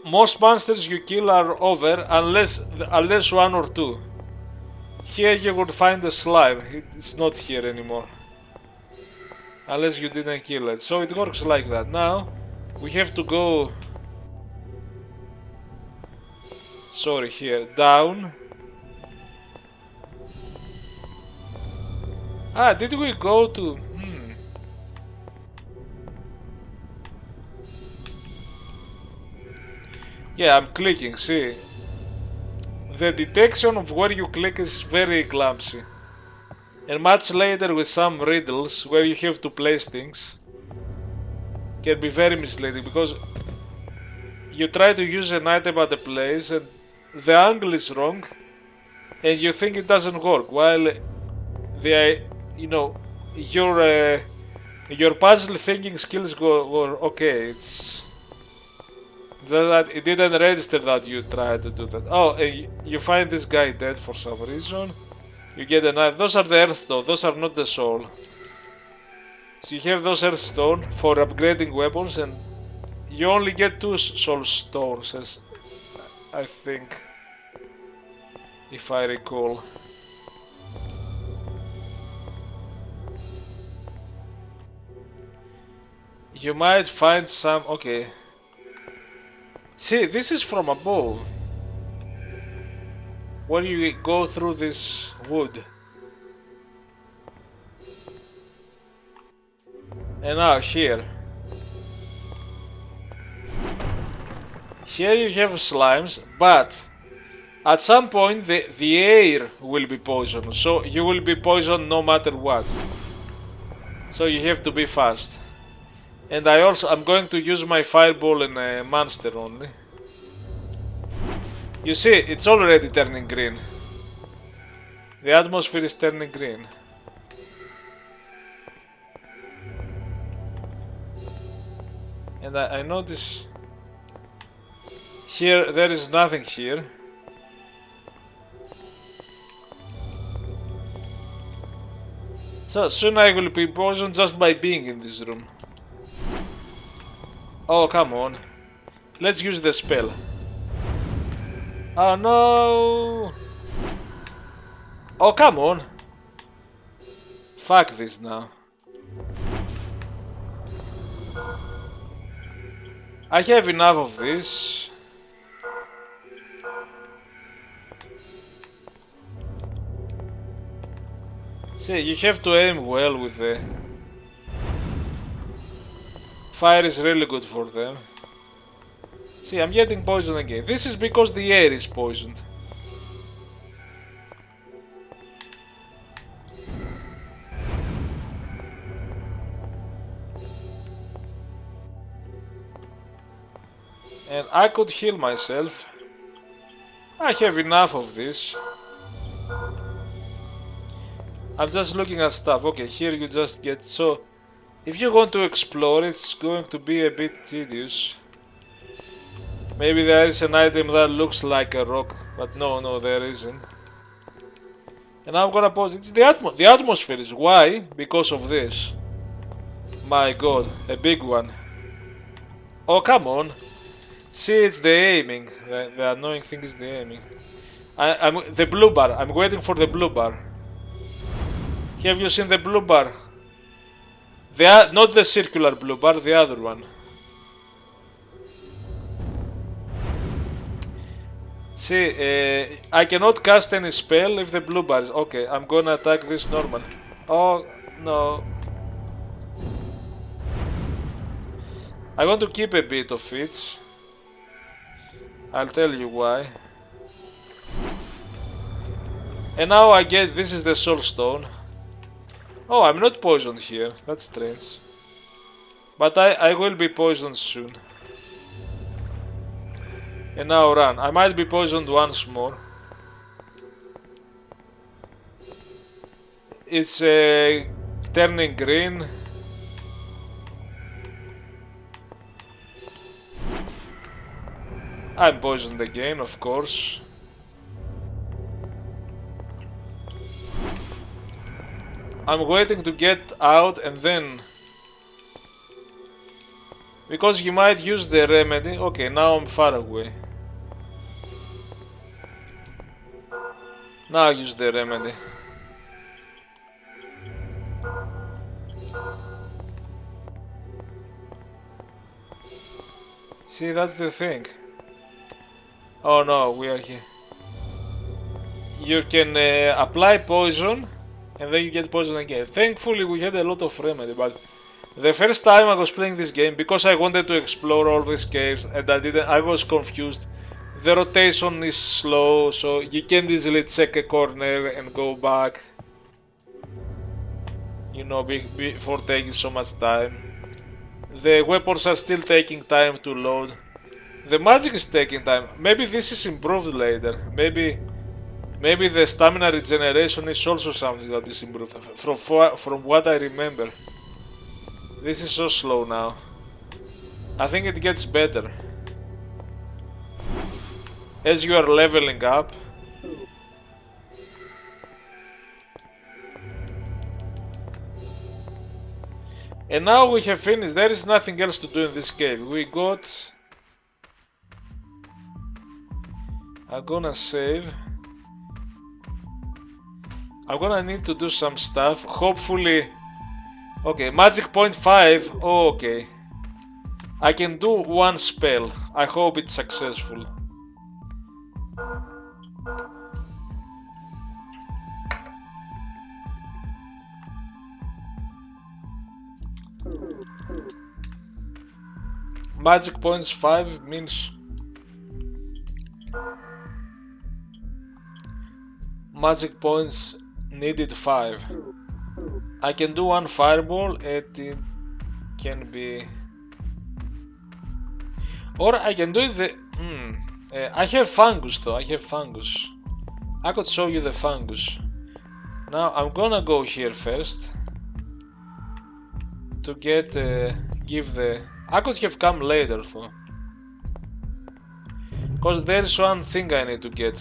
most monsters you kill are over unless 1 or 2. Here you would find a slime, it's not here anymore. Unless you didn't kill it, so it works like that. Now, we have to go... Sorry, here, down. Ah, did we go to... Yeah, I'm clicking, see. The detection of where you click is very clumsy. And much later with some riddles where you have to place things can be very misleading because you try to use an item at a place and the angle is wrong and you think it doesn't work while the your puzzle thinking skills were okay. It's just that it didn't register that you tried to do that. Oh, you find this guy dead for some reason. You get a knife. Those are the earthstone, those are not the soul. So you have those earthstone for upgrading weapons and you only get 2 soul stones, as I think, if I recall. You might find some... Okay. See, this is from above. When you go through this wood. And now here. Here you have slimes, but at some point the air will be poisoned. So you will be poisoned no matter what. So you have to be fast. And I'm going to use my fireball in a monster only. You see, it's already turning green. The atmosphere is turning green. And I notice here there is nothing here. So soon I will be poisoned just by being in this room. Oh, come on. Let's use the spell. Oh no! Oh, come on! Fuck this now. I have enough of this. See, you have to aim well with the... Fire is really good for them. See, I'm getting poisoned again. This is because the air is poisoned. And I could heal myself. I have enough of this. I'm just looking at stuff. Okay, here you just get... So, if you want to explore, it's going to be a bit tedious. Maybe there is an item that looks like a rock, but no, there isn't. And I'm gonna pause. It's the atmosphere is why? Because of this. My god, a big one. Oh, come on. See, it's the aiming. The annoying thing is the aiming. I'm the blue bar. I'm waiting for the blue bar. Have you seen the blue bar? Not the circular blue bar, the other one. See, I cannot cast any spell if the blue bar is... Okay, I'm gonna attack this normal. Oh, no. I want to keep a bit of it. I'll tell you why. And now I get... This is the soul stone. Oh, I'm not poisoned here. That's strange. But I will be poisoned soon. And now run. I might be poisoned once more. It's turning green. I'm poisoned again, of course. I'm waiting to get out and then... Because you might use the remedy. Okay, now I'm far away. Now use the remedy. See, that's the thing. Oh no, we are here. You can apply poison and then you get poison again. Thankfully we had a lot of remedy, but the first time I was playing this game, because I wanted to explore all these caves and I was confused. The rotation is slow, so you can't easily check a corner and go back. You know, before taking so much time. The weapons are still taking time to load. The magic is taking time. Maybe this is improved later. Maybe the stamina regeneration is also something that is improved. From what I remember. This is so slow now. I think it gets better. As you are leveling up. And now we have finished. There is nothing else to do in this cave. We got... I'm gonna save. I'm gonna need to do some stuff. Hopefully... Okay, magic point 5. Oh, okay. I can do one spell. I hope it's successful. Magic points 5 means... Magic points needed 5. I can do one fireball and it can be... Or I can do the... I have fungus though, I have fungus. I could show you the fungus. Now I'm gonna go here first. To get... give the... I could have come later for... Because there's one thing I need to get.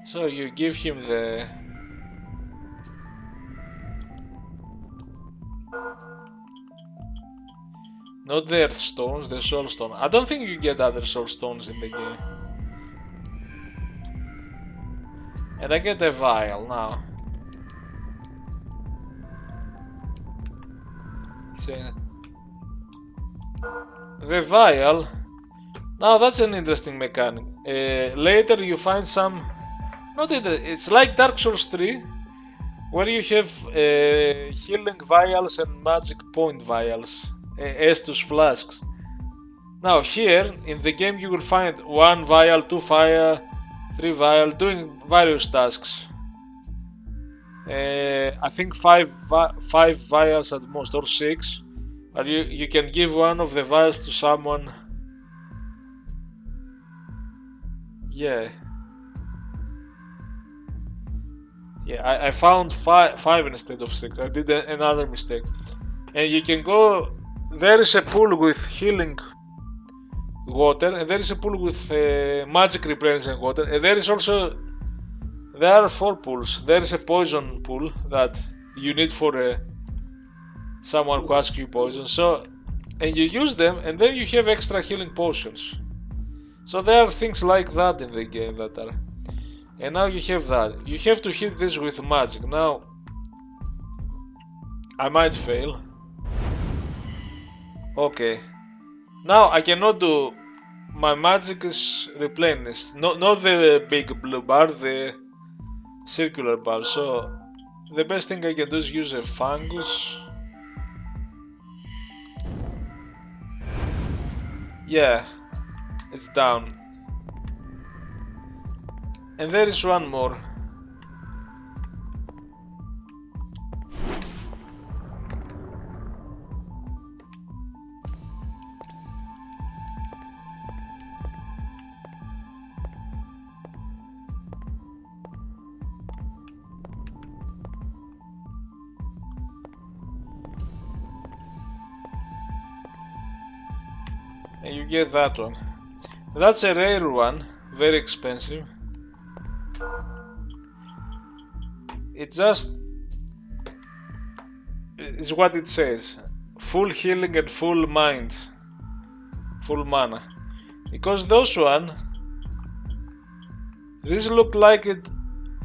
So you give him the... Not the earth stones, the soul stone. I don't think you get other soul stones in the game. And I get a vial now. So, the vial Now that's an interesting mechanic. Later you find some, not interesting, it's like Dark Souls 3, where you have healing vials and magic point vials, Estus flasks. Now here, in the game you will find 1 vial, 2 vial, 3 vial, doing various tasks. I think 5 vials at most, or 6. But you can give one of the vials to someone. Yeah. Yeah, I found 5 instead of 6. I did another mistake. And you can go... There is a pool with healing water, and there is a pool with magic replenishing water, and there is also... There are 4 pools. There is a poison pool that you need for someone who asks you poison. So, and you use them, and then you have extra healing potions. So there are things like that in the game that are... And now you have that. You have to hit this with magic. Now, I might fail. Okay. Now I cannot do... My magic is replenished. Not the big blue bar, the circular bar. So the best thing I can do is use a fungus. Yeah, it's down. And there is one more. And you get that one. That's a rare one, very expensive. It just is what it says. Full healing and full mind. Full mana. Because those one, these look like it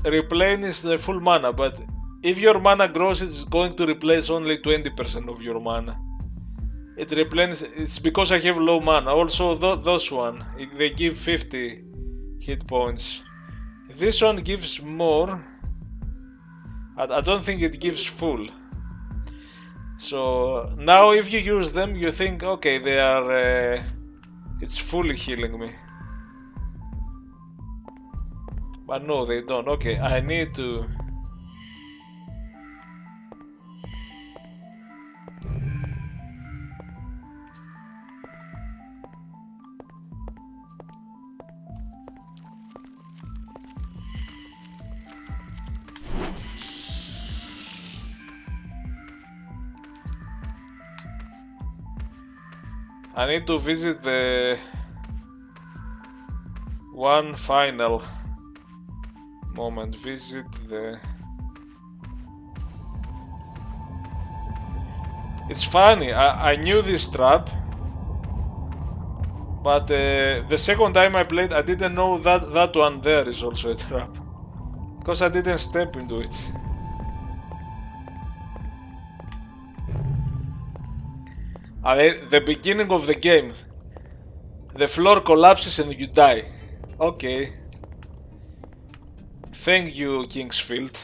replenishes the full mana, but if your mana grows, it's going to replace only 20% of your mana. It replenishes, it's because I have low mana. Also those one, they give 50 hit points. This one gives more. I don't think it gives full. So now if you use them, you think, okay, they are it's fully healing me. But no, they don't. Okay, I need to... I need to visit the one final moment. Visit the... It's funny, I knew this trap, but the second time I played I didn't know that that one there is also a trap, because I didn't step into it. At the beginning of the game, the floor collapses and you die. Okay. Thank you, Kingsfield.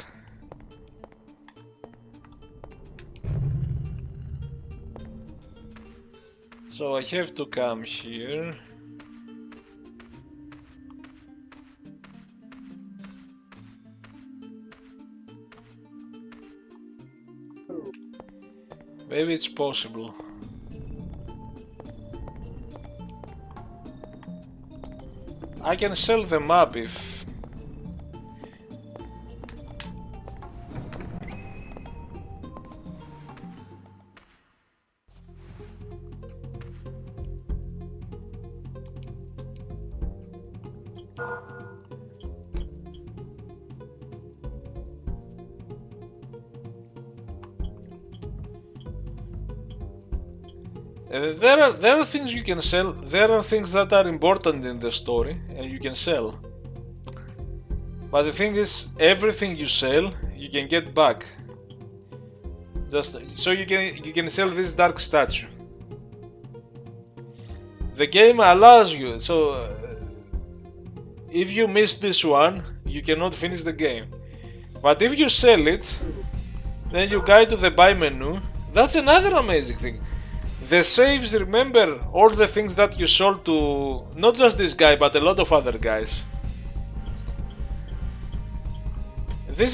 So I have to come here. Maybe it's possible. I can sell the map if... There are things you can sell, there are things that are important in the story and you can sell. But the thing is, everything you sell, you can get back. Just so you can sell this dark statue. the game allows you. So if you miss this one, you cannot finish the game. But if you sell it, then you go to the buy menu. That's another amazing thing. The saves remember all the things that you sold to not just this guy, but a lot of other guys. This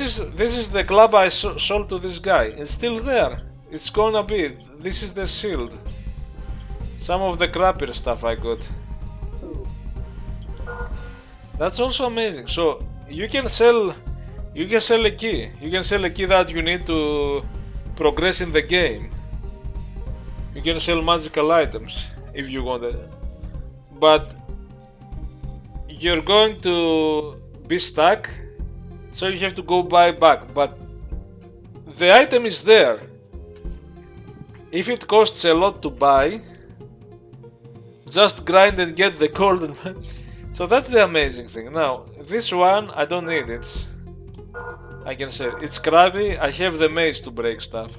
is the club I sold to this guy. It's still there. It's gonna be. This is the shield. Some of the crappier stuff I got. That's also amazing. So you can sell a key. You can sell a key that you need to progress in the game. You can sell magical items if you want it. But you're going to be stuck, so you have to go buy back. But the item is there. If it costs a lot to buy, just grind and get the golden. So that's the amazing thing. Now, this one, I don't need it. I can say it's crappy. I have the mace to break stuff.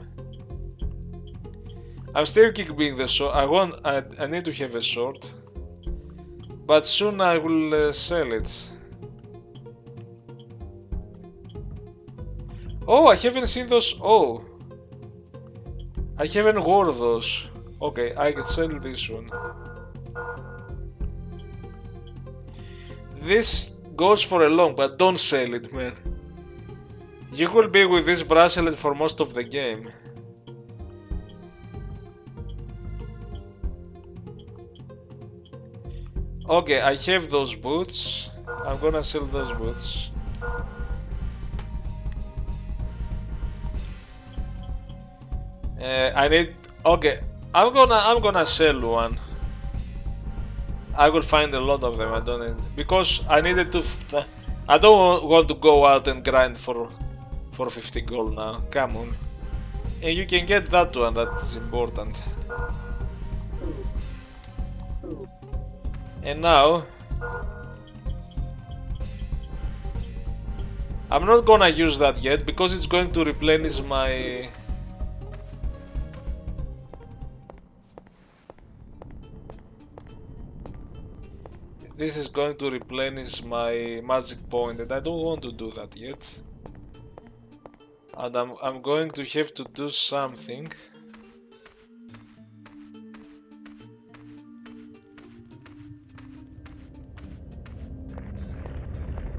I'm still keeping the sword. I need to have a sword. But soon I will sell it. Oh, I haven't seen those. Oh, I haven't worn those. Okay, I can sell this one. This goes for a long, but don't sell it, man. You will be with this bracelet for most of the game. Okay, I have those boots. I'm gonna sell those boots. I need. Okay, I'm gonna sell one. I will find a lot of them. I don't need, because I needed to. I don't want to go out and grind for 50 gold now. Come on, and you can get that one. That's important. And now, I'm not gonna use that yet because it's going to replenish my. This is going to replenish my magic point, and I don't want to do that yet. And I'm going to have to do something.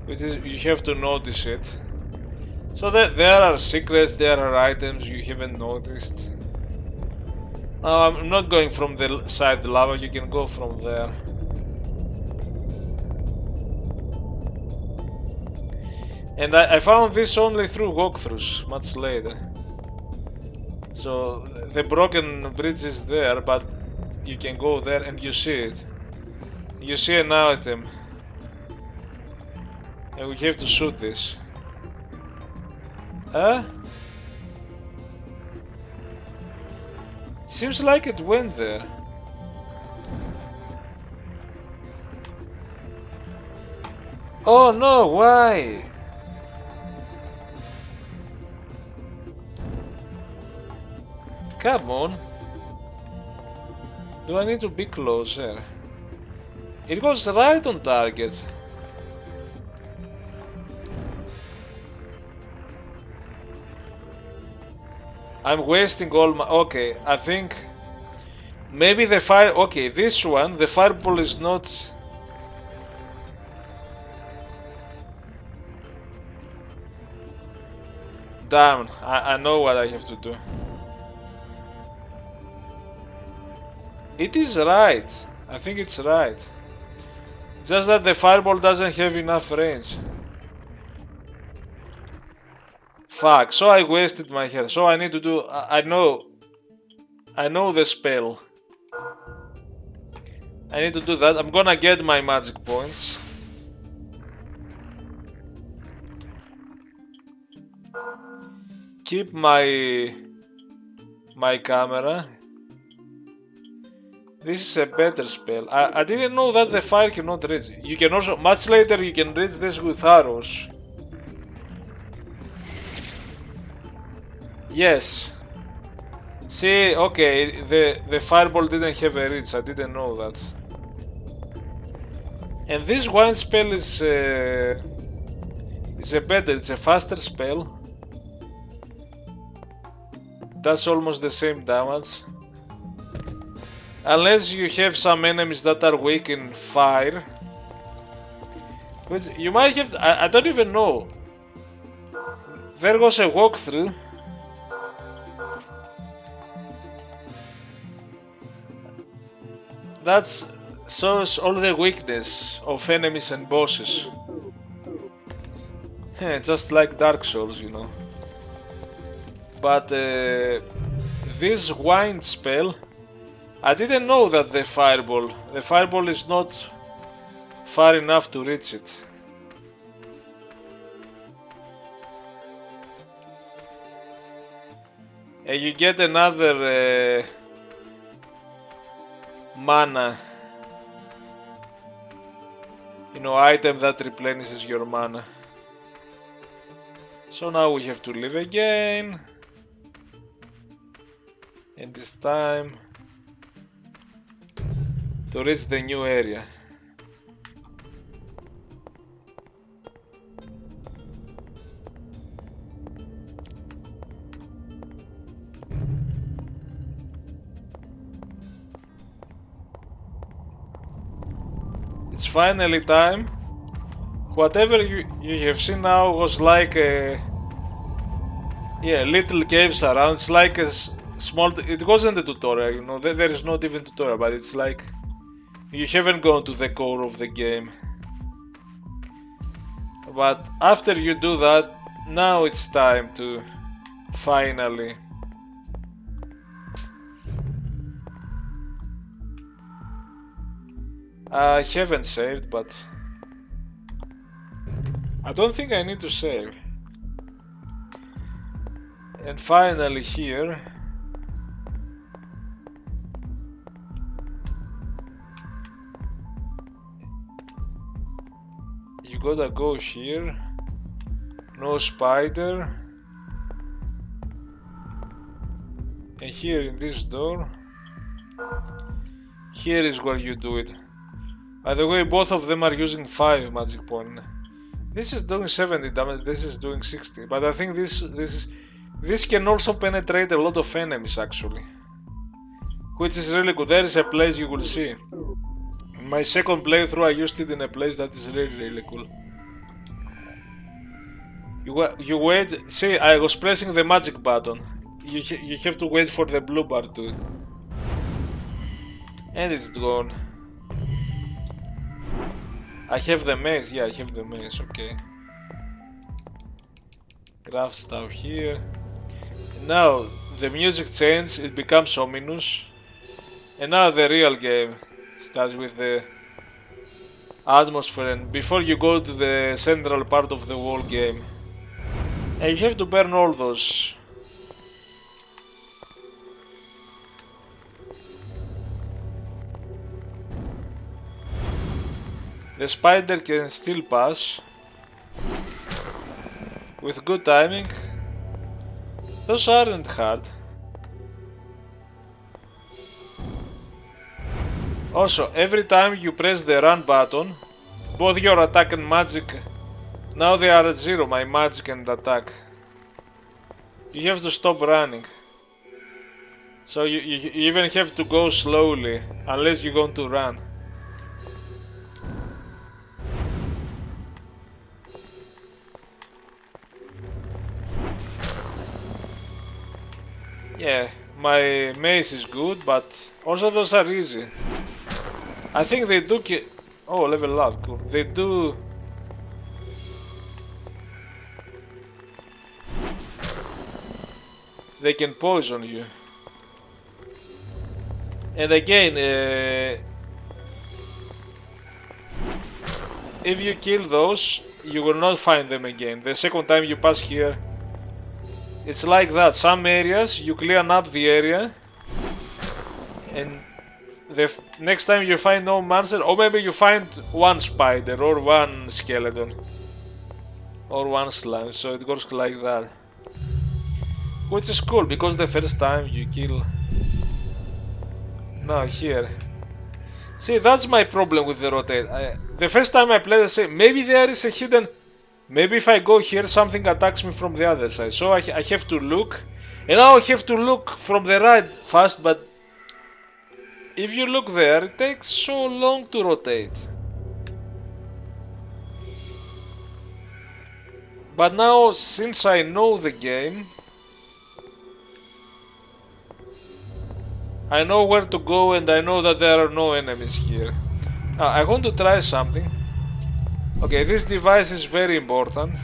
Which is, you have to notice it. So that there are secrets, there are items you haven't noticed. Now I'm not going from the side lava, you can go from there. And I found this only through walkthroughs, much later. So the broken bridge is there, but you can go there and you see it. You see an item. And we have to shoot this. Huh? Seems like it went there. Oh no, why? Come on. Do I need to be closer? It was right on target. I'm wasting all my... Okay, I think... Maybe the fire... Okay, this one, the fireball is not... Damn, I know what I have to do. It is right. I think it's right. Just that the fireball doesn't have enough range. Fuck, so I wasted my health. So I need to do... I know the spell. I need to do that. I'm gonna get my magic points. Keep my camera. This is a better spell. I didn't know that the fire cannot reach. You can also... Much later you can reach this with arrows. Yes. See, okay, the fireball didn't have a reach. I didn't know that. And this wine spell is a better, it's a faster spell. Does almost the same damage. Unless you have some enemies that are weak in fire. Which you might have, I don't even know. There was a walkthrough. That shows all the weakness of enemies and bosses. Just like Dark Souls, you know. But this wind spell, I didn't know that the fireball is not far enough to reach it. And you get another mana, you know, item that replenishes your mana. So now we have to live again, and this time to reach the new area. It's finally time. Whatever you have seen now was like a little caves around. It's like a small. It wasn't a tutorial, you know. There is not even tutorial, but it's like you haven't gone to the core of the game. But after you do that, now it's time to finally. I haven't saved, but I don't think I need to save. And finally here, you gotta go here, no spider, and here in this door, here is where you do it. By the way, both of them are using 5 magic points. This is doing 70 damage, this is doing 60, but I think this can also penetrate a lot of enemies actually, which is really good. There is a place you will see. In my second playthrough I used it in a place that is really cool. You wait, see, I was pressing the magic button. You have to wait for the blue bar to, and it's gone. I have the maze, yeah, I have the maze, okay. Craft stuff here. Now the music changes, it becomes ominous. And now the real game starts with the atmosphere, and before you go to the central part of the whole game. And you have to burn all those. The spider can still pass with good timing. Those aren't hard. Also, every time you press the run button, both your attack and magic, now they are at 0, my magic and attack. You have to stop running. So you even have to go slowly, unless you're going to run. Yeah, my mace is good, but also those are easy. I think they do oh, level up, cool. They do. They can poison you. And again, if you kill those, you will not find them again. The second time you pass here, it's like that. Some areas you clean up the area, and the next time you find no monster, or maybe you find one spider or one skeleton or one slime, so it goes like that, which is cool because the first time you kill. Now here, See, that's my problem with the rotate. The first time I played, I say maybe there is a hidden. Maybe if I go here, something attacks me from the other side. So I have to look, and now I have to look from the right fast. But if you look there, it takes so long to rotate. But now, since I know the game, I know where to go, and I know that there are no enemies here. Now, I want to try something. Okay, this device is very important.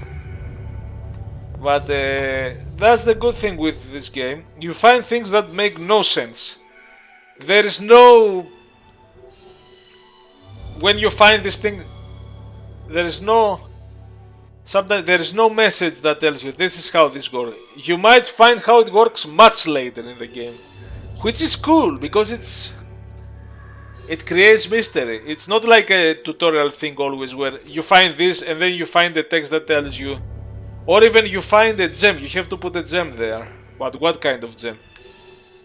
But that's the good thing with this game. You find things that make no sense. There is no... When you find this thing, there is no... Sometimes there is no message that tells you this is how this works. You might find how it works much later in the game. Which is cool, because it creates mystery. It's not like a tutorial thing always where you find this and then you find the text that tells you. Or even you find a gem, you have to put a gem there. But what kind of gem?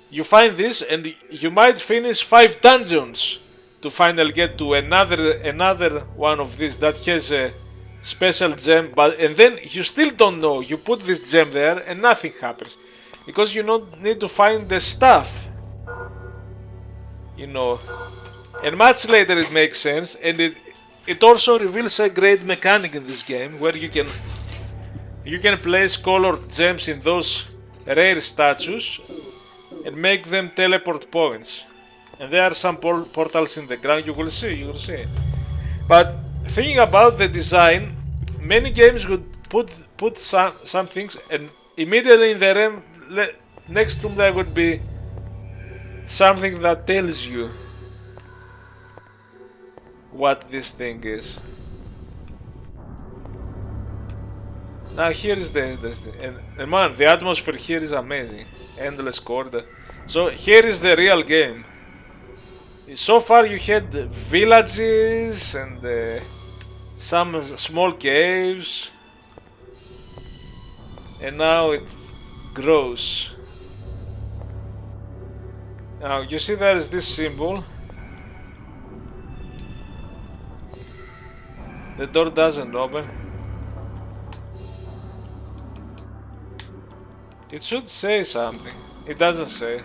You find this and you might finish 5 dungeons to finally get to another one of these that has a special gem, and then you still don't know. You put this gem there and nothing happens. Because you don't need to find the stuff. You know. And much later it makes sense, and it also reveals a great mechanic in this game where you can place colored gems in those rare statues and make them teleport points. And there are some portals in the ground, you will see. But thinking about the design, many games would put some things, and immediately in the next room there would be something that tells you what this thing is. Now here is and man, the atmosphere here is amazing. Endless corridor. So here is the real game. So far you had villages and some small caves, and now it grows. Now you see there is this symbol. The door doesn't open. It should say something. It doesn't say.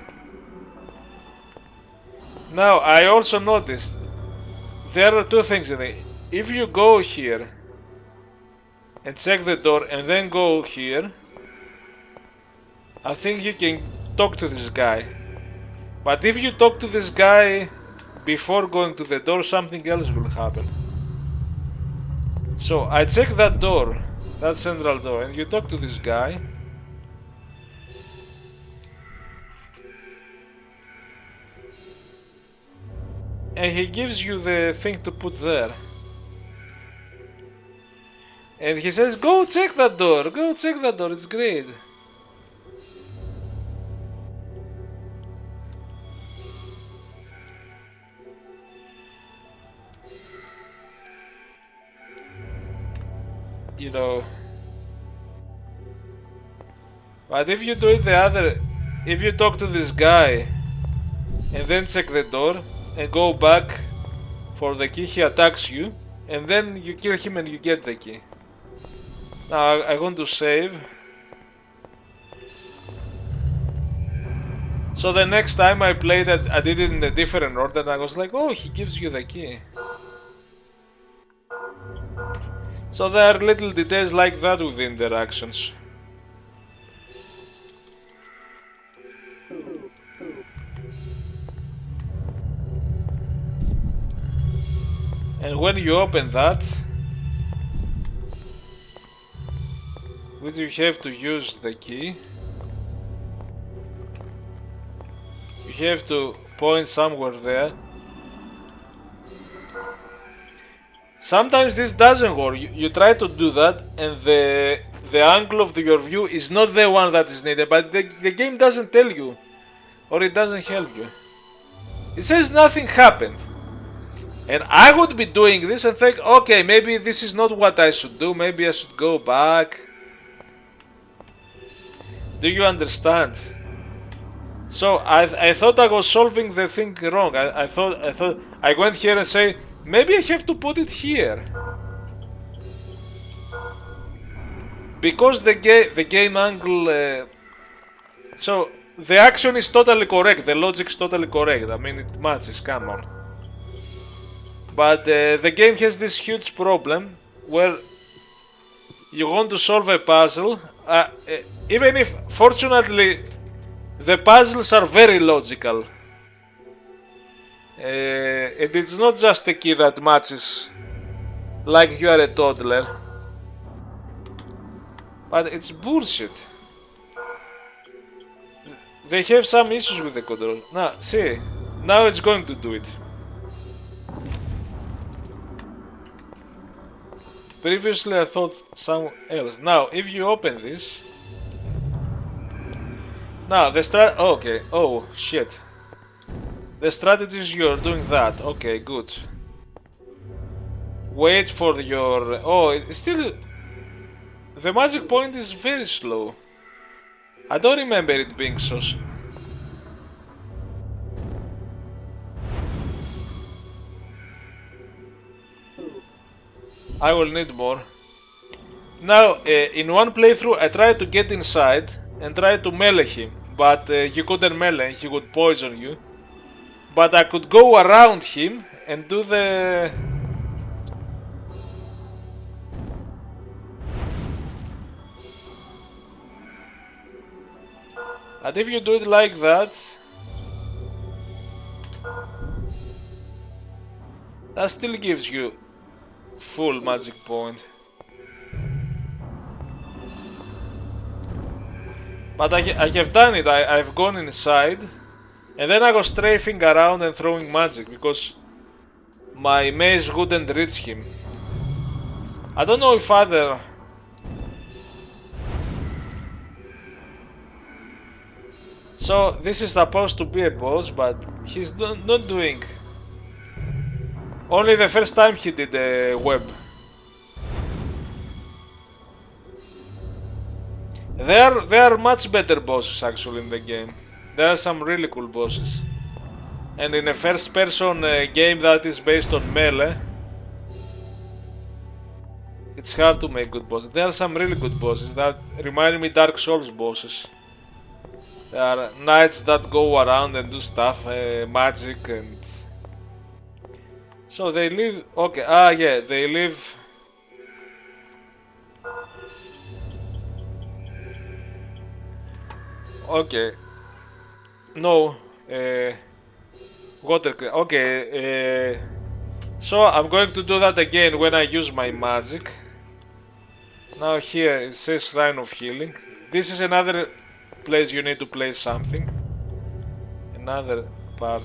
Now, I also noticed there are 2 things in it. If you go here and check the door and then go here, I think you can talk to this guy. But if you talk to this guy before going to the door, something else will happen. So I check that door, that central door, and you talk to this guy. And he gives you the thing to put there. And he says, go check that door, it's great. You know. But if you do it if you talk to this guy and then check the door and go back for the key, he attacks you, and then you kill him and you get the key. Now I want to save. So the next time I played it, I did it in a different order, and I was like, oh, he gives you the key. So there are little details like that with the interactions. And when you open that, which you have to use the key, you have to point somewhere there. Sometimes this doesn't work. You try to do that and the angle of your view is not the one that is needed, but the game doesn't tell you, or it doesn't help you. It says nothing happened. And I would be doing this and think, okay, maybe this is not what I should do, maybe I should go back. Do you understand? So I thought I was solving the thing wrong. I thought I went here and say maybe I have to put it here. Because the game angle so the action is totally correct, the logic is totally correct. I mean it matches, come on. But the game has this huge problem where you want to solve a puzzle, even if fortunately the puzzles are very logical. And it's not just a key that matches like you are a toddler. But it's bullshit. They have some issues with the control. Now, see, now it's going to do it. Previously I thought something else. Now, if you open this... Now, the okay, oh, shit. The strategies you're doing that. Okay, good. Wait for your... Oh, it's still... The magic point is very slow. I don't remember it being so... I will need more. Now, in one playthrough I tried to get inside and tried to melee him, but you couldn't melee, he would poison you. But I could go around him and do the... And if you do it like that... That still gives you full magic point. But I have done it, I've gone inside and then I was strafing around and throwing magic because my mace wouldn't reach him. I don't know if other... So this is supposed to be a boss, but he's not doing... Only the first time he did a web. There are much better bosses actually in the game. There are some really cool bosses. And in a first person game that is based on melee, it's hard to make good bosses. There are some really good bosses that remind me Dark Souls bosses. There are knights that go around and do stuff, magic and... So they live... Okay, yeah, they live... Okay. No. Water... Okay, so I'm going to do that again when I use my magic. Now here it says Shrine of Healing. This is another place you need to place something. Another part.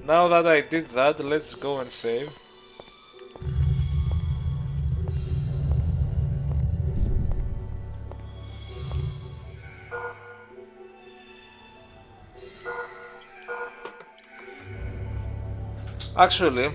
Now that I did that, let's go and save. Actually,